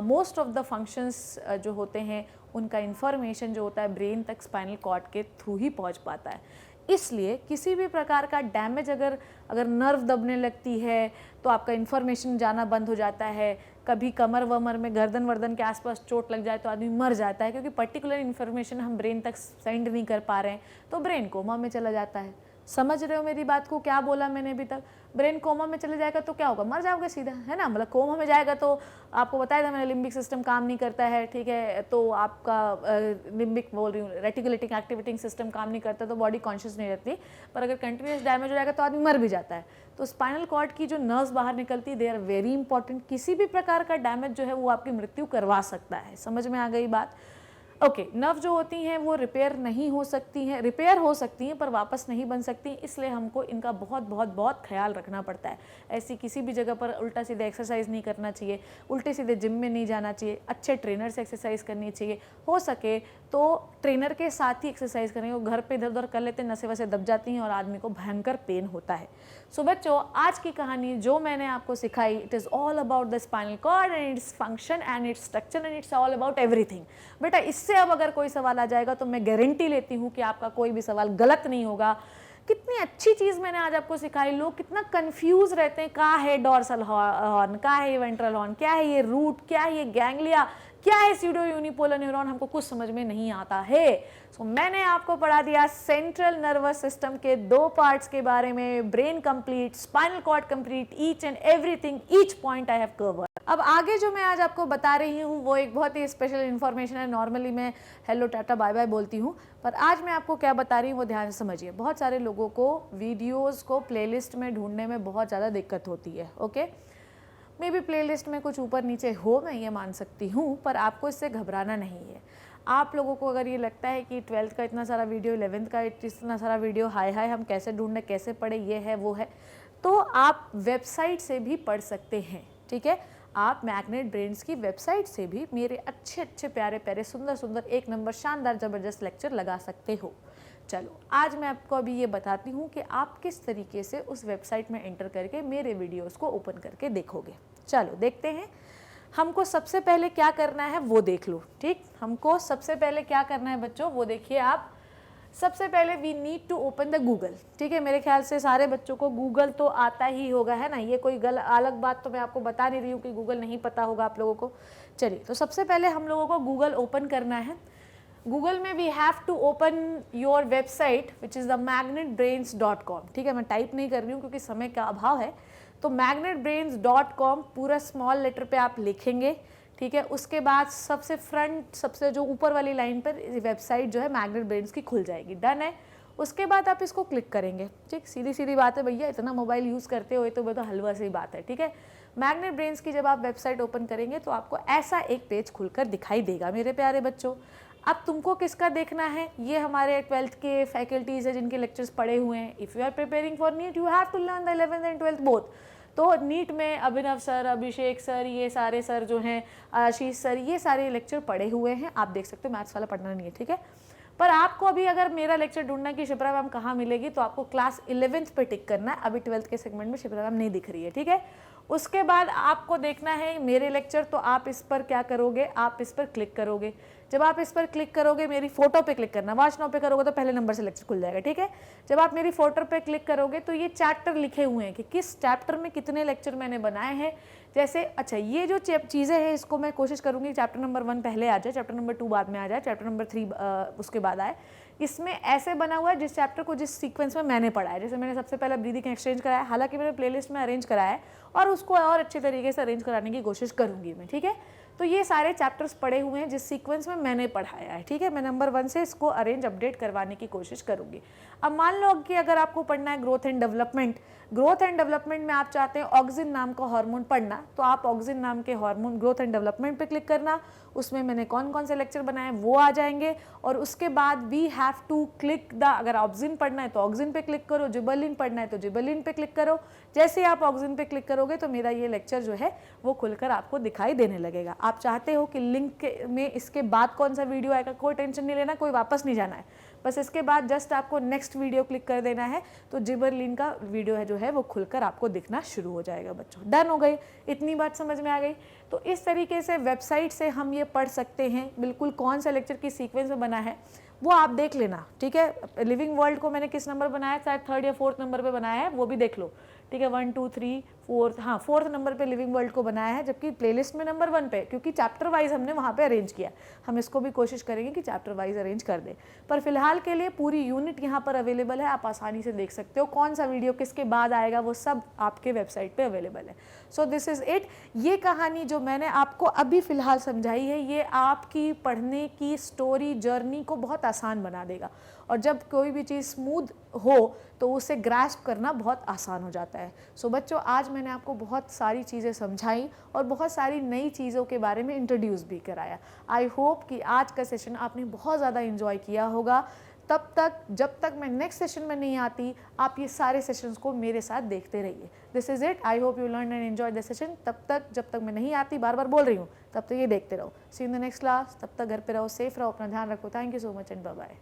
Most of the functions जो होते हैं उनका इंफॉर्मेशन जो होता है ब्रेन तक स्पाइनल कॉर्ड के थ्रू ही पहुंच पाता है। इसलिए किसी भी प्रकार का डैमेज अगर नर्व दबने लगती है तो आपका इन्फॉर्मेशन जाना बंद हो जाता है। कभी कमर वमर में, गर्दन वर्दन के आसपास चोट लग जाए तो आदमी मर जाता है, क्योंकि पर्टिकुलर इन्फॉर्मेशन हम ब्रेन तक सेंड नहीं कर पा रहे हैं, तो ब्रेन कोमा में चला जाता है। समझ रहे हो मेरी बात को, क्या बोला मैंने अभी तक? ब्रेन कोमा में चले जाएगा तो क्या होगा, मर जाओगे सीधा, है ना। मतलब कोमा में जाएगा तो आपको बताया था मैंने, लिम्बिक सिस्टम काम नहीं करता है, ठीक है, तो आपका लिम्बिक बोल रही हूँ, रेटिकुलेटिंग एक्टिवेटिंग सिस्टम काम नहीं करता, तो बॉडी कॉन्शियस नहीं रहती। पर अगर कंटिन्यूस डैमेज हो जाएगा तो आदमी मर भी जाता है। तो स्पाइनल कॉर्ड की जो नर्व्स बाहर निकलती है, दे आर वेरी इंपॉर्टेंट। किसी भी प्रकार का डैमेज जो है वो आपकी मृत्यु करवा सकता है। समझ में आ गई बात? ओके, नर्व जो होती हैं वो रिपेयर नहीं हो सकती हैं, रिपेयर हो सकती हैं पर वापस नहीं बन सकती, इसलिए हमको इनका बहुत बहुत बहुत ख्याल रखना पड़ता है। ऐसी किसी भी जगह पर उल्टा सीधे एक्सरसाइज नहीं करना चाहिए, उल्टे सीधे जिम में नहीं जाना चाहिए, अच्छे ट्रेनर से एक्सरसाइज करनी चाहिए। हो सके तो ट्रेनर के साथ ही एक्सरसाइज करेंगे, वो घर पे इधर उधर कर लेते हैं, नसें वसें दब जाती हैं और आदमी को भयंकर पेन होता है। सो बच्चों, आज की कहानी जो मैंने आपको सिखाई, it is all about the spinal cord and its function and its structure and it's all about everything. बेटा इससे अब अगर कोई सवाल आ जाएगा तो मैं गारंटी लेती हूँ कि आपका कोई भी सवाल गलत नहीं होगा। कितनी अच्छी चीज़ मैंने आज आपको सिखाई। लोग कितना कंफ्यूज रहते हैं, क्या है डोर्सल हॉर्न, क्या है ये वेंट्रल हॉर्न, क्या है ये रूट, क्या है ये गैंग्लिया, क्या है स्यूडो यूनिपोलर न्यूरॉन, हमको कुछ समझ में नहीं आता है। सो मैंने आपको पढ़ा दिया सेंट्रल नर्वस सिस्टम के 2 पार्ट्स के बारे में, brain complete, spinal cord complete, each and everything, each point I have covered. अब आगे जो मैं आज आपको बता रही हूँ वो एक बहुत ही स्पेशल इन्फॉर्मेशन है। नॉर्मली मैं हेलो टाटा बाय बाय बोलती हूँ, पर आज मैं आपको क्या बता रही हूँ वो ध्यान से समझिए। बहुत सारे लोगों को वीडियोस को प्लेलिस्ट में ढूंढने में बहुत ज़्यादा दिक्कत होती है। ओके, मे बी प्लेलिस्ट में कुछ ऊपर नीचे हो, मैं ये मान सकती हूँ, पर आपको इससे घबराना नहीं है। आप लोगों को अगर ये लगता है कि 12th का इतना सारा वीडियो, 11th का इतना सारा वीडियो, हाय हाय हम कैसे ढूंढें, कैसे पढ़े, ये है वो है, तो आप वेबसाइट से भी पढ़ सकते हैं। ठीक है, आप मैग्नेट ब्रेन्स की वेबसाइट से भी मेरे अच्छे अच्छे प्यारे प्यारे सुंदर सुंदर 1 नंबर शानदार ज़बरदस्त लेक्चर लगा सकते हो। चलो आज मैं आपको अभी ये बताती हूँ कि आप किस तरीके से उस वेबसाइट में एंटर करके मेरे वीडियोस को ओपन करके देखोगे। चलो देखते हैं। हमको सबसे पहले क्या करना है वो देख लो। ठीक, हमको सबसे पहले क्या करना है बच्चों वो देखिए आप। सबसे पहले we need to open the Google. ठीक है, मेरे ख्याल से सारे बच्चों को गूगल तो आता ही होगा, है ना। ये कोई अलग बात तो मैं आपको बता नहीं रही हूँ कि गूगल नहीं पता होगा आप लोगों को। चलिए, तो सबसे पहले हम लोगों को गूगल ओपन करना है। गूगल में we have to open your website which is the magnetbrains.com। ठीक है, मैं टाइप नहीं कर रही हूँ क्योंकि समय का अभाव है। तो magnetbrains.com पूरा स्मॉल लेटर पे आप लिखेंगे। ठीक है, उसके बाद सबसे फ्रंट, सबसे जो ऊपर वाली लाइन पर वेबसाइट जो है मैग्नेट ब्रेन्स की खुल जाएगी। डन है। उसके बाद आप इसको क्लिक करेंगे। ठीक, सीधी सीधी बात है भैया, इतना मोबाइल यूज़ करते हो तो हलवा सी बात है। ठीक है, मैग्नेट ब्रेन्स की जब आप वेबसाइट ओपन करेंगे तो आपको ऐसा एक पेज खुलकर दिखाई देगा मेरे प्यारे बच्चों। अब तुमको किसका देखना है, ये हमारे 12th के फैकल्टीज़ है जिनके लेक्चर्स पढ़े हुए हैं। If you are preparing for NEET you have to learn the 11th and 12th both. तो नीट में अभिनव सर, अभिषेक सर, ये सारे सर जो हैं, आशीष सर, ये सारे लेक्चर पढ़े हुए हैं। आप देख सकते हो, मैथ्स वाला पढ़ना नहीं है। ठीक है, पर आपको अभी अगर मेरा लेक्चर ढूंढना कि शिप्रा मैम कहाँ मिलेगी तो आपको क्लास 11th पे टिक करना है। अभी 12th के सेगमेंट में शिप्रा मैम नहीं दिख रही है। ठीक है, उसके बाद आपको देखना है मेरे लेक्चर, तो आप इस पर क्या करोगे, आप इस पर क्लिक करोगे। जब आप इस पर क्लिक करोगे, मेरी फोटो पे क्लिक करना, वॉच नाउ पे करोगे तो पहले नंबर से लेक्चर खुल जाएगा। ठीक है, जब आप मेरी फोटो पे क्लिक करोगे तो ये चैप्टर लिखे हुए हैं कि किस चैप्टर में कितने लेक्चर मैंने बनाए हैं। जैसे अच्छा, ये जो चीज़ें हैं इसको मैं कोशिश करूँगी चैप्टर नंबर 1 पहले आ जाए, चैप्टर नंबर 2 बाद में आ जाए, चैप्टर नंबर 3 उसके बाद आए। इसमें ऐसे बना हुआ है जिस चैप्टर को जिस सीक्वेंस में मैंने पढ़ा है। जैसे मैंने सबसे पहले ब्रीदिंग एक्सचेंज कराया, हालांकि मैंने प्लेलिस्ट में अरेंज कराया है और उसको और अच्छे तरीके से अरेंज कराने की कोशिश करूँगी मैं। ठीक है, तो ये सारे चैप्टर्स पढ़े हुए हैं जिस सीक्वेंस में मैंने पढ़ाया है। ठीक है, मैं नंबर 1 से इसको अरेंज अपडेट करवाने की कोशिश करूँगी। अब मान लो कि अगर आपको पढ़ना है growth and development, growth and development में आप चाहते हैं ऑक्सिन नाम का हार्मोन पढ़ना, तो आप ऑक्सिन नाम के हार्मोन ग्रोथ एंड डेवलपमेंट पे क्लिक करना। उसमें मैंने कौन कौन से लेक्चर बनाए वो आ जाएंगे। और उसके बाद we have to click the, अगर ऑक्सिन पढ़ना है तो ऑक्सिन पे क्लिक करो, जिबरलिन पढ़ना है तो जिबरलिन पे क्लिक करो। जैसे ही आप ऑक्सिन पे क्लिक करोगे तो मेरा ये लेक्चर जो है वो खुलकर आपको दिखाई देने लगेगा। आप चाहते हो कि लिंक में इसके बाद कौन सा वीडियो आएगा, कोई टेंशन नहीं लेना, कोई वापस नहीं जाना है, बस इसके बाद जस्ट आपको नेक्स्ट वीडियो क्लिक कर देना है तो जिबरलिन का वीडियो है जो है वो खुलकर आपको दिखना शुरू हो जाएगा बच्चों। डन हो गई, इतनी बात समझ में आ गई। तो इस तरीके से वेबसाइट से हम ये पढ़ सकते हैं बिल्कुल कौन सा लेक्चर किस सीक्वेंस में बना है वो आप देख लेना। ठीक है, लिविंग वर्ल्ड को मैंने किस नंबर बनाया, शायद 3rd या 4th नंबर पे बनाया है, वो भी देख लो। ठीक है, 1 2 3 4, हाँ 4th नंबर पे लिविंग वर्ल्ड को बनाया है, जबकि प्लेलिस्ट में नंबर 1 पे, क्योंकि चैप्टर वाइज हमने वहाँ पे अरेंज किया। हम इसको भी कोशिश करेंगे कि चैप्टर वाइज अरेंज कर दें, पर फिलहाल के लिए पूरी यूनिट यहाँ पर अवेलेबल है, आप आसानी से देख सकते हो। कौन सा वीडियो किसके बाद आएगा वो सब आपके वेबसाइट पे अवेलेबल है। So this is it. ये कहानी जो मैंने आपको अभी फ़िलहाल समझाई है, ये आपकी पढ़ने की स्टोरी जर्नी को बहुत आसान बना देगा, और जब कोई भी चीज़ स्मूथ हो तो उसे ग्रैस्प करना बहुत आसान हो जाता है। सो बच्चों, आज मैंने आपको बहुत सारी चीज़ें समझाई और बहुत सारी नई चीज़ों के बारे में इंट्रोड्यूस भी कराया। आई होप कि आज का सेशन आपने बहुत ज़्यादा इन्जॉय किया होगा। तब तक, जब तक मैं नेक्स्ट सेशन में नहीं आती, आप ये सारे सेशंस को मेरे साथ देखते रहिए। This is it. I hope you learn and enjoy the session. तब तक, जब तक मैं नहीं आती, बार बार बोल रही हूँ, तब तक ये देखते रहो। सी इन द नेक्स्ट क्लास। तब तक घर पे रहो, सेफ रहो, अपना ध्यान रखो। Thank you so much and bye bye.